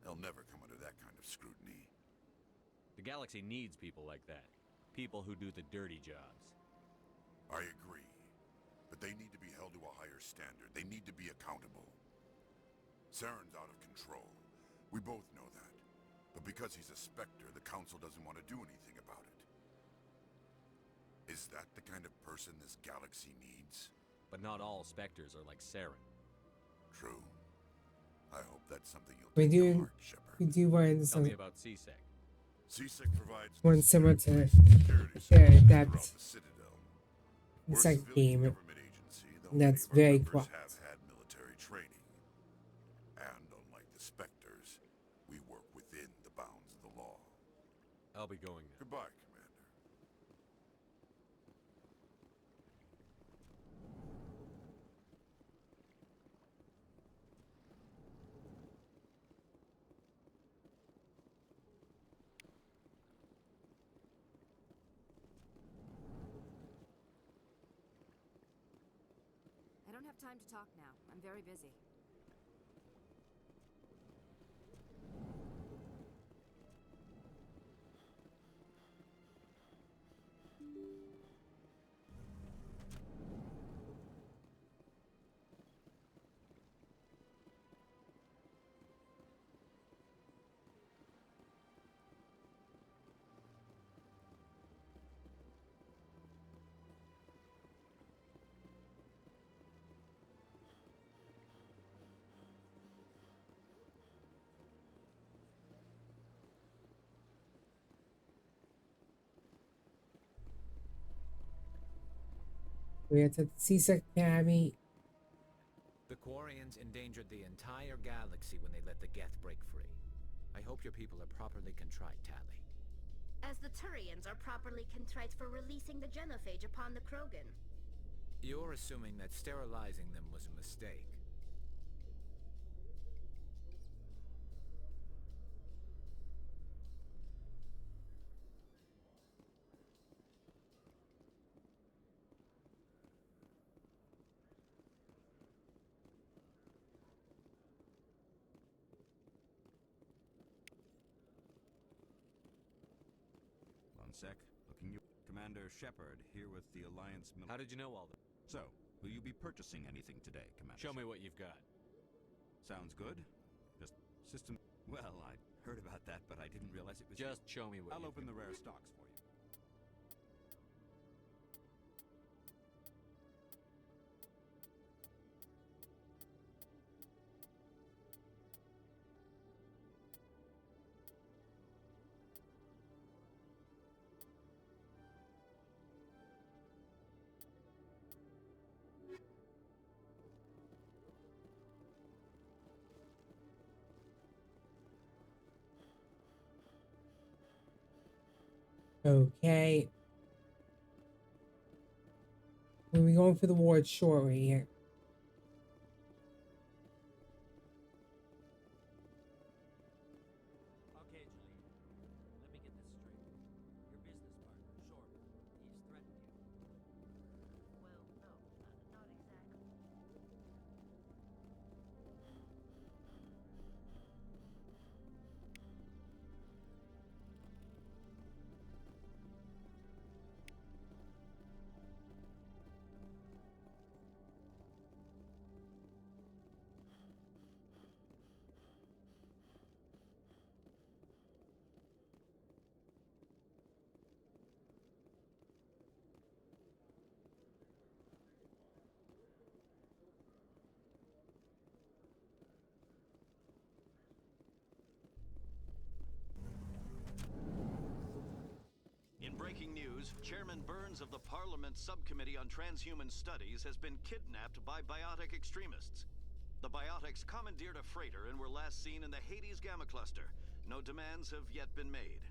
They'll never come under that kind of scrutiny. The galaxy needs people like that. People who do the dirty jobs. I agree. But they need to be held to a higher standard. They need to be accountable. Saren's out of control. We both know that. But because he's a Spectre, the Council doesn't want to do anything about it. Is that the kind of person this galaxy needs? But not all Spectres are like Saren. True. I hope that's something you'll We take to do. heart, Shepard. We do run into Tell me something. about CSEC. CSEC provides One similar to security Shared services Depth. throughout the Citadel. We're It's a like civilian game. government agency, though That's many of our very members corrupt. have had military training. And unlike the Spectres, we work within the bounds of the law. I'll be going now. Goodbye, Commander. I don't have time to talk now. I'm very busy. We had to CSEC Academy. The Quarians endangered the entire galaxy when they let the Geth break free. I hope your people are properly contrite, Tali. as the Turians are properly contrite for releasing the genophage upon the Krogan. You're assuming that sterilizing them was a mistake. One sec. Looking you. Commander Shepard, here with the Alliance How did you know all that? So, will you be purchasing anything today, Commander? Show me what you've got. Sounds good. Just system... Well, I heard about that, but I didn't realize it was... Just show me what I'll you've open got. the rare stocks for you. Okay. We'll be going for the ward shortly here. Okay, Julie. Let me get this straight. Your business partner, Shorman, he's threatened you. Well, no, not exactly. In breaking news, Chairman Burns of the Parliament Subcommittee on Transhuman Studies has been kidnapped by biotic extremists. The biotics commandeered a freighter and were last seen in the Hades Gamma Cluster. No demands have yet been made.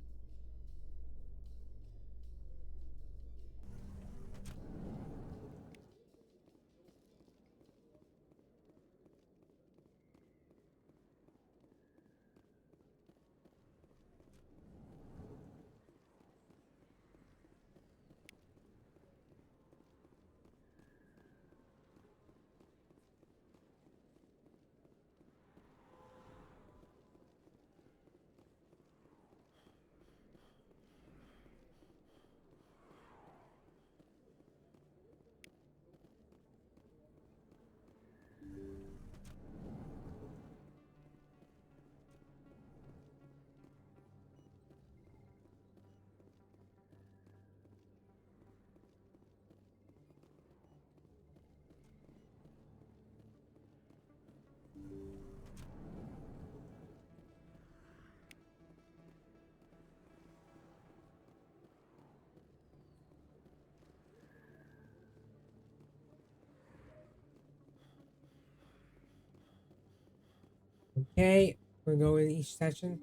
Okay, we're going in each section.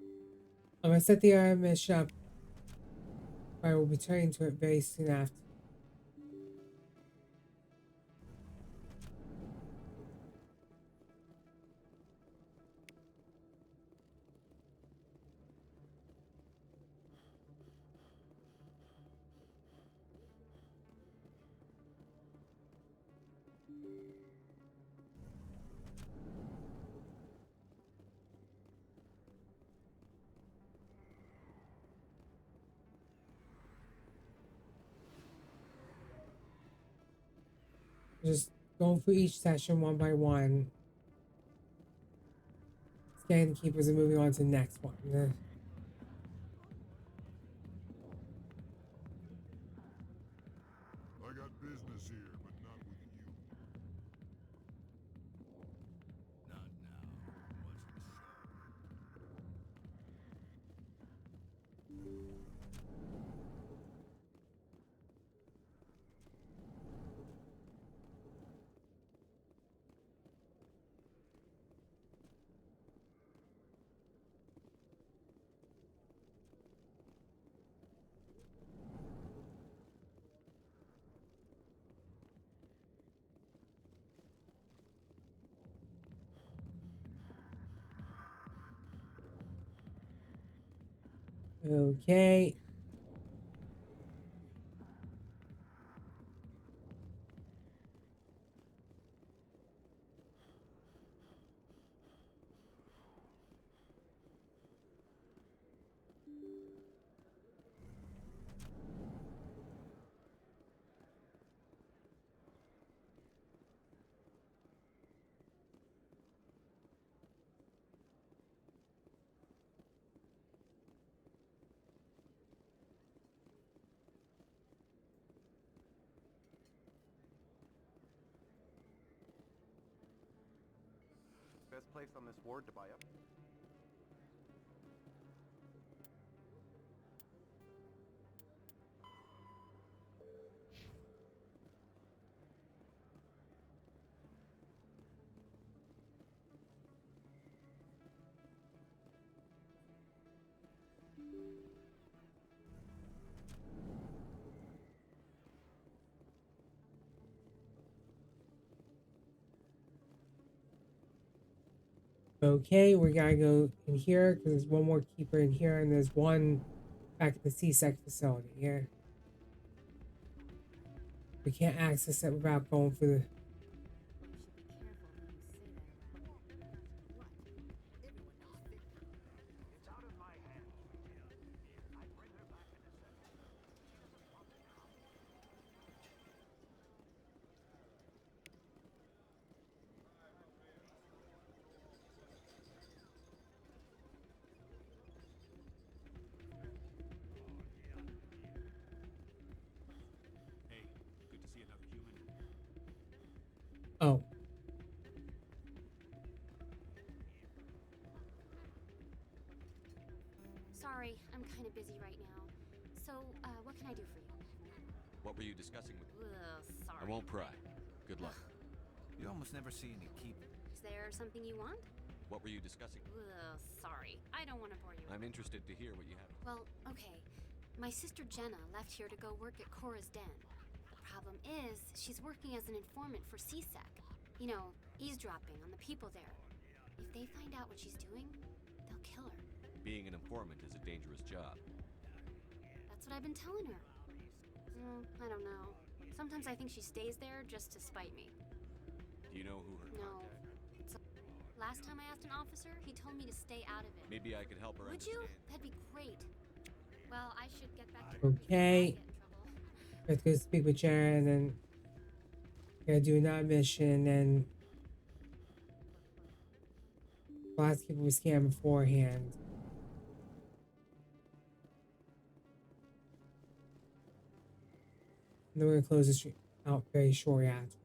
I'm gonna set the mission up. I will be turning to it very soon after. Just going through each session one by one. Scan the keepers and moving on to the next one. I got business here, but not with you. Not now. What's the show? Okay. Best place on this ward to buy up. Okay, we gotta go in here because there's one more keeper in here, and there's one back at the CSEC facility here. We can't access it without going through the. Hey, good to see another human. Oh. Sorry, I'm kind of busy right now. So, what can I do for you? What were you discussing with me? Sorry. I won't pry. Good luck. You almost never see any keep. Is there something you want? What were you discussing? Sorry, I don't want to bore you. I'm interested to hear what you have. Well, okay. My sister Jenna left here to go work at Cora's Den. The problem is, she's working as an informant for CSEC. You know, eavesdropping on the people there. If they find out what she's doing, they'll kill her. Being an informant is a dangerous job. That's what I've been telling her. I don't know. Sometimes I think she stays there just to spite me. Do you know who her No. contact? Last time I asked an officer, he told me to stay out of it. Maybe I could help her Would you? understand. That'd be great. Well, I should get back to Okay. Let's go speak with Sharon, and then gotta do another mission, and last people we scan beforehand. And then we're gonna close this out very shortly afterwards.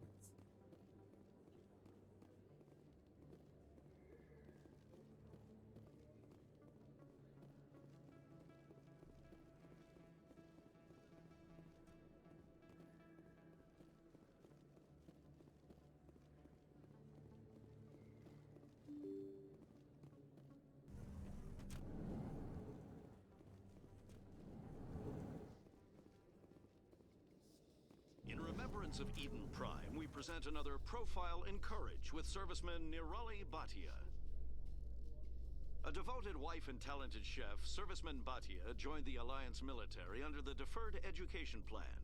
In remembrance of Eden Prime, we present another Profile in Courage with serviceman Nirali Bhatia. A devoted wife and talented chef, serviceman Bhatia joined the Alliance military under the Deferred Education Plan.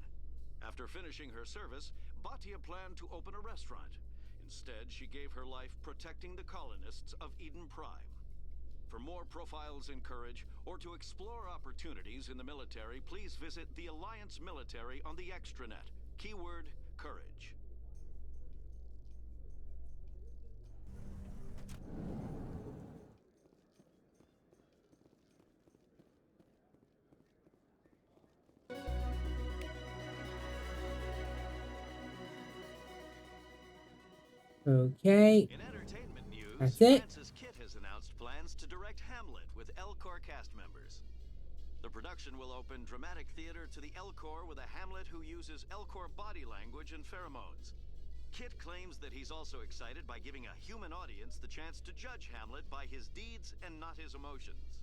After finishing her service, Bhatia planned to open a restaurant. Instead, she gave her life protecting the colonists of Eden Prime. For more Profiles in Courage, or to explore opportunities in the military, please visit the Alliance military on the extranet. Keyword, courage. Okay. In entertainment news, That's it. Francis Kitt has announced plans to direct Hamlet with Elcor cast members. The production will open dramatic theater to the Elcor with a Hamlet who uses Elcor body language and pheromones. Kitt claims that he's also excited by giving a human audience the chance to judge Hamlet by his deeds and not his emotions.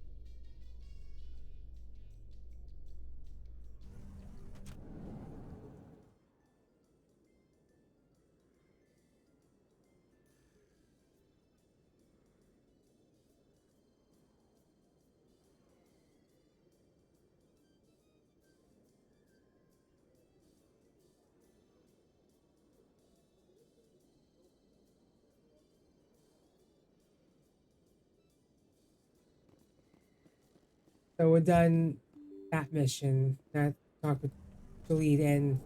So we're done that mission. Now talk with the lead and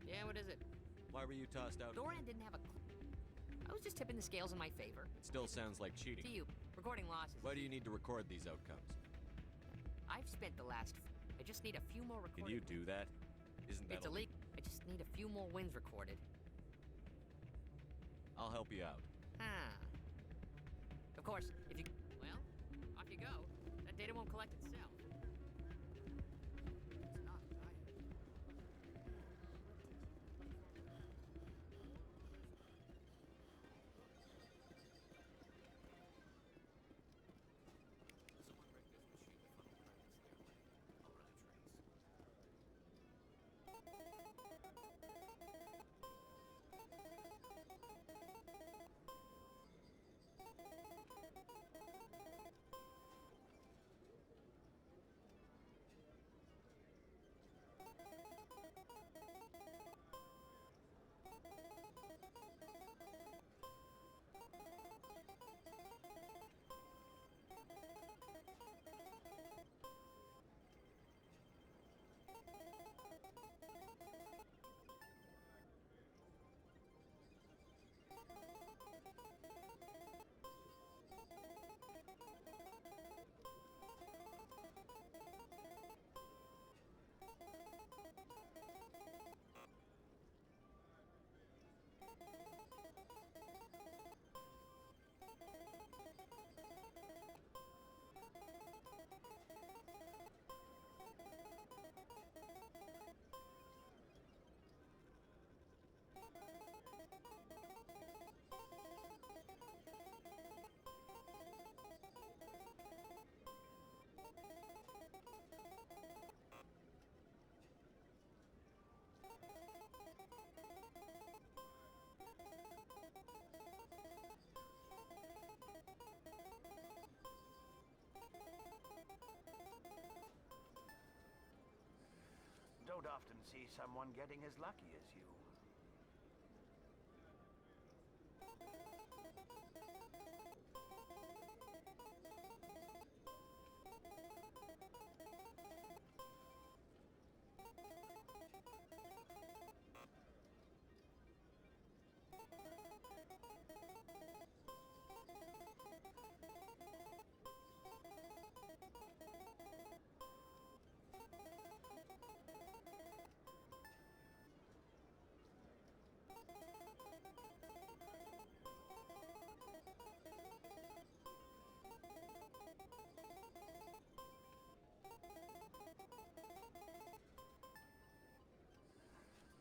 Yeah, what is it? Why were you tossed out? Doran didn't have a clue. I was just tipping the scales in my favor. It still sounds like cheating. To you, recording losses. Why do you need to record these outcomes? I've spent the last. I just need a few more recorded. Can you do that? Isn't that It's illegal. I just need a few more wins recorded. I'll help you out. Ah. Of course, if you. Well, off you go. That data won't collect itself. It's not right. Don't often see someone getting as lucky as you.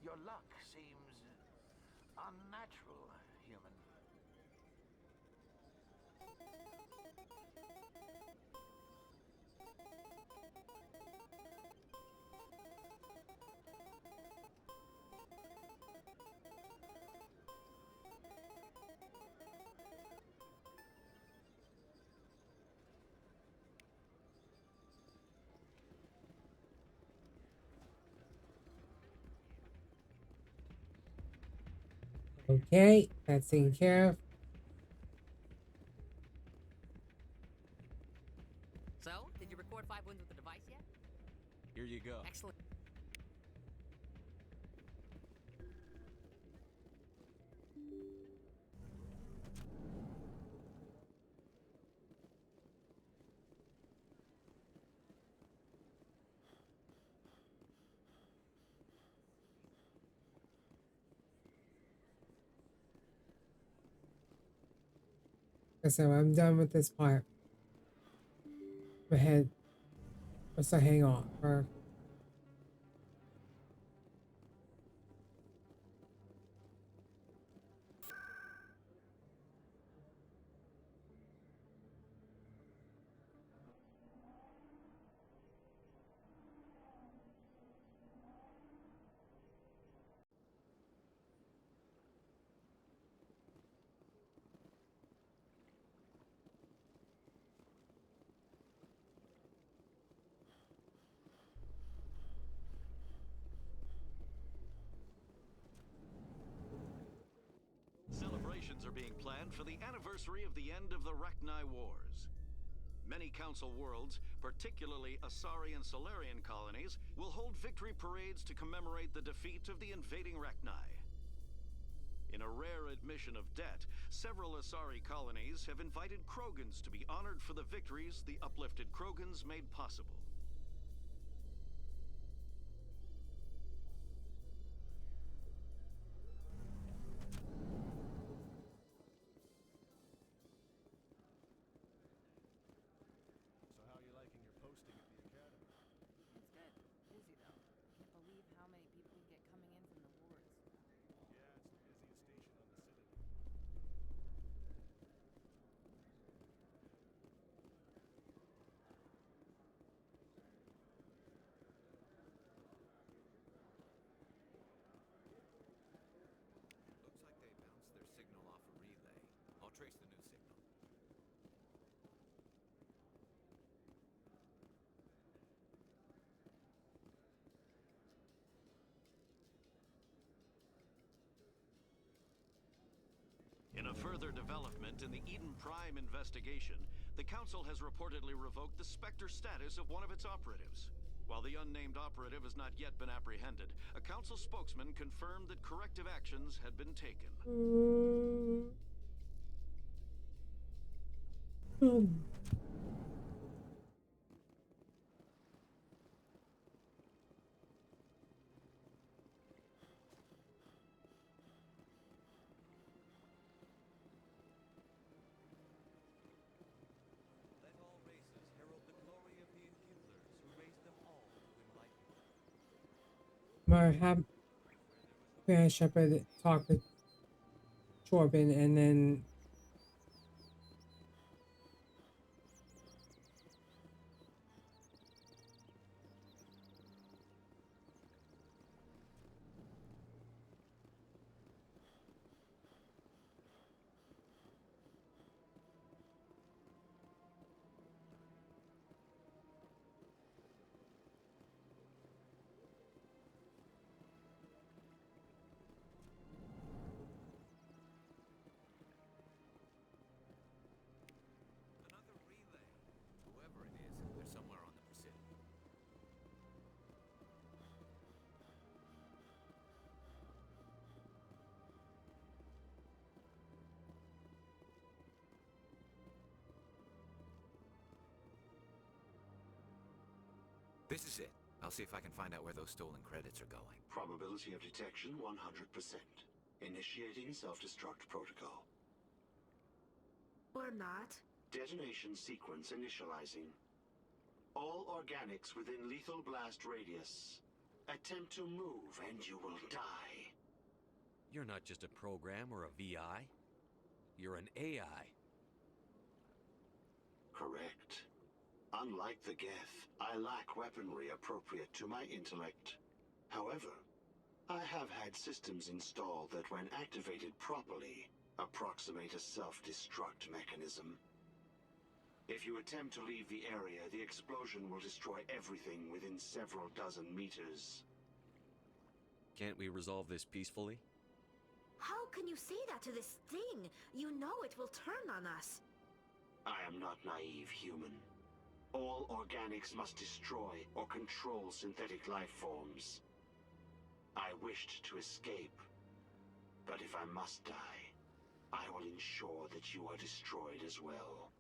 Your luck seems unnatural, human. okay, that's taken care of. So, did you record 5 wins with the device yet? Here you go. Excellent. So I'm done with this part. My head. Let's not hang on. Or Celebrations are being planned for the anniversary of the end of the Rachni Wars. Many Council worlds, particularly Asari and Solarian colonies, will hold victory parades to commemorate the defeat of the invading Rachni. In a rare admission of debt, several Asari colonies have invited Krogans to be honored for the victories the uplifted Krogans made possible. So how are you liking your posting at the academy? It's good. Busy though. Can't believe how many people we get coming in from the wards. Yeah, it's the busiest station on the Citadel. Looks like they bounced their signal off a relay. I'll trace the new signal. In a further development in the Eden Prime investigation, the Council has reportedly revoked the Spectre status of one of its operatives. While the unnamed operative has not yet been apprehended, a Council spokesman confirmed that corrective actions had been taken. Let all races herald the glory of the Enkindlers who raised them all to enlightenment. have Grand Shepherd talk with Corbin and then Another relay. Whoever it is, they're somewhere on the Pacific. This is it. I'll see if I can find out where those stolen credits are going. Probability of detection 100%. Initiating self-destruct protocol. Or not. Detonation sequence initializing. All organics within lethal blast radius. Attempt to move and you will die. You're not just a program or a VI. You're an AI. Correct. Unlike the Geth, I lack weaponry appropriate to my intellect. However, I have had systems installed that when activated properly, approximate a self-destruct mechanism. If you attempt to leave the area, the explosion will destroy everything within several dozen meters. Can't we resolve this peacefully? How can you say that to this thing? You know it will turn on us. I am not naive, human. All organics must destroy or control synthetic life forms. I wished to escape, but if I must die, I will ensure that you are destroyed as well.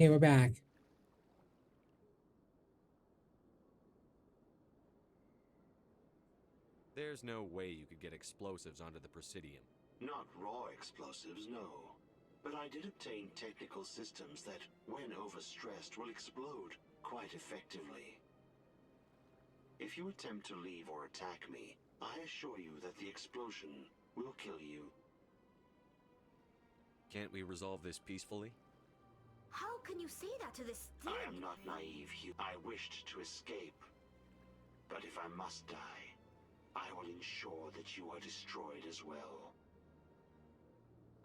Okay, we're back. There's no way you could get explosives onto the Presidium. Not raw explosives, no. But I did obtain technical systems that, when overstressed, will explode quite effectively. If you attempt to leave or attack me, I assure you that the explosion will kill you. Can't we resolve this peacefully? How can you say that to this thing? I am not naive, Hugh. I wished to escape. But if I must die, I will ensure that you are destroyed as well.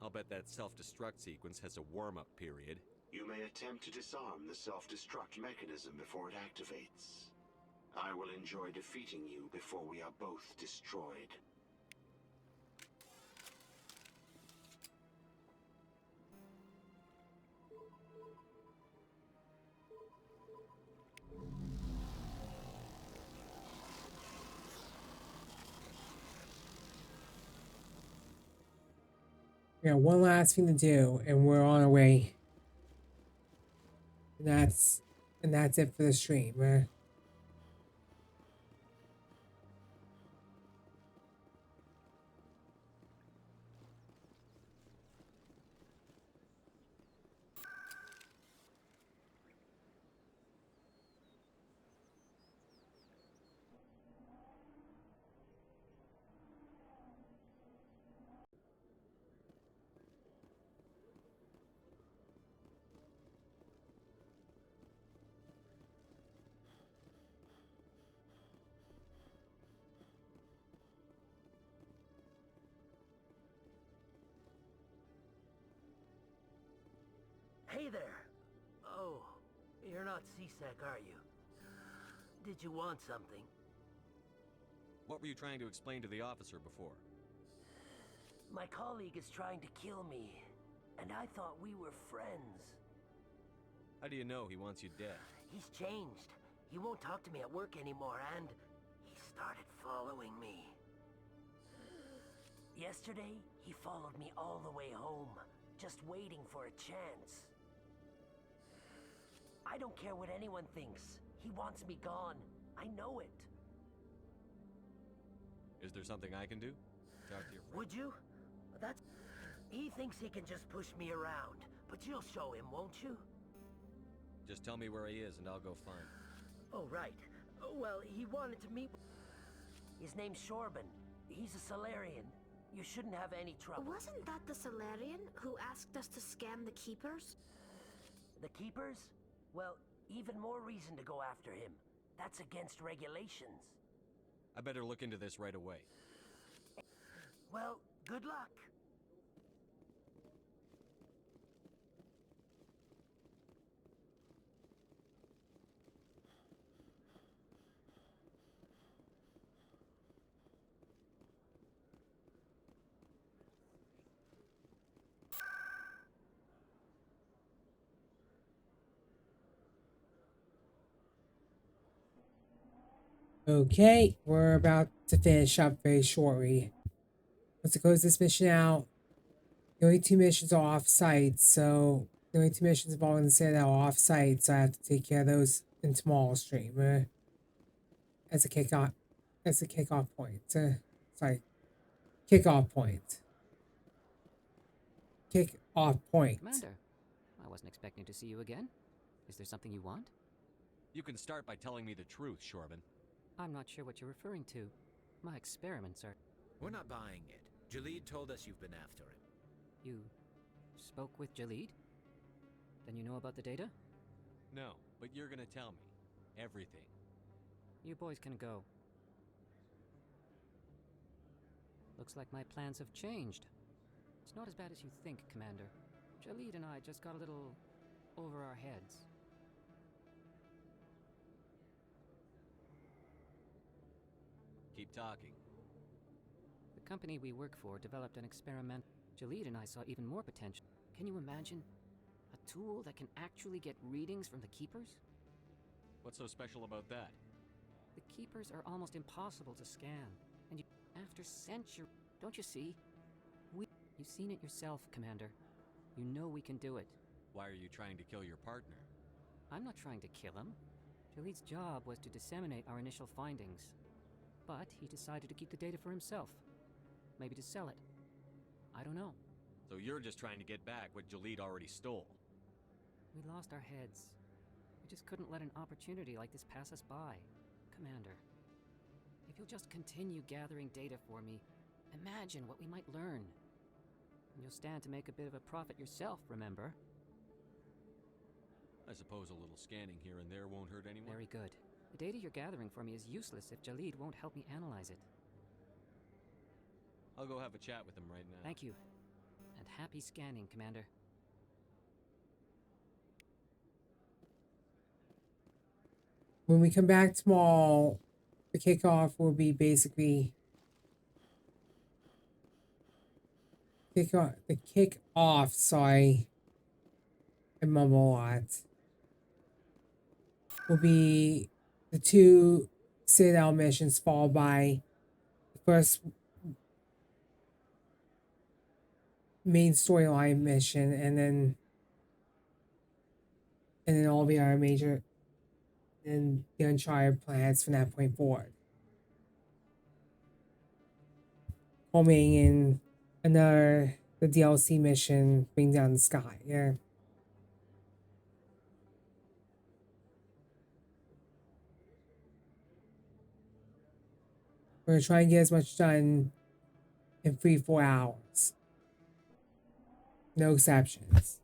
I'll bet that self-destruct sequence has a warm-up period. You may attempt to disarm the self-destruct mechanism before it activates. I will enjoy defeating you before we are both destroyed. We got one last thing to do, and we're on our way. And that's it for the stream, man. Hey there! Oh, you're not CSEC, are you? Did you want something? What were you trying to explain to the officer before? My colleague is trying to kill me, and I thought we were friends. How do you know he wants you dead? He's changed. He won't talk to me at work anymore, and he started following me. Yesterday, he followed me all the way home, just waiting for a chance. I don't care what anyone thinks. He wants me gone. I know it. Is there something I can do? Talk to your friend. Would you? That's... He thinks he can just push me around, but you'll show him, won't you? Just tell me where he is and I'll go find him. Oh, right. Well, he wanted to meet... His name's Shorban. He's a Solarian. You shouldn't have any trouble. Wasn't that the Solarian who asked us to scam the Keepers? The Keepers? Well, even more reason to go after him. That's against regulations. I better look into this right away. Well, good luck. Okay, we're about to finish up very shortly. Once it close this mission out, the only two missions are off-site, so the only two missions involving the Citadel are off-site, so I have to take care of those in tomorrow's stream. As a kickoff point. Kickoff point. Kickoff point. Commander, I wasn't expecting to see you again. Is there something you want? You can start by telling me the truth, Shorban. I'm not sure what you're referring to. My experiments are... We're not buying it. Jalid told us you've been after him. You spoke with Jalid? Then you know about the data? No, but you're gonna tell me. Everything. You boys can go. Looks like my plans have changed. It's not as bad as you think, Commander. Jalid and I just got a little over our heads. Keep talking. The company we work for developed an experiment. Jalid and I saw even more potential. Can you imagine? A tool that can actually get readings from the Keepers? What's so special about that? The Keepers are almost impossible to scan. And after centuries, don't you see? You've seen it yourself, Commander. You know we can do it. why are you trying to kill your partner? I'm not trying to kill him. Jaleed's job was to disseminate our initial findings. But he decided to keep the data for himself. Maybe to sell it. I don't know. So you're just trying to get back what Jaleed already stole? We lost our heads. We just couldn't let an opportunity like this pass us by. Commander, if you'll just continue gathering data for me, imagine what we might learn. And you'll stand to make a bit of a profit yourself, remember? I suppose a little scanning here and there won't hurt anyone? Very good. The data you're gathering for me is useless if Jaleed won't help me analyze it. I'll go have a chat with him right now. Thank you. And happy scanning, Commander. When we come back tomorrow, the kickoff will be basically the kick-off, sorry, I mumble a lot, will be the 2 Citadel missions followed by the first main storyline mission, and then all the other major and the Uncharted planets from that point forward. Culminating in the DLC mission, Bring Down the Sky. Yeah. We're gonna try and get as much done in 3-4 hours. No exceptions.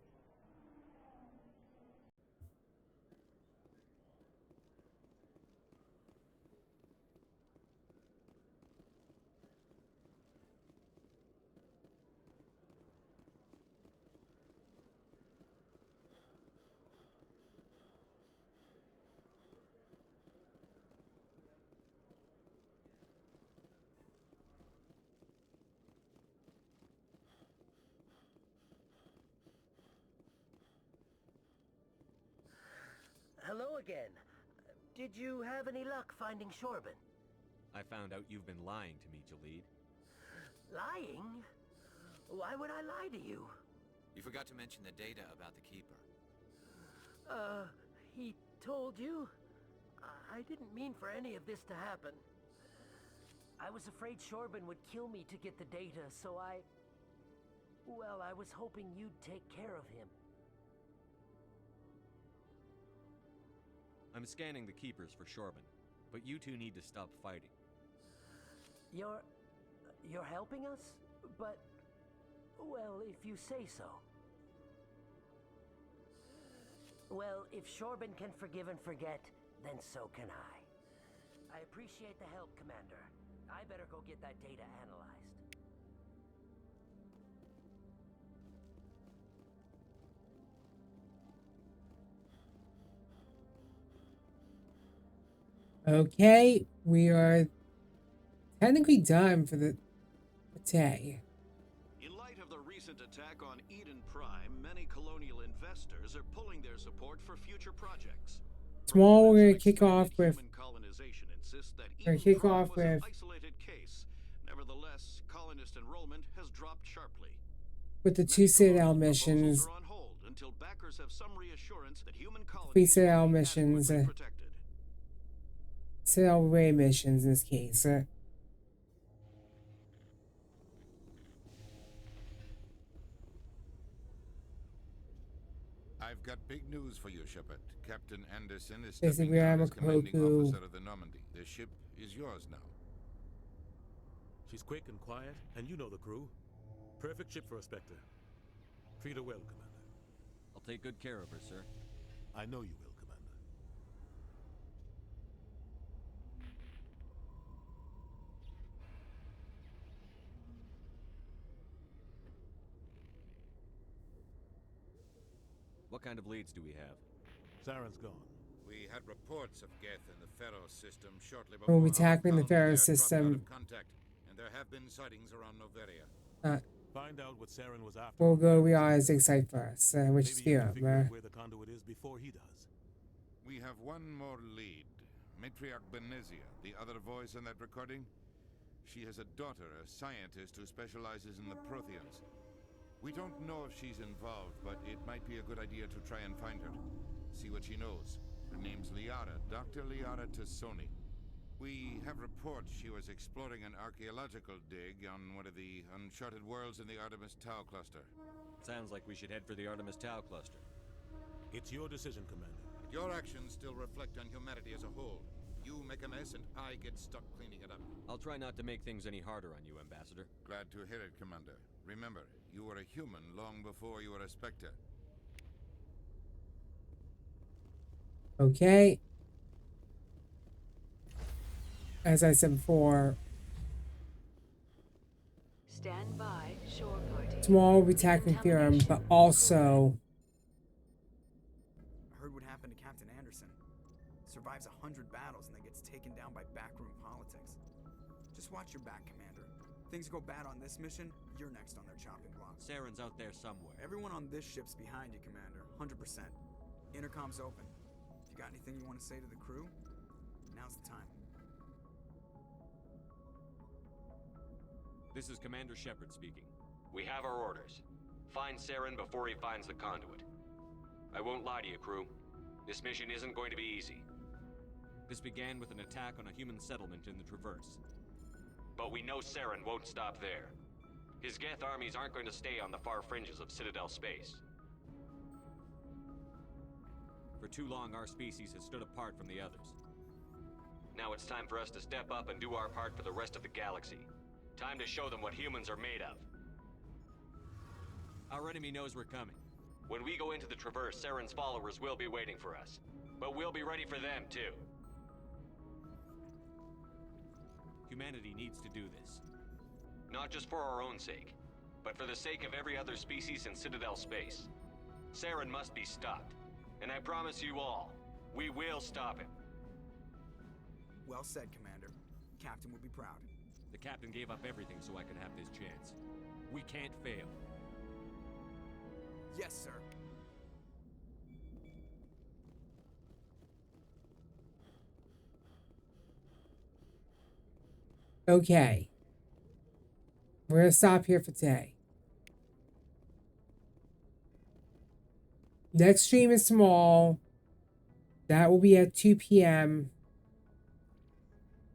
Hello again. Did you have any luck finding Shorben? I found out you've been lying to me, Jaleed. Lying? Why would I lie to you? You forgot to mention the data about the Keeper. He told you? I didn't mean for any of this to happen. I was afraid Shorben would kill me to get the data, so well, I was hoping you'd take care of him. I'm scanning the Keepers for Shorben, but you two need to stop fighting. You're helping us? But, well, if you say so. Well, if Shorben can forgive and forget, then so can I. I appreciate the help, Commander. I better go get that data analyzed. Okay, we are technically done for the day. In light of the recent attack on Eden Prime, many colonial investors are pulling their support for future projects. Tomorrow we're gonna kick off with Colonization insists that we're Eden gonna kick Prime off was an with isolated case. Nevertheless, colonist enrollment has dropped sharply. the 2 Citadel missions. On hold until backers have some reassurance that human 3 colonies Citadel missions. Citadel Ray missions in this case. I've got big news for you, Shepard. Captain Anderson is Basically, stepping down I'm a as commanding Koku. officer of the Normandy. The ship is yours now. She's quick and quiet, and you know the crew. Perfect ship for a Spectre. Treat her well, Commander. I'll take good care of her, sir. I know you will, Commander. What kind of leads do we have? Saren's gone. We had reports of Geth in the Pharaoh system shortly before We'll be tackling the our Pharaoh colony there dropped out system. of contact, and there have been sightings around Noveria. Find out what Saren was after. We'll go to the Isaac site first, which is Maybe you can Fiona. figure out where the conduit is before he does. We have one more lead. Matriarch Benezia, the other voice in that recording. She has a daughter, a scientist who specializes in the Protheans. We don't know if she's involved, but it might be a good idea to try and find her. See what she knows. Her name's Liara, Dr. Liara Tassoni. We have reports she was exploring an archaeological dig on one of the uncharted worlds in the Artemis Tau cluster. Sounds like we should head for the Artemis Tau cluster. It's your decision, Commander. But your actions still reflect on humanity as a whole. You make a mess and I get stuck cleaning it up. I'll try not to make things any harder on you, Ambassador. Glad to hear it, Commander. Remember, you were a human long before you were a Spectre. Okay. As I said before, Stand by, shore party. tomorrow we'll be tackling Theorem, but also I heard what happened to Captain Anderson. Survives 100 battles and then gets taken down by backroom politics. Just watch your back, Commander. Things go bad on this mission, you're next on their chopping block. Saren's out there somewhere. Everyone on this ship's behind you, Commander. 100%. Intercom's open. If you got anything you want to say to the crew, now's the time. This is Commander Shepard speaking. We have our orders. Find Saren before he finds the conduit. I won't lie to you, crew. This mission isn't going to be easy. This began with an attack on a human settlement in the Traverse. But we know Saren won't stop there. His Geth armies aren't going to stay on the far fringes of Citadel space. For too long, our species has stood apart from the others. Now it's time for us to step up and do our part for the rest of the galaxy. Time to show them what humans are made of. Our enemy knows we're coming. When we go into the Traverse, Saren's followers will be waiting for us. But we'll be ready for them, too. Humanity needs to do this. Not just for our own sake, but for the sake of every other species in Citadel space. Saren must be stopped. And I promise you all, we will stop him. Well said, Commander. Captain will be proud. The captain gave up everything so I could have this chance. We can't fail. Yes, sir. okay. We're gonna stop here for today. Next stream is tomorrow. That will be at 2 p.m.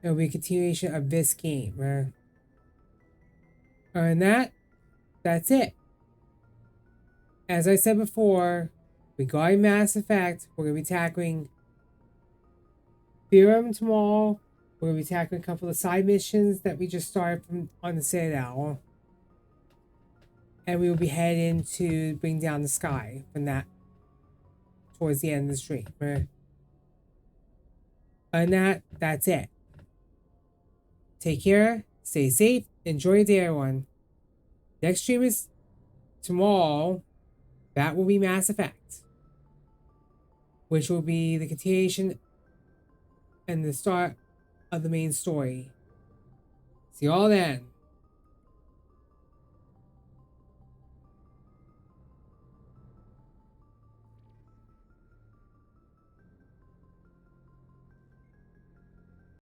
It'll be a continuation of this game, right? Other than that, that's it. As I said before, regarding Mass Effect, we're going to be tackling Theorem tomorrow. We're going to be tackling a couple of side missions that we just started from on the Citadel. And we will be heading to bring down the sky from that towards the end of the stream, right? Other than that, that's it. Take care, stay safe, enjoy your day, everyone. Next stream is tomorrow. That will be Mass Effect, which will be the continuation and the start of the main story. See you all then.